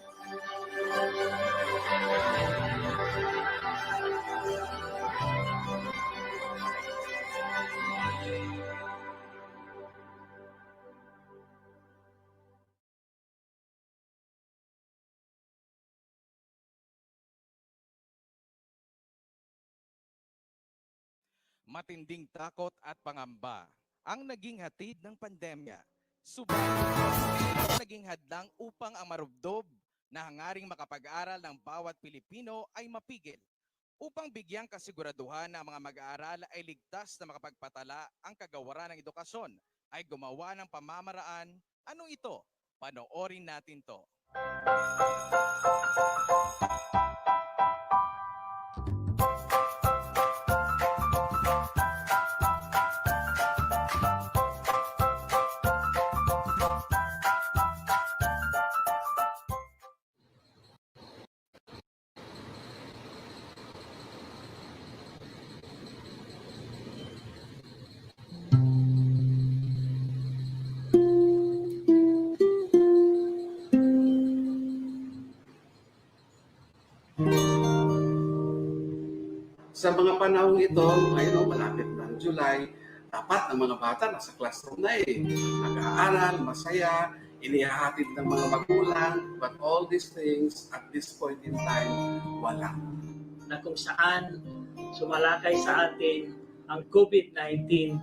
Matinding takot at pangamba ang naging hatid ng pandemya. Subalit, naging hadlang upang ang marubdob na hangaring makapag-aral ng bawat Pilipino ay mapigil. Upang bigyang kasiguraduhan na ang mga mag-aaral ay ligtas na makapagpatala ang kagawaran ng edukasyon, ay gumawa ng pamamaraan. Ano ito? Panoorin natin to. Sa mga panahong ito, ngayon malapit na ang July, dapat ang mga bata nasa classroom na nag-aaral, masaya, inihahatid ng mga magulang, but all these things at this point in time, wala. Na kung saan sumalakay sa atin ang COVID-19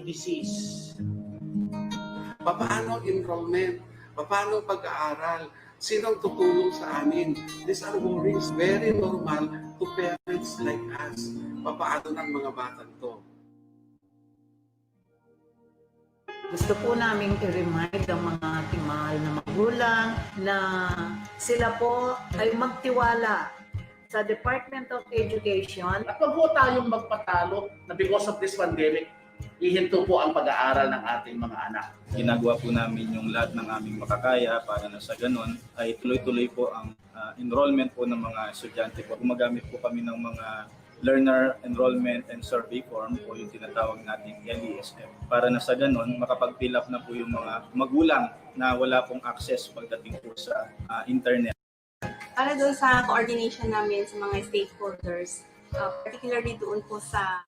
disease. Paano enrollment? Paano pag-aaral? Sinong tutulong sa amin? These are worries very normal to parents like us. Paano ng mga batang to? Gusto po namin i-remind ang mga ating mahal na magulang na sila po ay magtiwala sa Department of Education. At wag po tayong magpatalo na because of this pandemic, ihinto po ang pag-aaral ng ating mga anak. Ginagawa po namin yung lahat ng aming makakaya para na sa ganun ay tuloy-tuloy po ang enrollment po ng mga estudyante po. Gumagamit po kami ng mga Learner Enrollment and Survey Form o yung tinatawag nating LESF para na sa ganun makapag-fill up na po yung mga magulang na wala pong access pagdating po sa internet. Para doon sa coordination namin sa mga stakeholders, particularly doon po sa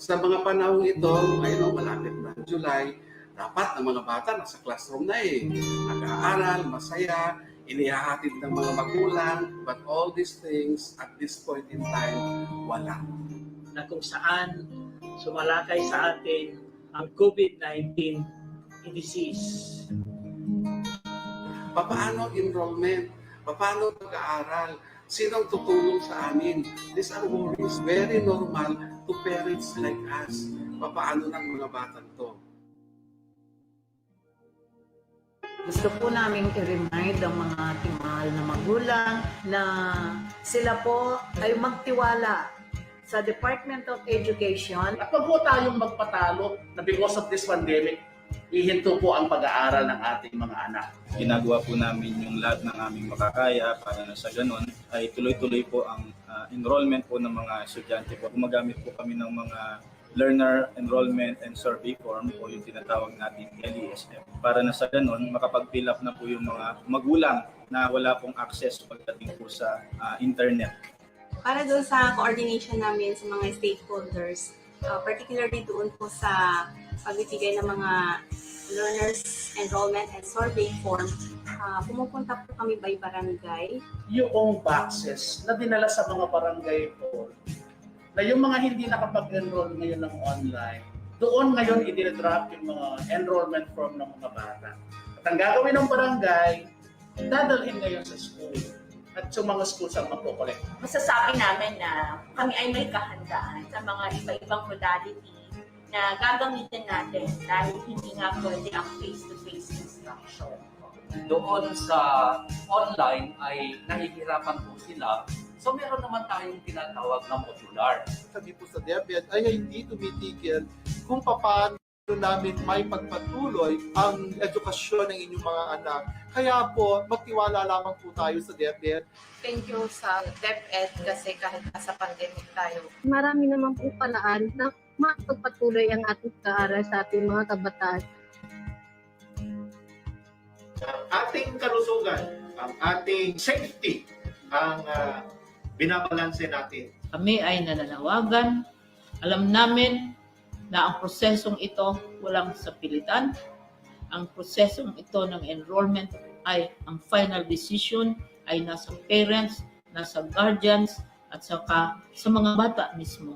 Sa mga panahong ito, ngayon malapit na ang July, dapat ang mga bata nasa classroom na nag-aaral, masaya, inihahatid ng mga magulang, but all these things at this point in time, wala. Na kung saan sumalakay sa atin ang COVID-19 disease. Paano enrollment? Paano pag-aaral? Sinong tutulong sa amin? These are worries, very normal to parents like us. Papaano ng mga batang to? Gusto po namin i-remind ang mga ating mahal na magulang na sila po ay magtiwala sa Department of Education. At wag po tayong magpatalo na because of this pandemic, ihinto po ang pag-aaral ng ating mga anak. Ginagawa po namin yung lahat ng aming makakaya para na sa ganun ay tuloy-tuloy po ang enrollment po ng mga estudyante po. Gumagamit po kami ng mga Learner Enrollment and Survey Form o yung tinatawag natin LESF para na sa ganun makapag-fill up na po yung mga magulang na wala pong access pagdating po sa internet. Para doon sa coordination namin sa mga stakeholders, particularly doon po sa pagbibigay ng mga learners enrollment and survey form, pumupunta po kami by barangay. Yung boxes na dinala sa mga barangay po, na yung mga hindi nakapag-enroll ngayon ng online, doon ngayon i-drop yung mga enrollment form ng mga bata. At ang gagawin ng barangay, dadalhin ngayon sa school. At yung mga schools ang magkukolekt. Masasabi namin na kami ay may kahandaan sa mga iba-ibang modality na gagamitin natin dahil hindi nga pwede ang face-to-face instruction. Doon sa online ay nahihirapan po sila. So meron naman tayong tinatawag na modular. Kami po sa DepEd ay hindi tumitigil kung paano namin may pagpatuloy ang edukasyon ng inyong mga anak. Kaya po, magtiwala lamang po tayo sa DepEd. Thank you sa DepEd kasi kahit nasa pandemic tayo. Marami naman po paraan na makapagpatuloy ang ating pag-aaral sa ating mga kabataan. Ang ating kalusugan, ang ating safety, ang binabalanse natin. Kami ay nananawagan. Alam namin na ang prosesong ito walang sapilitan. Ang prosesong ito ng enrollment ay ang final decision ay nasa parents, nasa guardians, at saka sa mga bata mismo.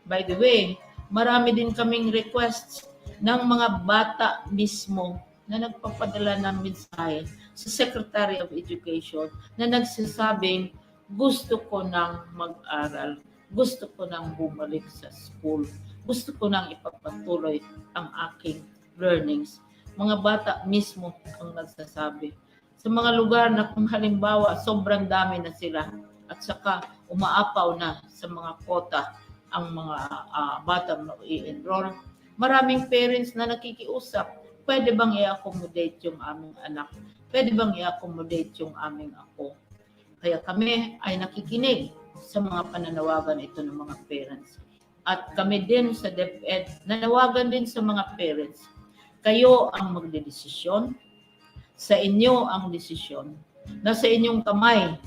By the way, marami din kaming requests ng mga bata mismo na nagpapadala ng mensahe sa Secretary of Education na nagsasabing gusto ko nang mag-aral, gusto ko nang bumalik sa school, gusto ko nang ipagpatuloy ang aking learnings. Mga bata mismo ang nagsasabi. Sa mga lugar na kung halimbawa sobrang dami na sila at saka umaapaw na sa mga quota ang mga batang i-enroll, maraming parents na nakikiusap, pwede bang i-accommodate yung aming anak? Pwede bang i-accommodate yung aming ako? Kaya kami ay nakikinig sa mga pananawagan ito ng mga parents. At kami din sa DepEd, nanawagan din sa mga parents. Kayo ang magdedesisyon, sa inyo ang desisyon, nasa inyong kamay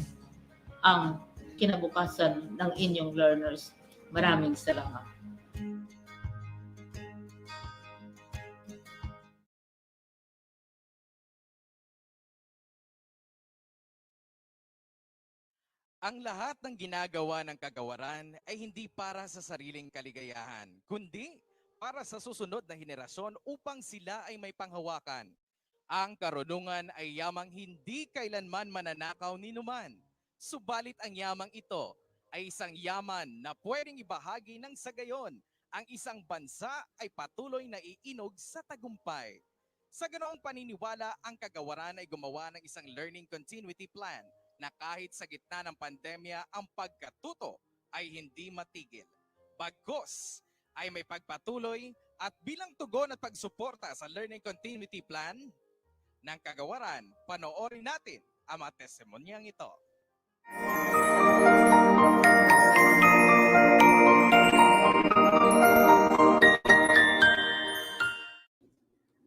ang kinabukasan ng inyong learners. Maraming salamat. Ang lahat ng ginagawa ng kagawaran ay hindi para sa sariling kaligayahan, kundi para sa susunod na henerasyon upang sila ay may panghawakan. Ang karunungan ay yamang hindi kailanman mananakaw ni numan. Subalit ang yamang ito ay isang yaman na pwedeng ibahagi ng sa gayon. Ang isang bansa ay patuloy na iinog sa tagumpay. Sa ganoong paniniwala, ang kagawaran ay gumawa ng isang learning continuity plan na kahit sa gitna ng pandemya, ang pagkatuto ay hindi matigil. Bagkus ay may pagpatuloy at bilang tugon at pagsuporta sa Learning Continuity Plan ng kagawaran, panoorin natin ang mga testimonyang ito.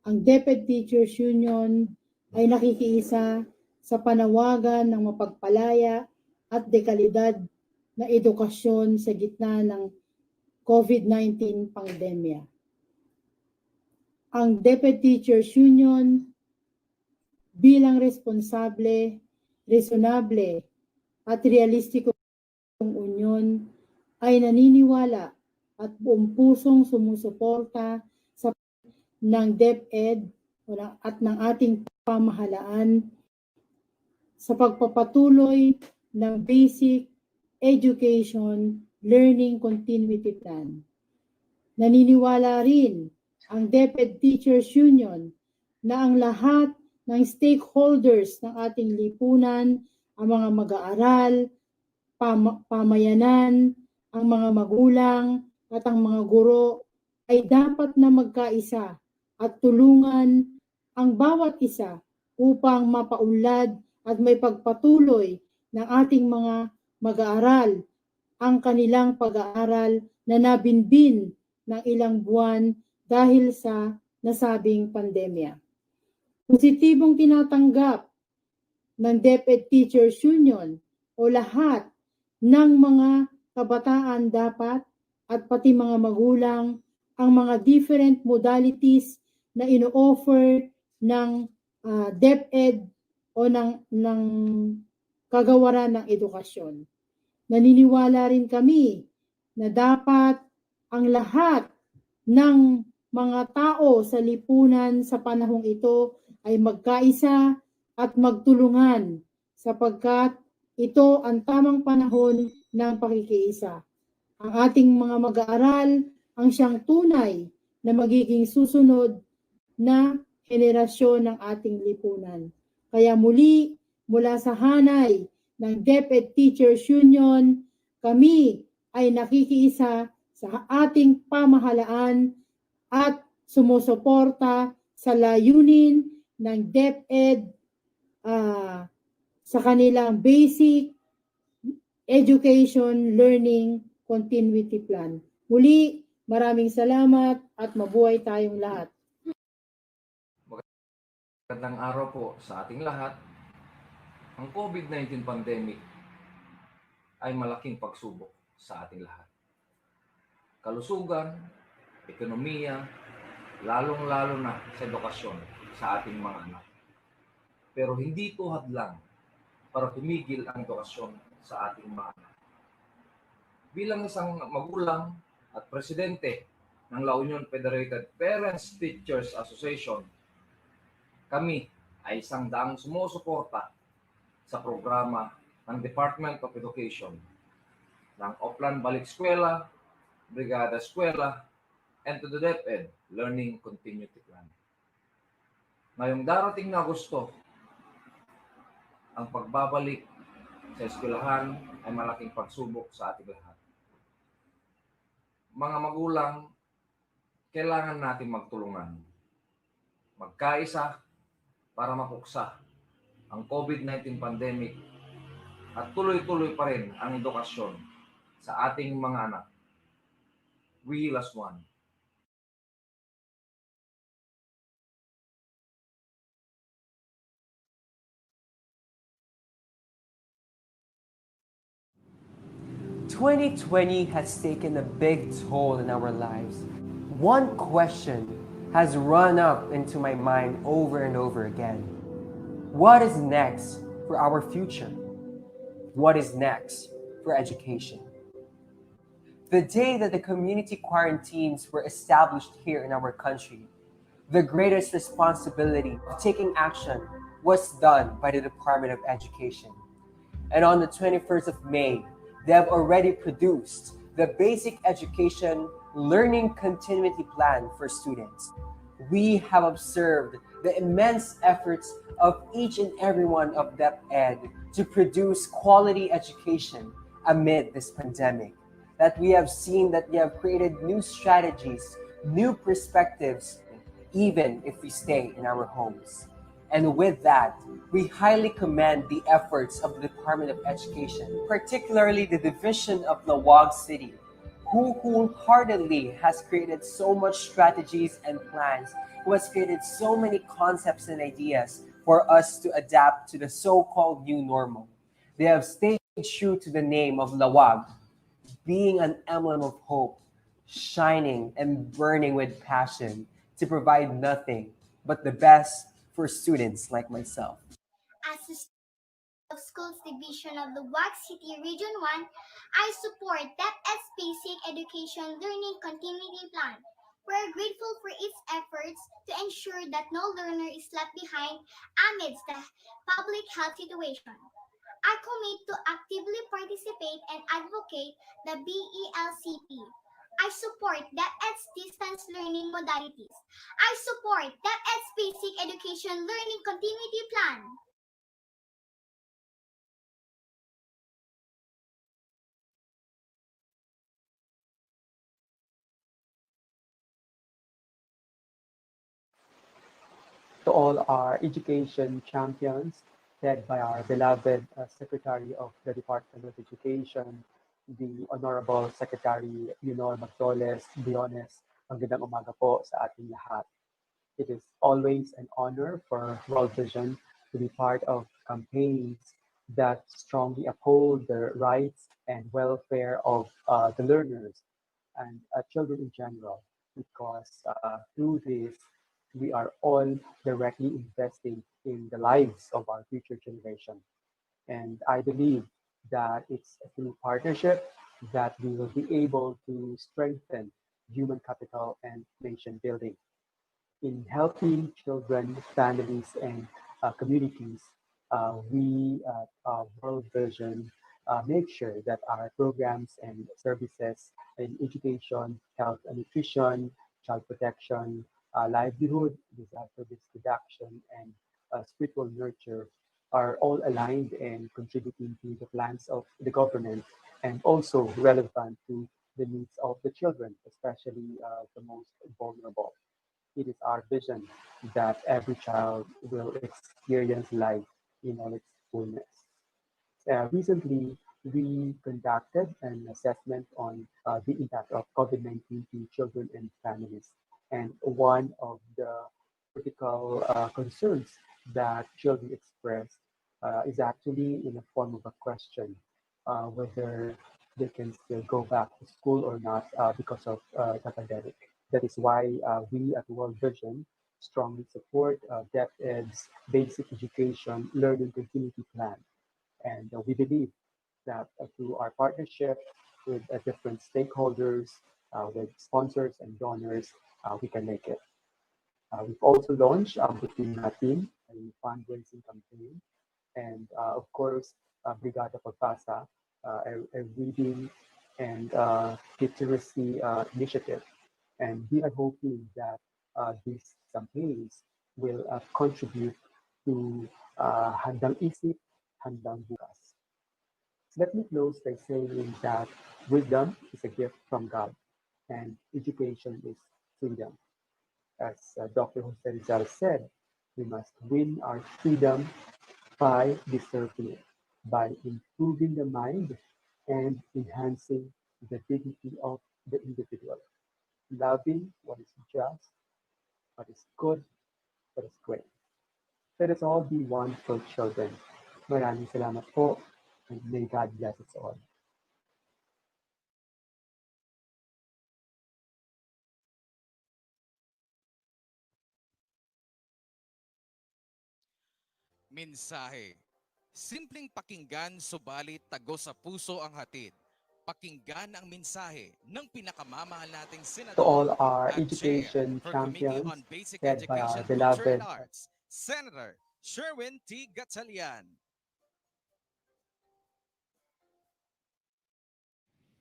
Ang DepEd Teachers Union ay nakikiisa sa panawagan ng mapagpalaya at dekalidad na edukasyon sa gitna ng COVID-19 pandemya. Ang DepEd Teachers Union bilang responsable, resonable at realistiko union ay naniniwala at buong pusong sumusuporta sa ng DepEd at ng ating pamahalaan sa pagpapatuloy ng Basic Education Learning Continuity Plan. Naniniwala rin ang DepEd Teachers Union na ang lahat ng stakeholders ng ating lipunan, ang mga mag-aaral, pamayanan, ang mga magulang, at ang mga guro ay dapat na magkaisa at tulungan ang bawat isa upang mapaunlad at may pagpatuloy ng ating mga mag-aaral ang kanilang pag-aaral na nabinbin ng ilang buwan dahil sa nasabing pandemya. Positibong tinatanggap ng DepEd Teachers Union o lahat ng mga kabataan dapat at pati mga magulang ang mga different modalities na ino-offer ng DepEd o ng kagawaran ng edukasyon. Naniniwala rin kami na dapat ang lahat ng mga tao sa lipunan sa panahong ito ay magkaisa at magtulungan sapagkat ito ang tamang panahon ng pakikiisa. Ang ating mga mag-aaral ang siyang tunay na magiging susunod na henerasyon ng ating lipunan. Kaya muli, mula sa hanay ng DepEd Teachers Union, kami ay nakikiisa sa ating pamahalaan at sumusuporta sa layunin ng DepEd sa kanilang Basic Education Learning Continuity Plan. Muli, maraming salamat at mabuhay tayong lahat. Magandang araw po sa ating lahat. Ang COVID-19 pandemic ay malaking pagsubok sa ating lahat. Kalusugan, ekonomiya, lalong-lalo na sa edukasyon sa ating mga anak. Pero hindi ito hadlang para tumigil ang edukasyon sa ating mga anak. Bilang isang magulang at presidente ng La Union Federated Parents Teachers Association, kami ay isang daang sumusuporta sa programa ng Department of Education ng Oplan Balik Eskwela, Brigada Eskwela, and to the DepEd Learning Continuity Plan. Ngayong darating na Agosto, ang pagbabalik sa eskwelahan ay malaking pagsubok sa ating lahat. Mga magulang, kailangan natin magtulungan. Magkaisa para mapuksa ang COVID-19 pandemic at tuloy-tuloy pa rin ang edukasyon sa ating mga anak. We heal as one. "2020 has taken a big toll in our lives. One question has run up into my mind over and over again. What is next for our future? What is next for education?" The day that the community quarantines were established here in our country, the greatest responsibility of taking action was done by the Department of Education. And on the 21st of May, they have already produced the Basic Education Learning Continuity Plan for students. We have observed the immense efforts of each and every one of DepEd to produce quality education amid this pandemic. That we have seen that they have created new strategies, new perspectives, even if we stay in our homes. And with that, we highly commend the efforts of the Department of Education, particularly the Division of Lawag City, who wholeheartedly has created so much strategies and plans, who has created so many concepts and ideas for us to adapt to the so-called new normal. They have stayed true to the name of Lawag, being an emblem of hope, shining and burning with passion to provide nothing but the best for students like myself. As the of Schools Division of the WAC City Region 1, I support DepEd's Basic Education Learning Continuity Plan. We are grateful for its efforts to ensure that no learner is left behind amidst the public health situation. Our commit to actively participate and advocate the BELCP. I support DepEd's distance learning modalities. I support DepEd's basic education learning continuity plan. To all our education champions, led by our beloved Secretary of the Department of Education, the Honorable Secretary Leonor Magdoles Diones, magandang umaga po sa ating lahat. It is always an honor for World Vision to be part of campaigns that strongly uphold the rights and welfare of the learners and children in general, because through this, we are all directly investing in the lives of our future generation. And I believe that it's through partnership that we will be able to strengthen human capital and nation building. In helping children, families, and communities, we at World Vision make sure that our programs and services in education, health and nutrition, child protection, livelihood, disaster risk reduction, and spiritual nurture are all aligned and contributing to the plans of the government and also relevant to the needs of the children, especially the most vulnerable. It is our vision that every child will experience life in all its fullness. Recently, we conducted an assessment on the impact of COVID-19 to children and families. And one of the critical concerns that children express is actually in the form of a question whether they can still go back to school or not because of the pandemic. That is why we at World Vision strongly support DepEd's basic education learning continuity plan. And we believe that through our partnership with different stakeholders, with sponsors and donors, we can make it. We've also launched Butin Natin, a fundraising campaign, and of course, Brigada Pagpasa, a reading and literacy initiative. And we are hoping that these campaigns will contribute to Handang Isip, Handang Bukas. Let me close by saying that wisdom is a gift from God and education is freedom. As Dr. Jose Rizal said, we must win our freedom by deserving it, by improving the mind and enhancing the dignity of the individual, loving what is just, what is good, what is great. Let us all be wonderful children. Maraming salamat po, and may God bless us all. Mensahe. Simpleng pakinggan subalit tago sa puso ang hatid. Pakinggan ang mensahe ng pinakamamahal nating To all senador our at Chair education for Committee champions, on Basic led by our Education, Culture, and beloved Arts, Senator Sherwin T. Gatchalian.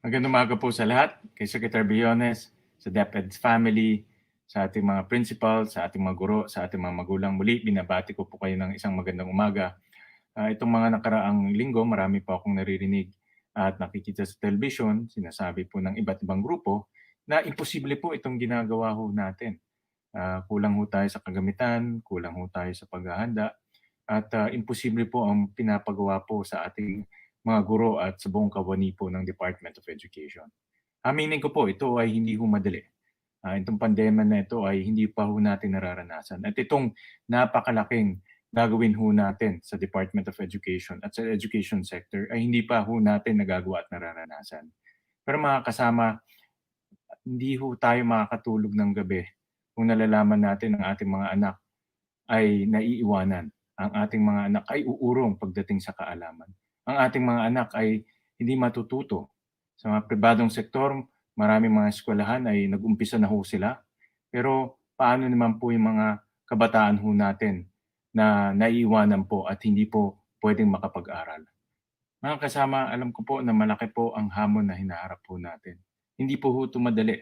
Magandang umaga po sa lahat, kay Secretary Biones, sa DepEd family, sa ating mga principal, sa ating mga guro, sa ating mga magulang. Muli, binabati ko po kayo ng isang magandang umaga. Itong mga nakaraang linggo, marami po akong naririnig at nakikita sa television, sinasabi po ng iba't ibang grupo na imposible po itong ginagawa ho natin. Kulang ho tayo sa kagamitan, kulang ho tayo sa paghahanda, at imposible po ang pinapagawa po sa ating mga guro at sa buong kawani po ng Department of Education. Aminin ko po, ito ay hindi ho madali. Itong pandemya na ito ay hindi pa ho natin nararanasan. At itong napakalaking gagawin ho natin sa Department of Education at sa education sector ay hindi pa ho natin nagagawa at nararanasan. Pero mga kasama, hindi ho tayo makakatulog ng gabi kung nalalaman natin ang ating mga anak ay naiiwanan. Ang ating mga anak ay uurong pagdating sa kaalaman. Ang ating mga anak ay hindi matututo. Sa mga pribadong sektor, maraming mga eskwelahan ay nag-umpisa na ho sila. Pero paano naman po yung mga kabataan ho natin na naiiwanan po at hindi po pwedeng makapag-aral? Mga kasama, alam ko po na malaki po ang hamon na hinaharap po natin. Hindi po ito madali.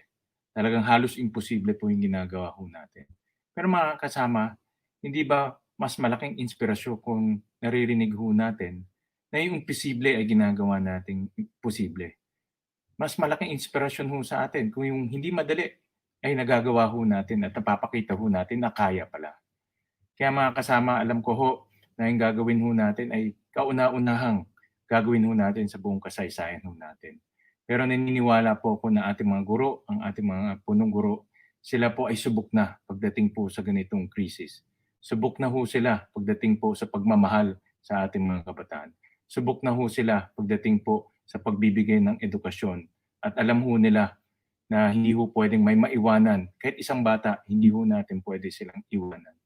Talagang halos imposible po yung ginagawa ho natin. Pero mga kasama, hindi ba mas malaking inspirasyon kung naririnig ho natin na yung imposible ay ginagawa nating posible? Mas malaking inspirasyon ho sa atin kung yung hindi madali ay nagagawa ho natin at napapakita ho natin na kaya pala. Kaya mga kasama, alam ko ho na yung gagawin ho natin ay kauna-unahang gagawin ho natin sa buong kasaysayan ho natin. Pero naniniwala po ako na ating mga guro, ang ating mga punong guro, sila po ay subok na pagdating po sa ganitong krisis. Subok na ho sila pagdating po sa pagmamahal sa ating mga kabataan. Subok na ho sila pagdating po sa pagbibigay ng edukasyon. At alam ho nila na hindi ho pwedeng may maiwanan. Kahit isang bata, hindi ho natin pwede silang iwanan.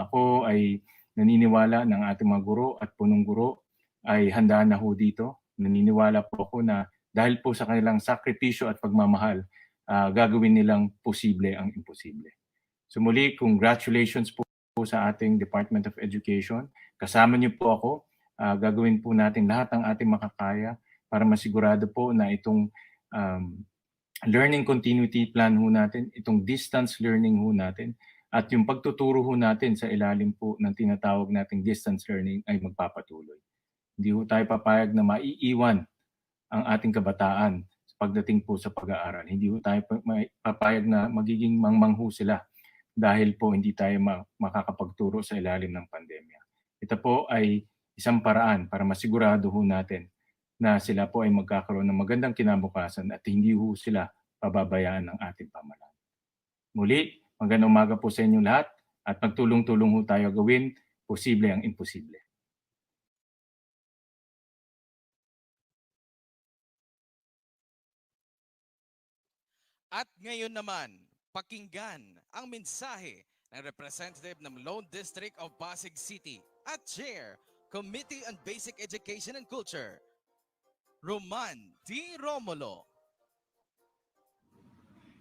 Ako ay naniniwala ng ating mga guro at punong guro ay handa na ho dito. Naniniwala po ako na dahil po sa kanilang sakripisyo at pagmamahal, gagawin nilang posible ang imposible. So muli, congratulations po sa ating Department of Education. Kasama niyo po ako. Gagawin po natin lahat ng ating makakaya para masigurado po na itong learning continuity plan ho natin, itong distance learning ho natin, at yung pagtuturo ho natin sa ilalim po ng tinatawag nating distance learning ay magpapatuloy. Hindi ho tayo papayag na maiiwan ang ating kabataan pagdating po sa pag-aaral. Hindi ho tayo papayag na magiging mangmangho sila dahil po hindi tayo makakapagturo sa ilalim ng pandemya. Ito po ay isang paraan para masigurado ho natin na sila po ay magkakaroon ng magandang kinabukasan at hindi ho sila pababayaan ng ating pamahalaan. Muli, magandang umaga po sa inyong lahat at magtulong-tulong ho tayo gawin posible ang imposible. At ngayon naman, pakinggan ang mensahe ng representative ng Lone District of Pasig City at Chair, Committee on Basic Education and Culture, Roman D. Romulo.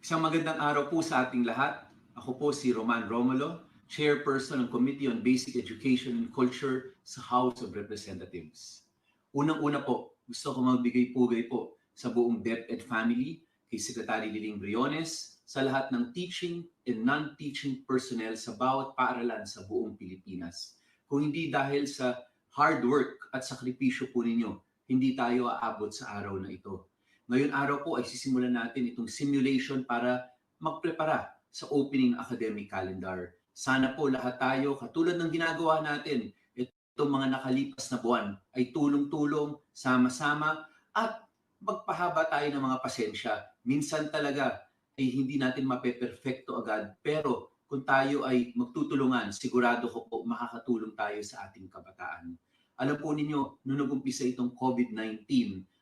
Isang magandang araw po sa ating lahat. Ako po si Roman Romulo, Chairperson ng Committee on Basic Education and Culture sa House of Representatives. Unang-una po, gusto ko magbigay-pugay po sa buong DepEd family, kay Secretary Liling Briones, sa lahat ng teaching and non-teaching personnel sa bawat paaralan sa buong Pilipinas. Kung hindi dahil sa hard work at sakripisyo po ninyo, hindi tayo aabot sa araw na ito. Ngayon araw po ay sisimulan natin itong simulation para magprepara sa opening academic calendar. Sana po lahat tayo, katulad ng ginagawa natin, itong mga nakalipas na buwan, ay tulong-tulong, sama-sama, at magpahaba tayo ng mga pasensya. Minsan talaga ay hindi natin mapeperfecto agad, pero kung tayo ay magtutulungan, sigurado ko po makakatulong tayo sa ating kabataan. Alam po ninyo, nung nag-umpisa itong COVID-19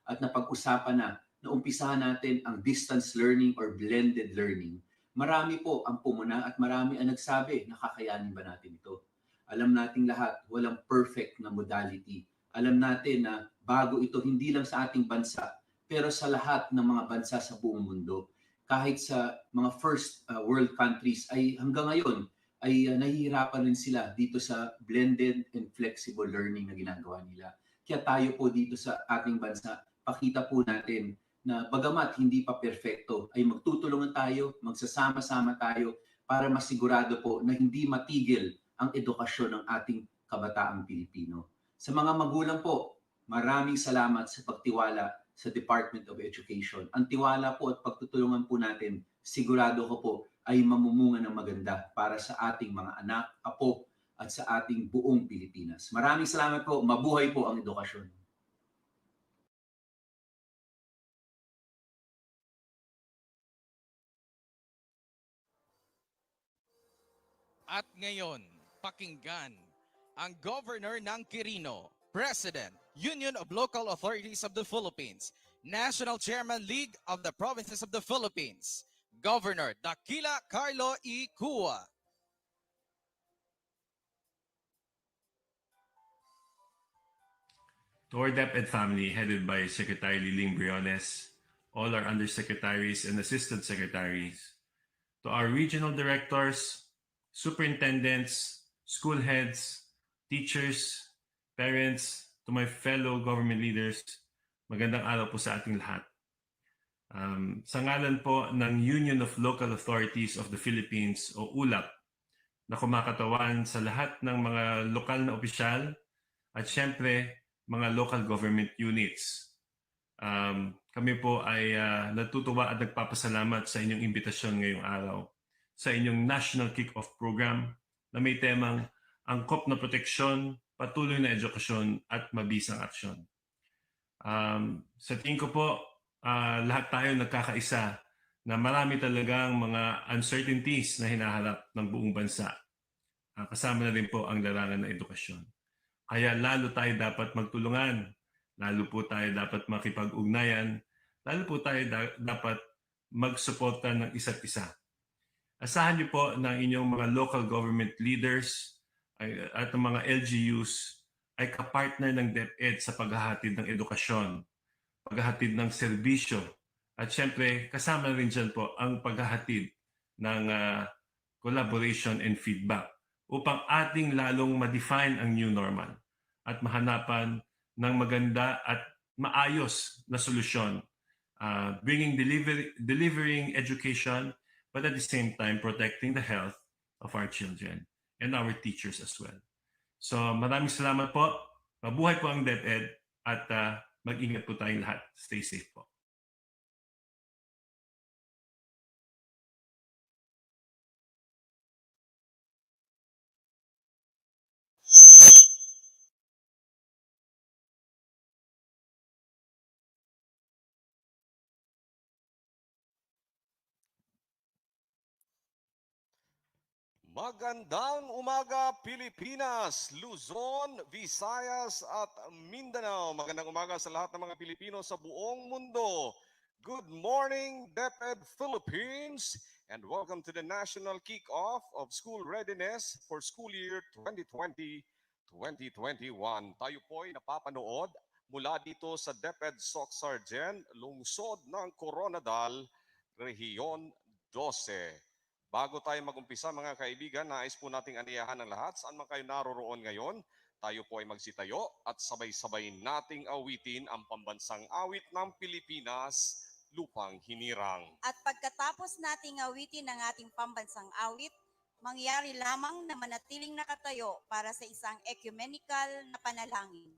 at napag-usapan na umpisahan natin ang distance learning or blended learning, marami po ang pumuna at marami ang nagsabi, nakakayanin ba natin ito? Alam nating lahat, walang perfect na modality. Alam natin na bago ito hindi lang sa ating bansa, pero sa lahat ng mga bansa sa buong mundo. Kahit sa mga first world countries ay hanggang ngayon ay nahihirapan rin sila dito sa blended and flexible learning na ginagawa nila. Kaya tayo po dito sa ating bansa, pakita po natin na bagamat hindi pa perfecto, ay magtutulungan tayo, magsasama-sama tayo para masigurado po na hindi matigil ang edukasyon ng ating kabataang Pilipino. Sa mga magulang po, maraming salamat sa pagtiwala sa Department of Education. Ang tiwala po at pagtutulungan po natin, sigurado ko po ay mamumunga ng maganda para sa ating mga anak, apo, at sa ating buong Pilipinas. Maraming salamat po. Mabuhay po ang edukasyon. At ngayon, pakinggan ang Governor ng Quirino, President, Union of Local Authorities of the Philippines, National Chairman League of the Provinces of the Philippines, Governor Dakila Carlo E. Cua. To our DepEd family, headed by Secretary Liling Briones, all our undersecretaries and assistant secretaries, to our regional directors, superintendents, school heads, teachers, parents, to my fellow government leaders, magandang araw po sa ating lahat. Sa ngalan po ng Union of Local Authorities of the Philippines o ULAP, na kumakatawan sa lahat ng mga lokal na opisyal at syempre mga local government units. Kami po ay natutuwa at nagpapasalamat sa inyong imbitasyon ngayong araw sa inyong National Kick-Off Program na may temang angkop na proteksyon, patuloy na edukasyon at mabisang aksyon. Sa tingin ko po, lahat tayo nagkakaisa na marami talagang mga uncertainties na hinaharap ng buong bansa. Kasama na rin po ang larangan ng edukasyon. Kaya lalo tayo dapat magtulungan, lalo po tayo dapat makipag-ugnayan, lalo po tayo dapat magsuporta ng isa't isa. Asahan niyo po ng inyong mga local government leaders at ng mga LGUs ay kapartner ng DepEd sa paghahatid ng edukasyon, paghahatid ng serbisyo, at syempre kasama rin dyan po ang paghahatid ng collaboration and feedback upang ating lalong ma-define ang new normal at mahanapan ng maganda at maayos na solusyon, delivering education, but at the same time protecting the health of our children and our teachers as well. So maraming salamat po. Mabuhay po ang DepEd at mag-ingat po tayong lahat. Stay safe po. Magandang umaga Pilipinas, Luzon, Visayas at Mindanao. Magandang umaga sa lahat ng mga Pilipino sa buong mundo. Good morning DepEd Philippines and welcome to the National Kick-Off of School Readiness for School Year 2020-2021. Tayo po ay napapanood mula dito sa DepEd Soc Sargent, lungsod ng Coronadal, Rehiyon 12. Bago tayo mag-umpisa mga kaibigan, nais po nating aniyahan ng lahat saan man kayo naroroon ngayon. Tayo po ay magsitayo at sabay-sabay nating awitin ang pambansang awit ng Pilipinas, Lupang Hinirang. At pagkatapos nating awitin ang ating pambansang awit, mangyari lamang na manatiling nakatayo para sa isang ecumenical na panalangin.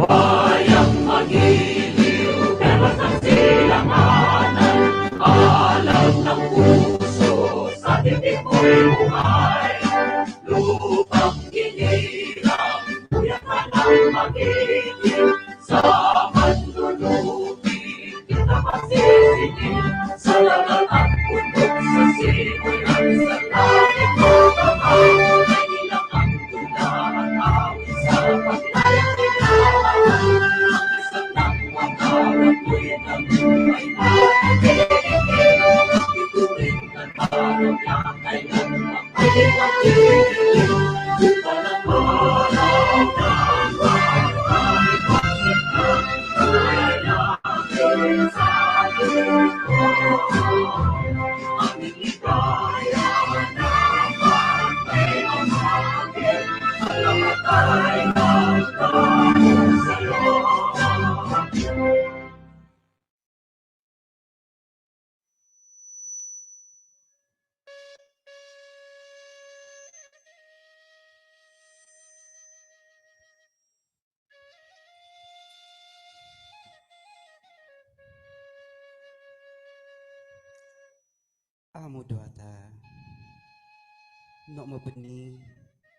Bayang magiliw, bebas ng silanganan, alam ng puso, sa titik mo'y buhay. Lupang hinirang, buyak ka ng magiliw, sa manlulubi, kita masisingil, sa lagat at bundok, sa simoy at sa langit mo kamay, ay nilang ang tulahan, awit sa paglayang Amo duata no mabuni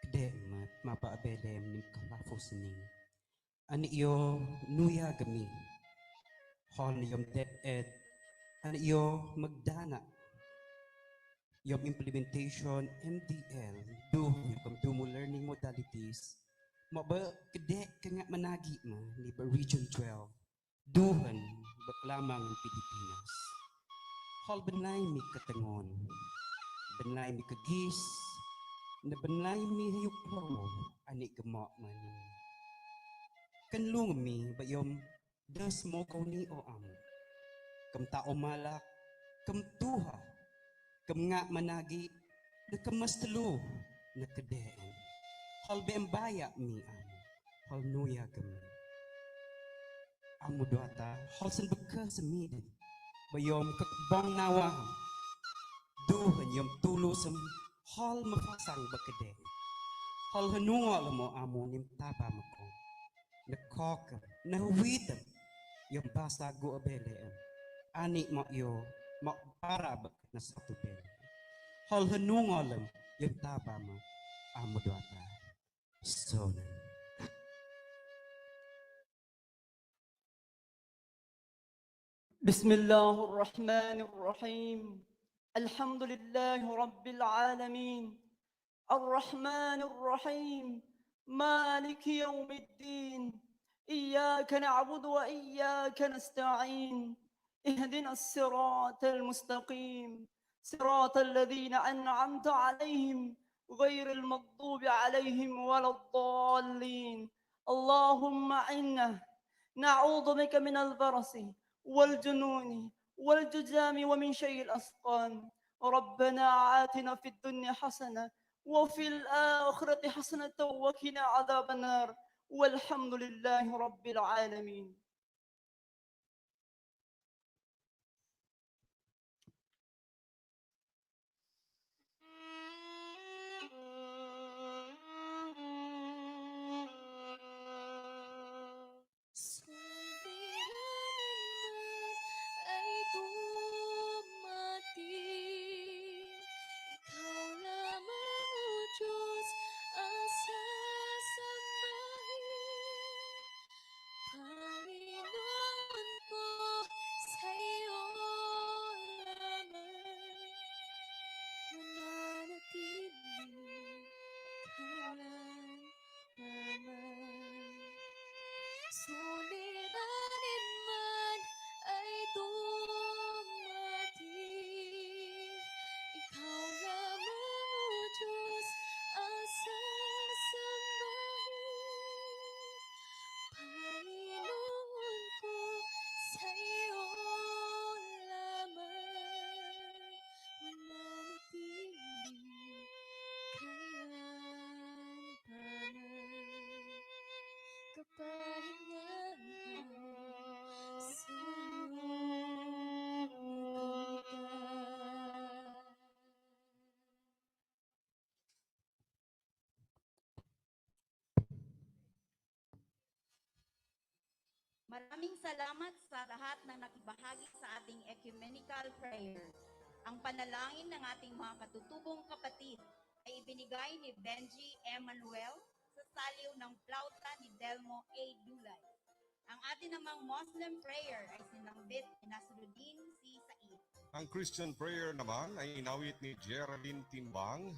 kdemat mapaabelem nim kalafos ni ani iyo nuya gami hol yom DepEd ani iyo magdana yom implementation MDL do welcome to mo learning modalities Maba kede kanga managi mo ni ba Region 12. Duhan baklamang ang Pilipinas. Hal benay mi katangon. Benay mi kagis. Na benay mi hayuk mo ani gemak man. Kanlung mi bayom das mo kau ni o amo. Kam tao malak, kam tuha, kam nga managi, na kamas talo, na kadeen. Hal bembaya mi amo, hal nuya kami. Amo doata, hal san beka semid, bayom kakbang nawaham. Duhan yom tulusam, hal mapasang bakadeen. Hal hanungal mo amo nim taba mako. Nakaka, nahuwitan, yung basago abelean. Ani mo yo, para ba na sa tubel. Hal hanungalam, yung taba mo, amo doata. Sonan. بسم الله الرحمن الرحيم الحمد لله رب العالمين الرحمن الرحيم مالك يوم الدين إياك نعبد وإياك نستعين اهدنا الصراط المستقيم صراط الذين أنعمت عليهم غير المغضوب عليهم ولا الضالين اللهم إنا نعوذ بك من البرص والجنون والجذام ومن شيء الأسقام ربنا آتنا في الدنيا حسنة وفي الآخرة حسنة وقنا عذاب النار والحمد لله رب العالمين. Ay dumati, Ikaw lamang, O Diyos, ang sasambahin. Panginoon ko, sa iyo lamang mananatiling kailanman. Suliranin man ay dumating, Ikaw lamang, O Diyos, ang sasambahin. Panginoon ko, sa iyo lamang mananatiling kailanman. Kapahingahan sa iyong kapitan. Maraming salamat sa lahat ng nakibahagi sa ating ecumenical prayer. Ang panalangin ng ating mga katutubong kapatid ay ibinigay ni Benji Emmanuel sa saliw ng plauta ni Delmo A. Dulay. Ang ating namang Muslim prayer ay sinambit ni Nasruddin C. Said. Ang Christian prayer naman ay inawit ni Geraldine Timbang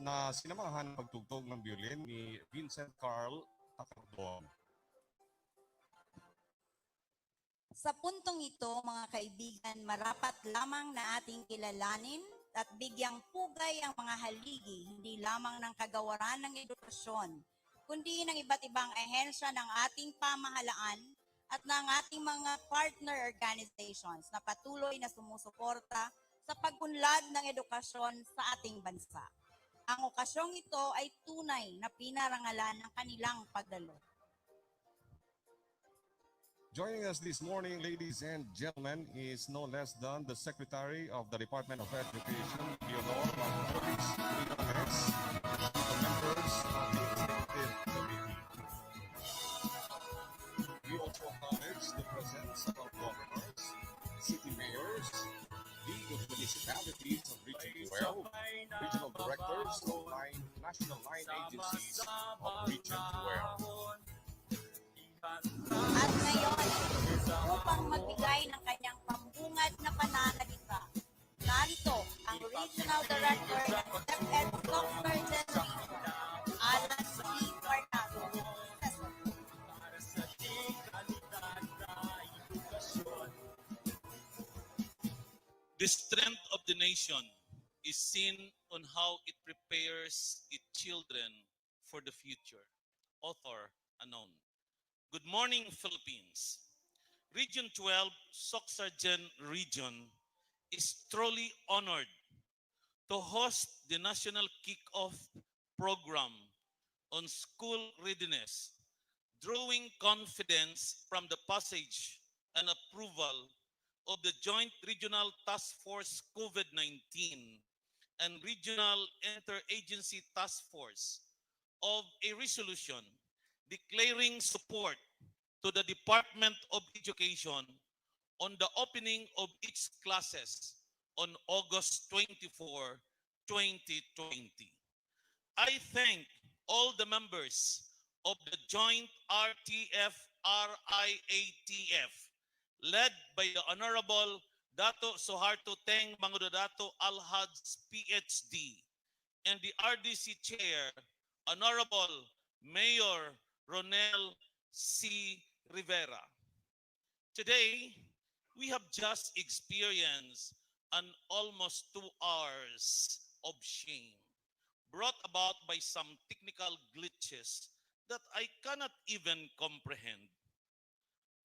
na sinamahan ng pagtugtog ng violin ni Vincent Carl Takardon. Sa puntong ito, mga kaibigan, marapat lamang na ating kilalanin at bigyang pugay ang mga haligi, hindi lamang ng kagawaran ng edukasyon, kundi ng iba't ibang ahensya ng ating pamahalaan at ng ating mga partner organizations na patuloy na sumusuporta sa pag-unlad ng edukasyon sa ating bansa. Ang okasyong ito ay tunay na pinarangalan ng kanilang pagdalo. Joining us this morning, ladies and gentlemen, is no less than the Secretary of the Department of Education, Leonor Marcos, the members of the Executive Committee. We also acknowledge the presence of our governors, city mayors, League of Municipalities of Region 12, regional directors of national line agencies of Region 12. At ngayon, upang magbigay ng kanyang pambungad na pananalita, narito ang Regional Director ng DepEd Software Generation, Alan C. Guardado. The strength of the nation is seen on how it prepares its children for the future. Author unknown. Good morning, Philippines. Region 12, Soxargen region is truly honored to host the national kick-off program on school readiness, drawing confidence from the passage and approval of the Joint Regional Task Force COVID-19 and Regional Interagency Task Force of a resolution declaring support to the Department of Education on the opening of its classes on August 24, 2020. I thank all the members of the joint RTF-RIATF led by the Honorable Dato Suharto Teng Mangudadato Alhads PhD and the RDC Chair, Honorable Mayor Ronel C. Rivera. Today, we have just experienced an almost 2 hours of shame brought about by some technical glitches that I cannot even comprehend.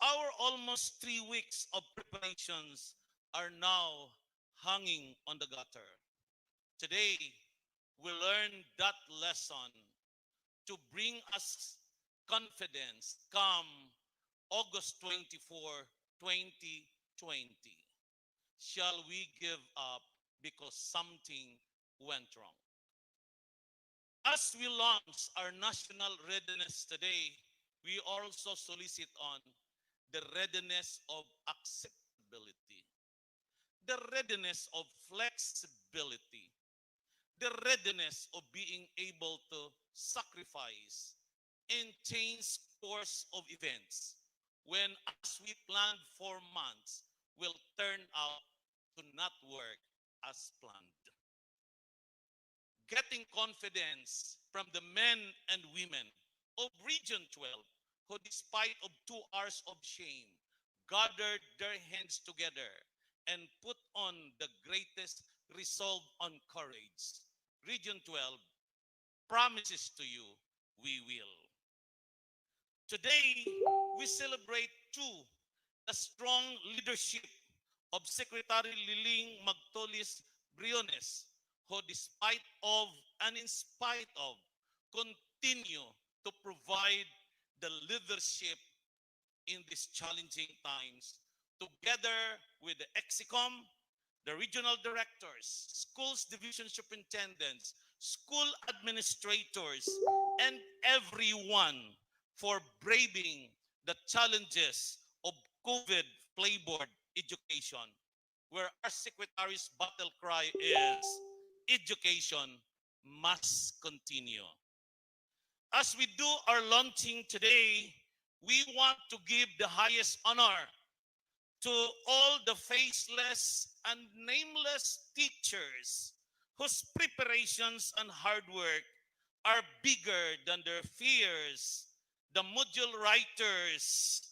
Our almost 3 weeks of preparations are now hanging on the gutter. Today, we learn that lesson to bring us confidence come August 24, 2020. Shall we give up because something went wrong? As we launch our national readiness today, we also solicit on the readiness of acceptability, the readiness of flexibility, the readiness of being able to sacrifice and change course of events when, as we planned for months, will turn out to not work as planned. Getting confidence from the men and women of Region 12 who, despite of 2 hours of shame, gathered their hands together and put on the greatest resolve on courage. Region 12 promises to you, we will. Today, we celebrate too the strong leadership of Secretary Liling Magtolis Briones, who despite of and in spite of continue to provide the leadership in these challenging times, together with the EXICOM, the regional directors, schools division superintendents, school administrators, and everyone for braving the challenges of COVID playboard education, where our secretary's battle cry is, education must continue. As we do our launching today, we want to give the highest honor to all the faceless and nameless teachers whose preparations and hard work are bigger than their fears, the module writers,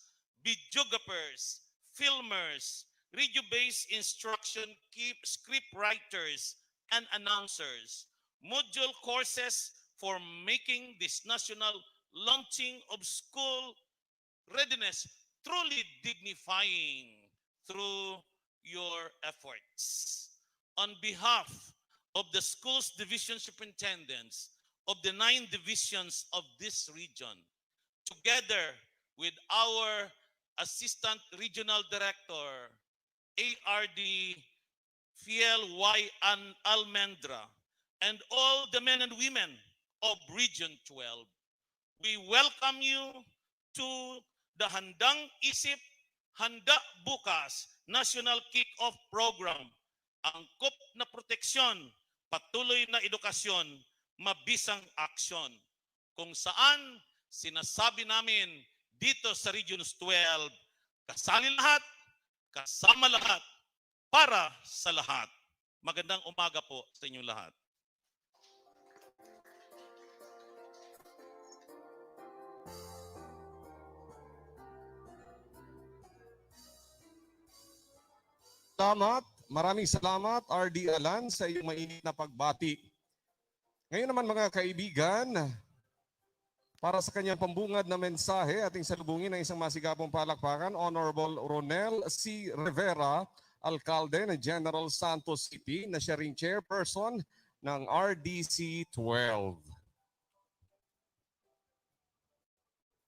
videographers, filmers, radio-based instruction script writers, and announcers, module courses for making this national launching of school readiness truly dignifying through your efforts. On behalf of the schools division superintendents of the 9 divisions of this region, together with our Assistant Regional Director, ARD Fiel Y. Almendra, and all the men and women of Region 12, we welcome you to the Handang Isip, Handa Bukas National Kick-Off Program, angkop na proteksyon, patuloy na edukasyon, mabisang aksyon, kung saan sinasabi namin dito sa Region 12, kasali lahat, kasama lahat, para sa lahat. Magandang umaga po sa inyong lahat. Salamat Maraming salamat, RD Alan, sa iyong mainit na pagbati. Ngayon naman mga kaibigan, para sa kanyang pambungad na mensahe, ating salubungin ng isang masigapong palakpakan, Honorable Ronel C. Rivera, Alcalde ng General Santos City, na siya ring chairperson ng RDC 12.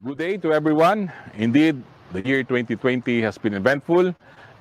Good day to everyone. Indeed, the year 2020 has been eventful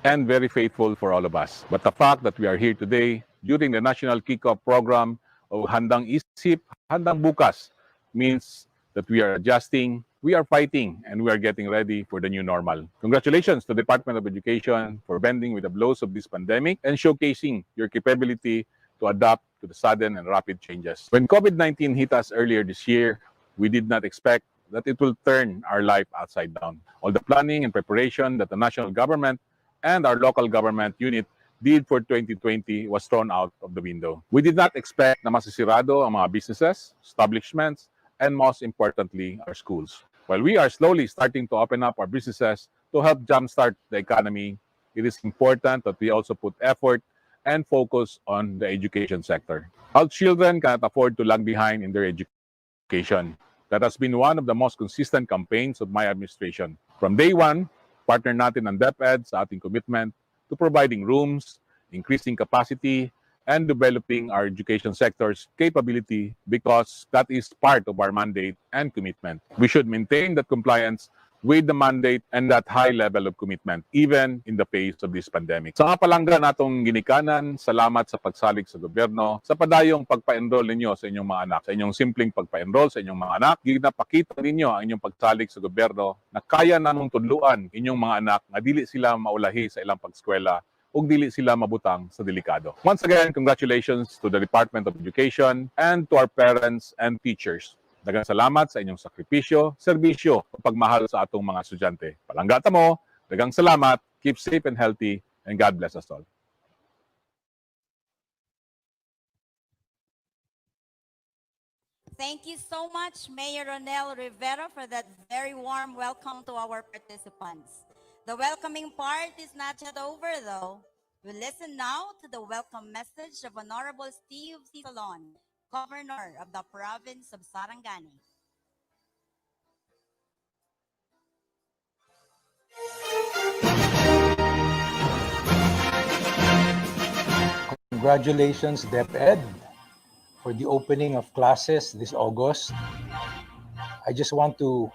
and very faithful for all of us. But the fact that we are here today during the national kickoff program of Handang Isip, Handang Bukas means that we are adjusting, we are fighting, and we are getting ready for the new normal. Congratulations to the Department of Education for bending with the blows of this pandemic and showcasing your capability to adapt to the sudden and rapid changes. When COVID-19 hit us earlier this year, we did not expect that it will turn our life upside down. All the planning and preparation that the national government and our local government unit did for 2020 was thrown out of the window. We did not expect na masisirado ang mga businesses, establishments, and most importantly, our schools. While we are slowly starting to open up our businesses to help jumpstart the economy, it is important that we also put effort and focus on the education sector. Our children cannot afford to lag behind in their education. That has been one of the most consistent campaigns of my administration. From day one, partner natin ang DepEd sa ating commitment to providing rooms, increasing capacity, and developing our education sector's capability because that is part of our mandate and commitment. We should maintain that compliance with the mandate and that high level of commitment, even in the face of this pandemic. Sa kapalangga natong ginikanan, salamat sa pagsalig sa gobyerno, sa padayong pagpa-enroll ninyo sa inyong mga anak. Sa inyong simpleng pagpa-enroll sa inyong mga anak, ginapakita ninyo ang inyong pagsalig sa gobyerno na kaya namong tudluan inyong mga anak na dili sila maulahi sa ilang pagskwela o dili sila mabutang sa delikado. Once again, congratulations to the Department of Education and to our parents and teachers. Daghang salamat sa inyong sakripisyo, serbisyo, o pagmahal sa atong mga estudyante. Palanggata mo, daghang salamat, keep safe and healthy, and God bless us all. Thank you so much, Mayor Ronel Rivera, for that very warm welcome to our participants. The welcoming part is not yet over, though. We listen now to the welcome message of Honorable Steve Salon, Governor of the Province of Sarangani. Congratulations, DepEd, for the opening of classes this August. I just want to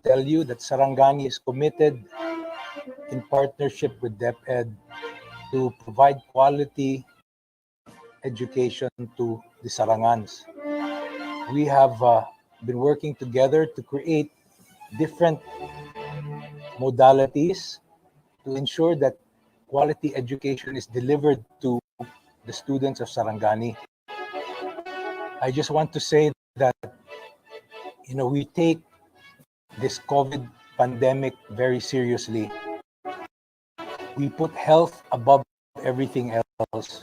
tell you that Sarangani is committed in partnership with DepEd to provide quality education to the Sarangans. We have been working together to create different modalities to ensure that quality education is delivered to the students of Sarangani. I just want to say that, we take this COVID pandemic very seriously. We put health above everything else.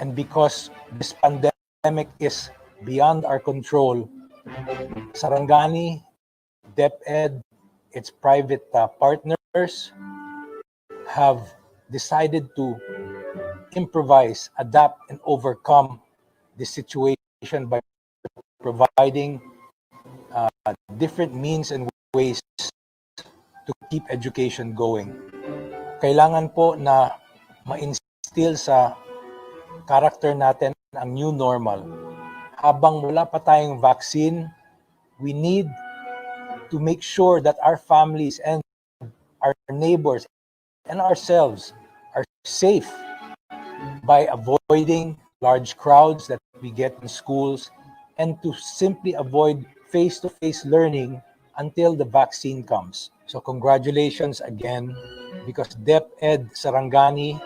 And because this pandemic is beyond our control, Sarangani, DepEd, its private partners have decided to improvise, adapt, and overcome this situation by providing different means and ways to keep education going. Kailangan po na ma-instill sa character natin ang new normal. Habang wala pa tayong vaccine, we need to make sure that our families and our neighbors and ourselves are safe by avoiding large crowds that we get in schools and to simply avoid face-to-face learning until the vaccine comes. So congratulations again, because DepEd Sarangani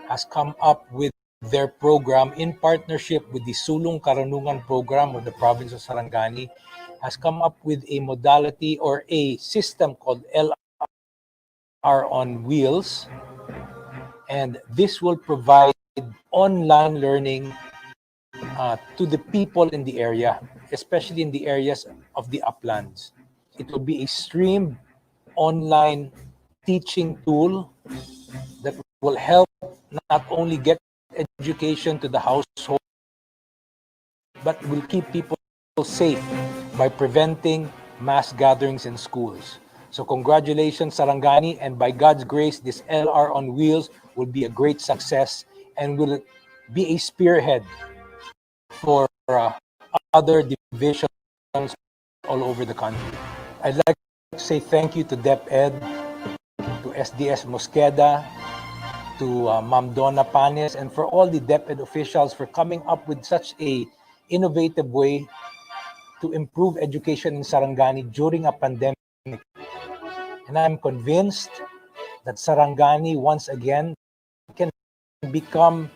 has come up with their program in partnership with the Sulong Karanungan program of the province of Sarangani, has come up with a modality or a system called LR on wheels. And this will provide online learning to the people in the area, especially in the areas of the uplands. It will be a streamed online teaching tool that will help not only get education to the household, but will keep people safe by preventing mass gatherings in schools. So congratulations, Sarangani, and by God's grace, this LR on wheels will be a great success and will be a spearhead for other divisions all over the country. I'd like to say thank you to DepEd, to SDS Mosqueda, to Ma'am Donna Panes, and for all the DepEd officials for coming up with such a innovative way to improve education in Sarangani during a pandemic. And I'm convinced that Sarangani, once again, can become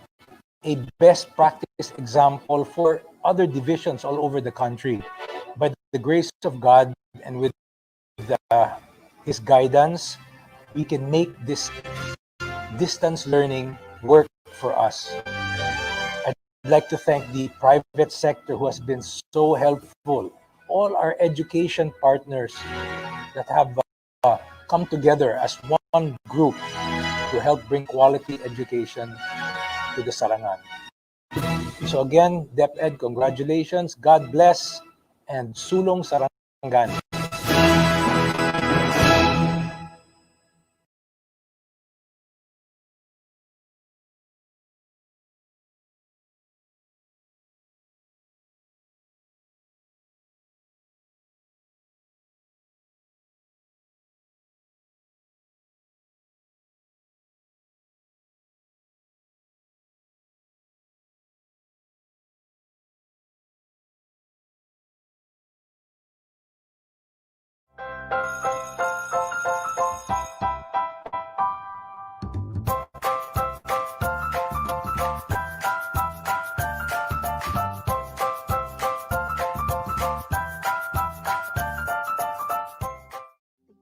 a best practice example for other divisions all over the country. By the grace of God and with His guidance, we can make this distance learning work for us. I'd like to thank the private sector who has been so helpful, all our education partners that have come together as one group to help bring quality education to the Sarangan. So again, DepEd, congratulations, God bless, and sulong Sarangani.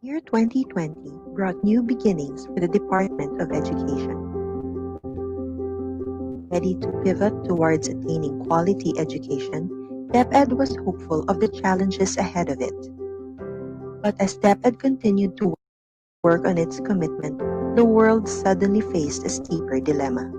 The year 2020 brought new beginnings for the Department of Education. Ready to pivot towards attaining quality education, DepEd was hopeful of the challenges ahead of it. But as DepEd continued to work on its commitment, the world suddenly faced a steeper dilemma.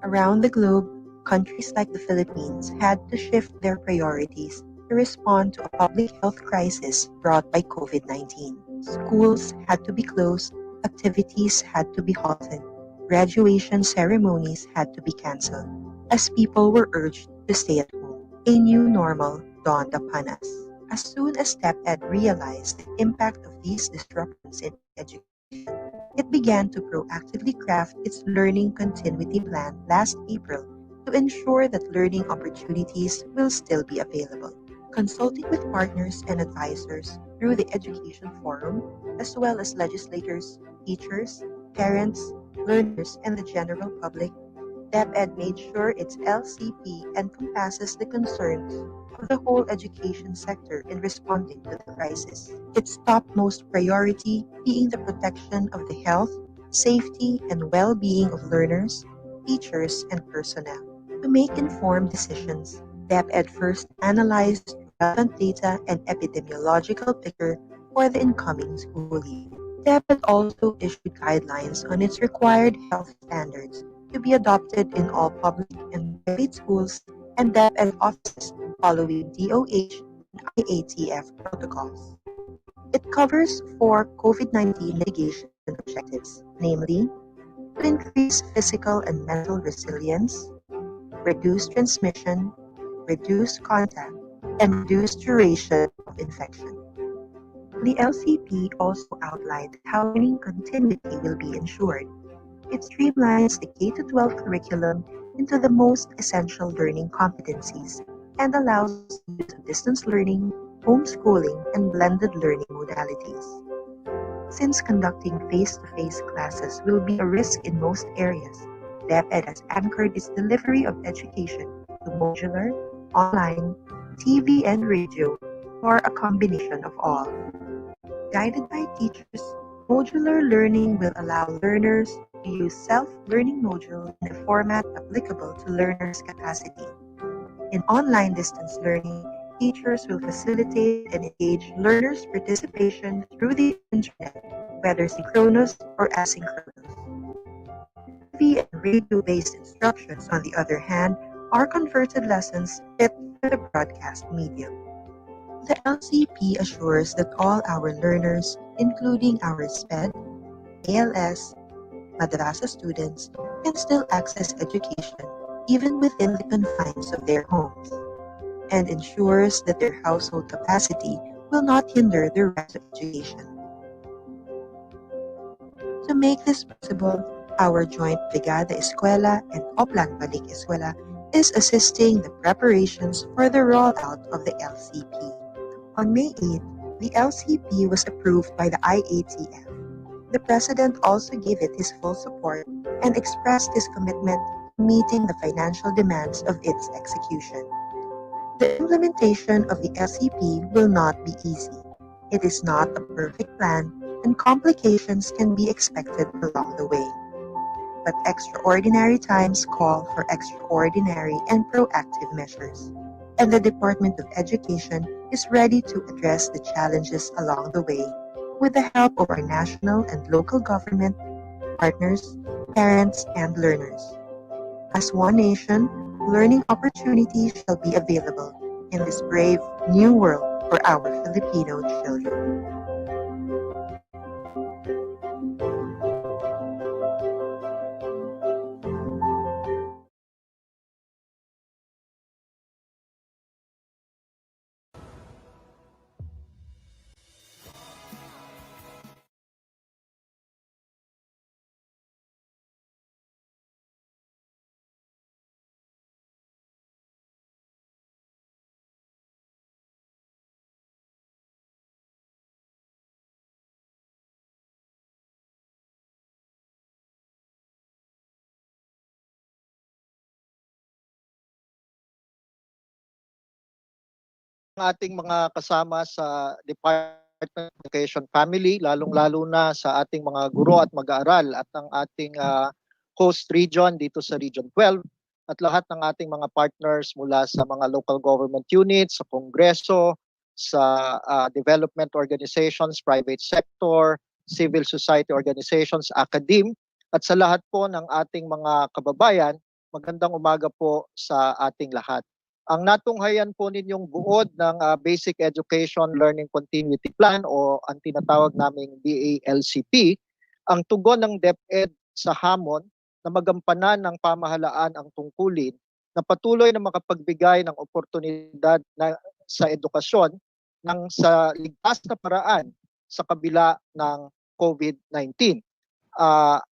Around the globe, countries like the Philippines had to shift their priorities to respond to a public health crisis brought by COVID-19. Schools had to be closed, activities had to be halted, graduation ceremonies had to be canceled, as people were urged to stay at home. A new normal dawned upon us. As soon as DepEd realized the impact of these disruptions in education, it began to proactively craft its learning continuity plan last April to ensure that learning opportunities will still be available. Consulting with partners and advisors through the Education Forum, as well as legislators, teachers, parents, learners, and the general public, DepEd made sure its LCP encompasses the concerns of the whole education sector in responding to the crisis. Its topmost priority being the protection of the health, safety, and well-being of learners, teachers, and personnel. To make informed decisions, DepEd first analyzed relevant data and epidemiological picture for the incoming school year. DepEd also issued guidelines on its required health standards to be adopted in all public and private schools and DepEd offices following DOH and IATF protocols. It covers 4 COVID-19 mitigation objectives, namely, to increase physical and mental resilience, reduce transmission, reduce contact, and reduce duration of infection. The LCP also outlined how learning continuity will be ensured. It streamlines the K-12 curriculum into the most essential learning competencies and allows the use of distance learning, homeschooling, and blended learning modalities. Since conducting face-to-face classes will be a risk in most areas, DepEd has anchored its delivery of education to modular, online, TV, and radio, or a combination of all. Guided by teachers, modular learning will allow learners to use self-learning modules in a format applicable to learners' capacity. In online distance learning, teachers will facilitate and engage learners' participation through the internet, whether synchronous or asynchronous. TV and radio-based instructions, on the other hand, are converted lessons fit for the broadcast medium. The LCP assures that all our learners, including our SPED, ALS, Madrasa students, can still access education even within the confines of their homes, and ensures that their household capacity will not hinder the right to education. To make this possible, our joint Brigada Escuela and Oplan Balik Escuela is assisting the preparations for the rollout of the LCP. On May 8, the LCP was approved by the IATF. The President also gave it his full support and expressed his commitment to meeting the financial demands of its execution. The implementation of the LCP will not be easy. It is not a perfect plan, and complications can be expected along the way. But extraordinary times call for extraordinary and proactive measures, and the Department of Education is ready to address the challenges along the way with the help of our national and local government, partners, parents, and learners. As one nation, learning opportunities shall be available in this brave new world for our Filipino children. Ang ating mga kasama sa Department of Education family, lalong-lalo na sa ating mga guro at mag-aaral at ang ating host region dito sa Region 12 at lahat ng ating mga partners mula sa mga local government units, sa Kongreso, sa development organizations, private sector, civil society organizations, academe, at sa lahat po ng ating mga kababayan, magandang umaga po sa ating lahat. Ang natunghayan po ninyong buod ng Basic Education Learning Continuity Plan o ang tinatawag naming BALCP, ang tugon ng DepEd sa hamon na magampanan ng pamahalaan ang tungkulin na patuloy na makapagbigay ng oportunidad sa edukasyon ng sa ligtas na paraan sa kabila ng COVID-19.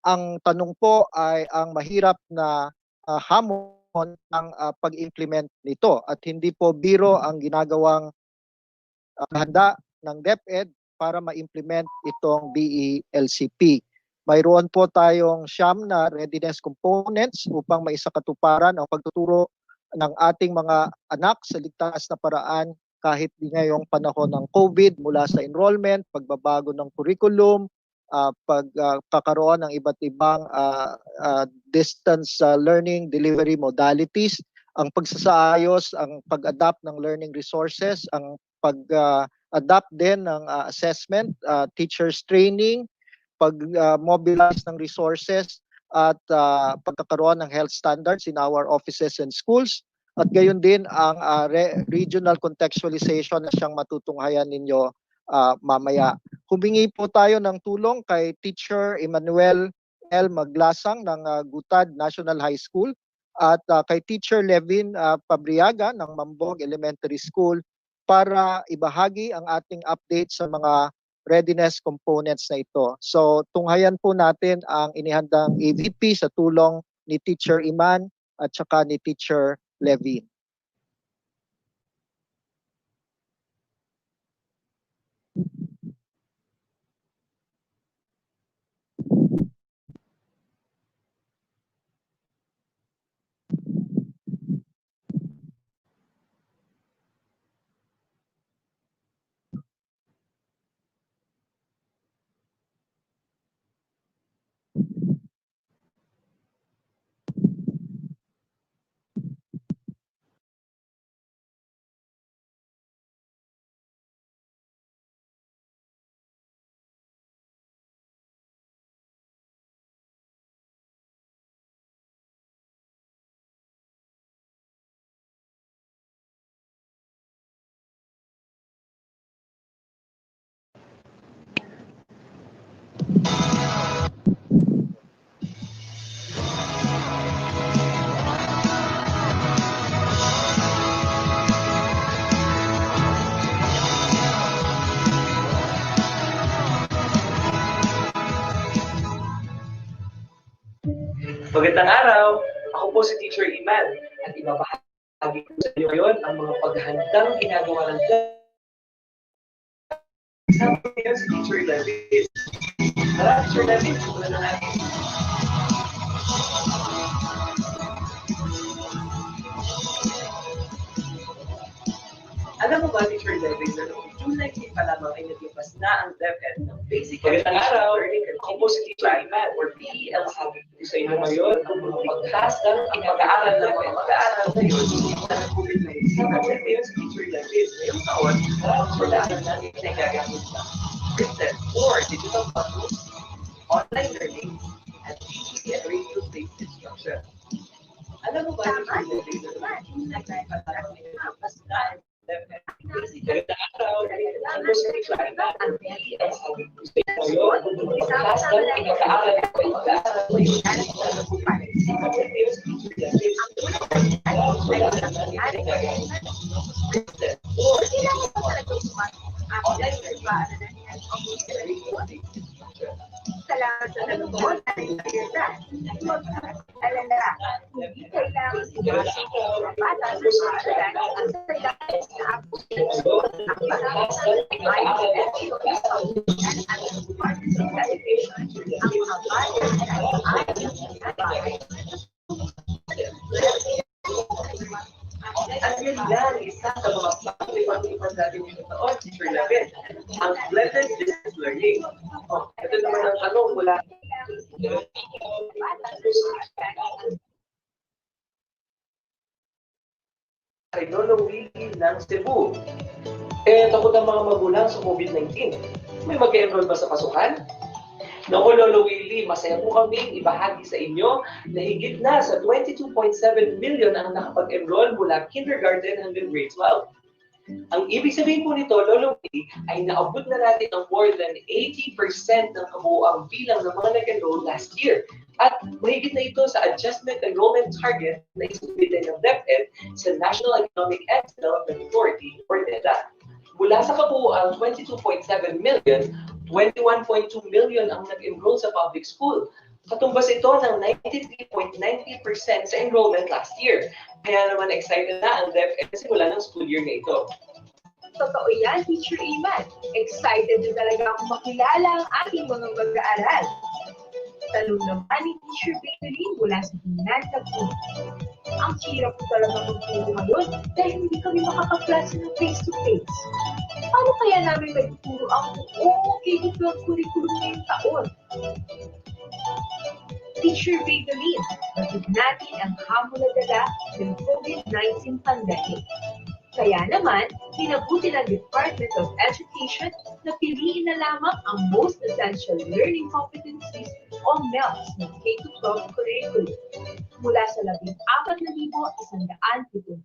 Ang tanong po ay ang mahirap na hamon ng pag-implement nito at hindi po biro ang ginagawang handa ng DepEd para ma-implement itong BELCP. Mayroon po tayong siyam na readiness components upang maisakatuparan ang pagtuturo ng ating mga anak sa ligtas na paraan kahit di ngayong panahon ng COVID, mula sa enrollment, pagbabago ng curriculum, pagkakaroon ng iba't ibang distance learning delivery modalities, ang pagsasaayos, ang pag-adapt ng learning resources, ang pag-adapt din ng assessment, teachers training, pag-mobilize ng resources at pagkakaroon ng health standards in our offices and schools. At gayon din ang regional contextualization na siyang matutunghayan ninyo mamaya. Humingi po tayo ng tulong kay Teacher Emmanuel L. Maglasang ng Gutad National High School at kay Teacher Levin Pabriaga ng Mambog Elementary School para ibahagi ang ating update sa mga readiness components na ito. So tunghayan po natin ang inihandang AVP sa tulong ni Teacher Iman at saka ni Teacher Levin. Magandang araw! Ako po si Teacher Iman at ibabahagi ko sa inyo ngayon ang mga paghandang ginagawa ng kasama ko ngayon si Teacher David. Tara, Teacher David, simulan na natin. Alam mo ba, Teacher David, na noong June 19 pa lamang ay naglipas na ang DepEd ng Basic Education Learning. Ako po si Teacher Iman, or PEL. Sabi ko sa inyo ngayon ang mga pagkasang ang pag-aaral ng mga mag-aaral ngayon sa COVID-19. Sabi ko ngayon si Teacher David, ngayong taon, ang pag-aaral natin ay gagamit ng written or digital platforms, online learning, and TV and radio-based instruction. Alam mo ba, Teacher David, na noong June 19 pa lamang ay naglipas na ang magandang araw. Ako sa Teacher Iman, ang PEL. Sabi ko sa inyo ngayon ang mga pagkasang ang pag-aaral ng mga mag-aaral ngayon sa COVID-19. Sabi ko ngayon si Teacher David, ang pag-aaral natin ay gagamit ng written or digital platforms, online learning, and TV and radio-based instruction. Salamat sa nanonood at nagkakita. Alam na, hindi kailangan sumasok sa bata sa paaralan ang kailangan na ako ang pag-aaral ay education at physical education ang mga bata ay bahay. At yun lang, isa sa mga pag-iwan natin yung taon, Teacher David, ang blended distance learning. Ito naman ang tanong mula kay Lolo Willie ng Cebu. Takot ang mga magulang sa COVID-19. May mag-enroll ba sa pasukan? Naku, Lolo Willie, masaya po kami ibahagi sa inyo na higit na sa 22.7 million ang nakapag-enroll mula kindergarten hanggang grade 12. Ang ibig sabihin po nito, Lolo Willie, ay naabot na natin ang more than 80% ng kabuuang bilang ng mga nag-enroll last year. At mahigit na ito sa adjustment enrollment target na isubmitted ng DepEd sa National Economic and Development Authority, or NEDA. Mula sa kabuuang 22.7 million, 21.2 million ang nag-enroll sa public school. Katumbas ito ng 93.90% sa enrollment last year. Kaya naman excited na ang DepEd simula ng school year na ito. Totoo yan, Teacher Iman. Excited na talaga akong makilala ang ating mga mag-aaral. Tanong naman ni Teacher Bakerin mula sa Hinanta po. Ang hirap ko talaga magturo ngayon dahil hindi kami makakaklase ng face-to-face. Paano kaya namin magturo ang buong K-12 curriculum ngayong taon? Teacher Bakerin, batid natin ang hamon na dala ng COVID-19 pandemic. Kaya naman, pinabuti ng Department of Education na piliin na lamang ang most essential learning competencies o MELS ng K-12 curriculum. Mula sa 14,171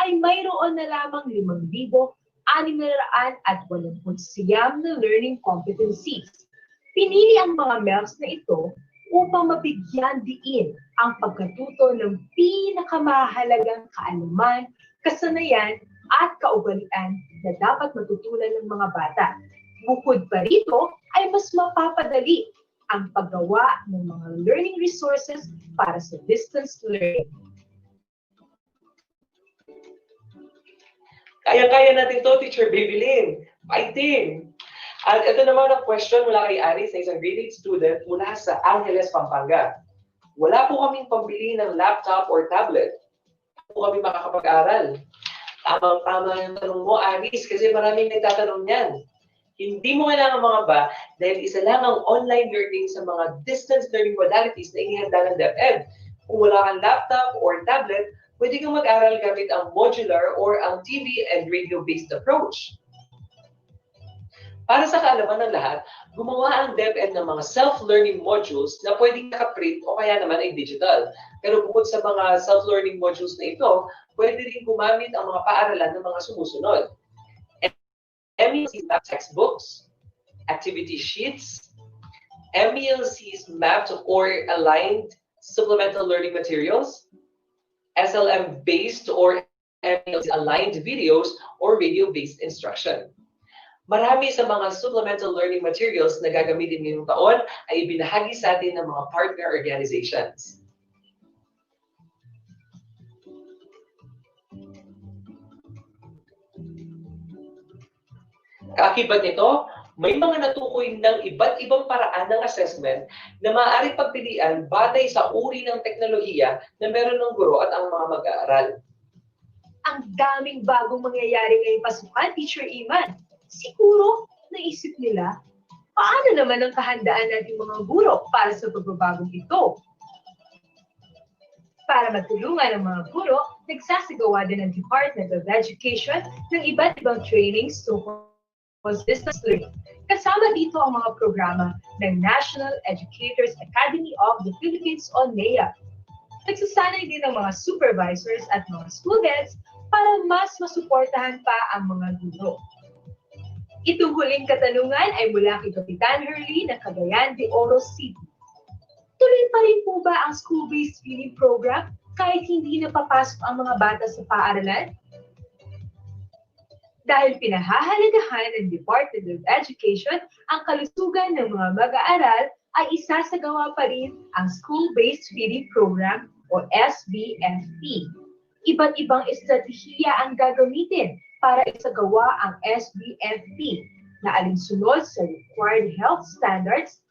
ay mayroon na lamang 5,689 na learning competencies. Pinili ang mga MELS na ito upang mabigyan diin ang pagkatuto ng pinakamahalagang kaalaman, kasanayan at kaugalian na dapat matutunan ng mga bata. Bukod pa rito ay mas mapapadali ang paggawa ng mga learning resources para sa distance learning. Kaya-kaya natin to, Teacher Babylin. Fighting! At ito naman ang question mula kay Aris na isang grade 8 student mula sa Angeles, Pampanga. Wala po kaming pambili ng laptop or tablet. Po kami makakapag-aral. Tamang-tama yung tanong mo, Aris, kasi maraming nagtatanong yan. Hindi mo kailangan mga ba dahil isa lang ang online learning sa mga distance learning modalities na inihanda ng DepEd. Kung wala kang laptop or tablet, pwede kang mag-aral gamit ang modular or ang TV and radio-based approach. Para sa kaalaman ng lahat, gumawa ang DepEd ng mga self-learning modules na pwedeng nakaprint o kaya naman ay digital. Pero bukod sa mga self-learning modules na ito, pwede rin gumamit ang mga paaralan ng mga sumusunod. MELC's map textbooks, activity sheets, MELC's mapped or aligned supplemental learning materials, SLM-based or MELC aligned videos or radio-based instruction. Marami sa mga supplemental learning materials na gagamitin ngayong taon ay ibinahagi sa atin ng mga partner organizations. Kaakibat nito, may mga natukoy ng iba't ibang paraan ng assessment na maaaring pagpilian batay sa uri ng teknolohiya na meron ng guro at ang mga mag-aaral. Ang daming bagong mangyayari ngayong pasukan, Teacher Iman. Siguro, naisip nila, paano naman ang kahandaan nating mga guro para sa pagbabagong ito? Para matulungan ang mga guro, nagsasagawa din ang Department of Education ng iba't ibang trainings tungkol sa distance learning. Kasama dito ang mga programa ng National Educators Academy of the Philippines o NEA. Nagsasanay din ang mga supervisors at mga school heads para mas masuportahan pa ang mga guro. Itong huling katanungan ay mula kay Kapitan Hurley ng Cagayan de Oro City. Tuloy pa rin po ba ang school-based feeding program kahit hindi napapasok ang mga bata sa paaralan? Dahil pinahahalagahan ng Department of Education ang kalusugan ng mga mag-aaral, ay isasagawa pa rin ang School-Based Feeding Program o SBFP. Iba't ibang estratehiya ang gagamitin para isagawa ang SBFP na alinsunod sa required health standards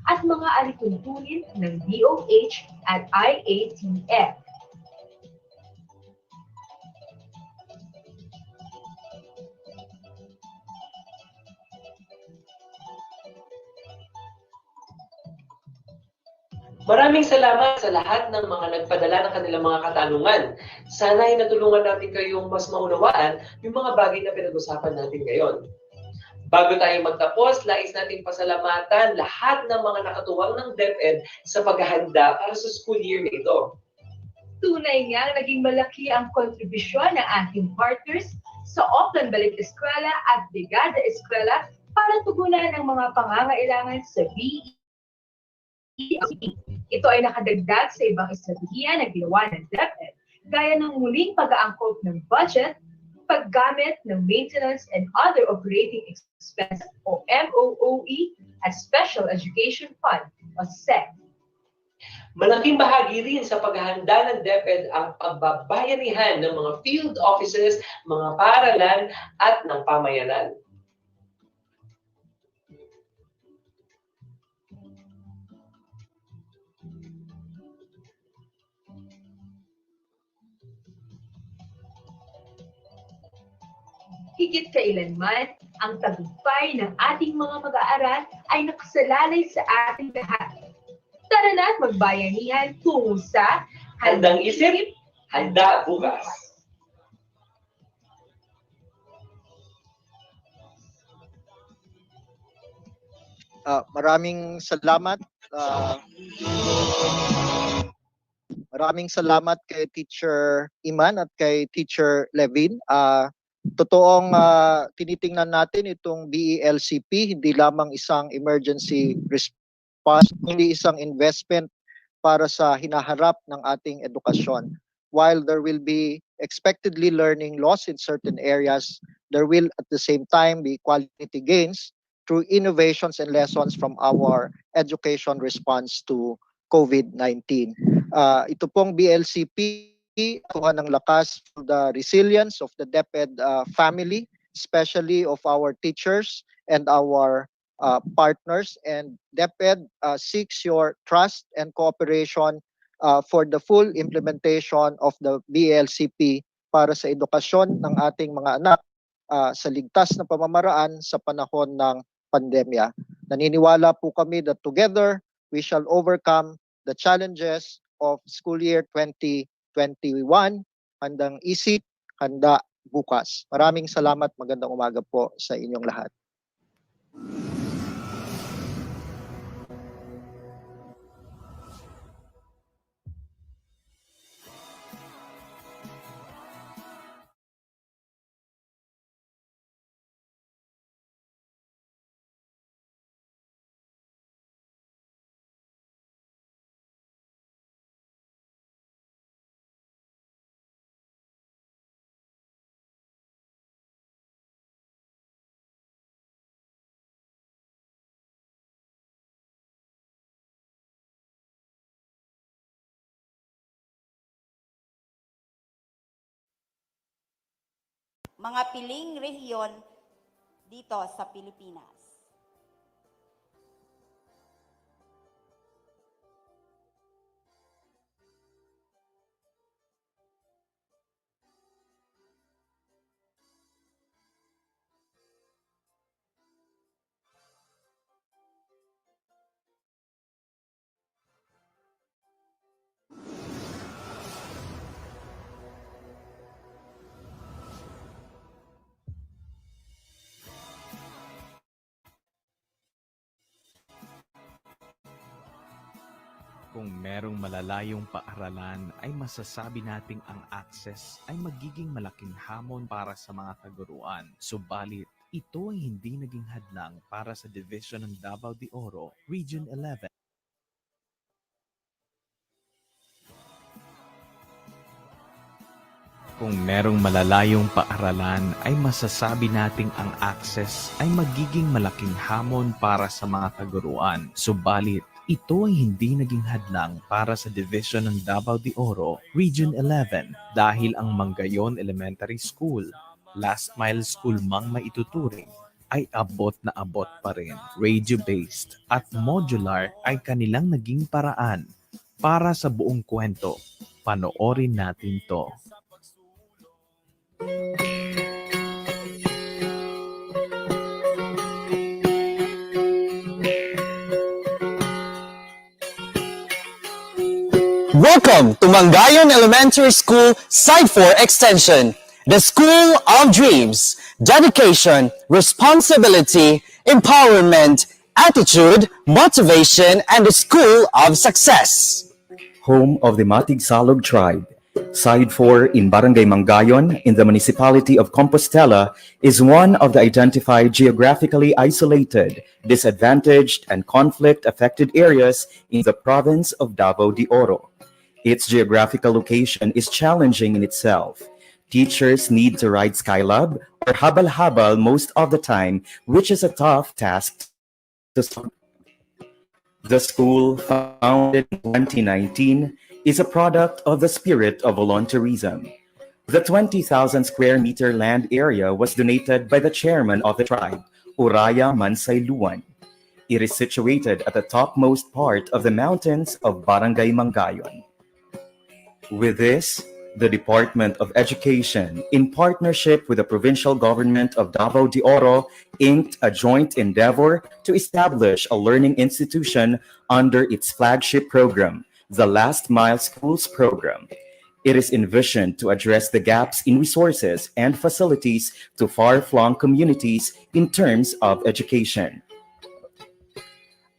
at mga alituntunin ng DOH at IATF. Maraming salamat sa lahat ng mga nagpadala ng kanilang mga katanungan. Sana ay natulungan natin kayong mas maunawaan yung mga bagay na pinag-usapan natin ngayon. Bago tayo magtapos, nais nating pasalamatan lahat ng mga nakatuwang ng DepEd sa paghahanda para sa school year na ito. Tunay nga naging malaki ang kontribusyon ng ating partners sa Oplan Balik Eskwela at Brigada Eskwela para tugunan ang mga pangangailangan sa BED. Ito ay nakadagdag sa ibang estratehiya na ginawa ng DepEd, gaya ng muling pag-aangkop ng budget, paggamit ng Maintenance and Other Operating Expenses o MOOE at Special Education Fund o SEC. Malaking bahagi rin sa paghahanda ng DepEd ang pagbabayanihan ng mga field offices, mga paaralan at ng pamayanan. Higit kailanman, ang tagumpay ng ating mga mag-aaral ay nakasalalay sa ating lahat. Tara na at magbayanihan tungo sa Handang Isip, Handa Bukas. Maraming salamat. Maraming salamat kay Teacher Iman at kay Teacher Levin. Totoong tinitingnan natin itong BELCP, hindi lamang isang emergency response, hindi isang investment para sa hinaharap ng ating edukasyon. While there will be expectedly learning loss in certain areas, there will at the same time be quality gains through innovations and lessons from our education response to COVID-19. Ito pong BLCP, kuha ng lakas for the resilience of the DepEd family, especially of our teachers and our partners. And DepEd seeks your trust and cooperation for the full implementation of the BLCP para sa edukasyon ng ating mga anak sa ligtas na pamamaraan sa panahon ng pandemya. Naniniwala po kami that together we shall overcome the challenges of school year 2021. Handang isip, handa bukas. Maraming salamat, magandang umaga po sa inyong lahat. mga piling rehiyon dito sa Pilipinas. Kung merong malalayong paaralan ay masasabi nating ang access ay magiging malaking hamon para sa mga kaguruan. Subalit, ito ay hindi naging hadlang para sa Division ng Davao de Oro, Region 11. Kung merong malalayong paaralan ay masasabi nating ang access ay magiging malaking hamon para sa mga kaguruan. Subalit, ito ay hindi naging hadlang para sa Division ng Davao de Oro, Region 11 dahil ang Mangayon Elementary School, last mile school mang maituturing, ay abot na abot pa rin. Radio-based at modular ay kanilang naging paraan para sa buong kwento. Panoorin natin to. Welcome to Mangayon Elementary School Side 4 Extension, the School of Dreams, dedication, responsibility, empowerment, attitude, motivation, and the School of Success. Home of the Matig Salog tribe. Side 4 in Barangay Mangayon in the municipality of Compostela is one of the identified geographically isolated, disadvantaged, and conflict-affected areas in the province of Davao de Oro. Its geographical location is challenging in itself. Teachers need to ride Skylab or habal-habal most of the time, which is a tough task to solve. The school, founded in 2019, is a product of the spirit of volunteerism. The 20,000 square meter land area was donated by the chairman of the tribe, Uraya Mansayluan. It is situated at the topmost part of the mountains of Barangay Mangayon. With this, the Department of Education, in partnership with the provincial government of Davao de Oro, inked a joint endeavor to establish a learning institution under its flagship program, the Last Mile Schools Program. It is envisioned to address the gaps in resources and facilities to far-flung communities in terms of education.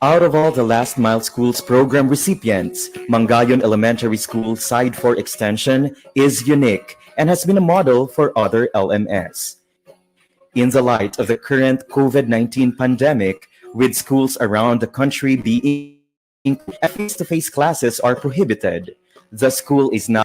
Out of all the Last Mile Schools program recipients, Mangayon Elementary School Side 4 Extension is unique and has been a model for other LMS. In the light of the current COVID-19 pandemic, with schools around the country being and face-to-face classes are prohibited, the school is now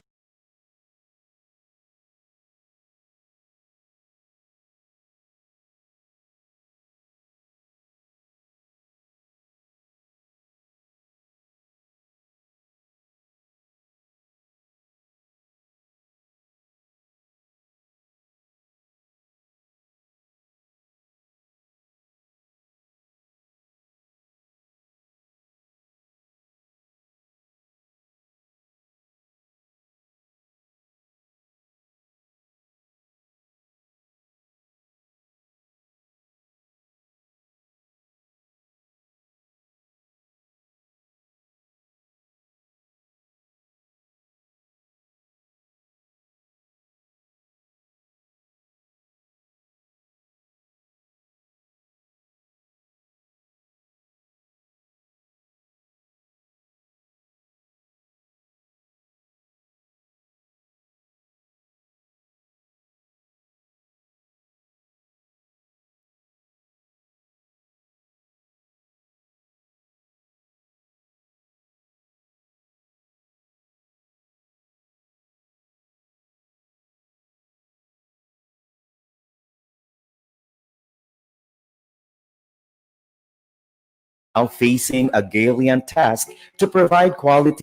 facing a gallant task to provide quality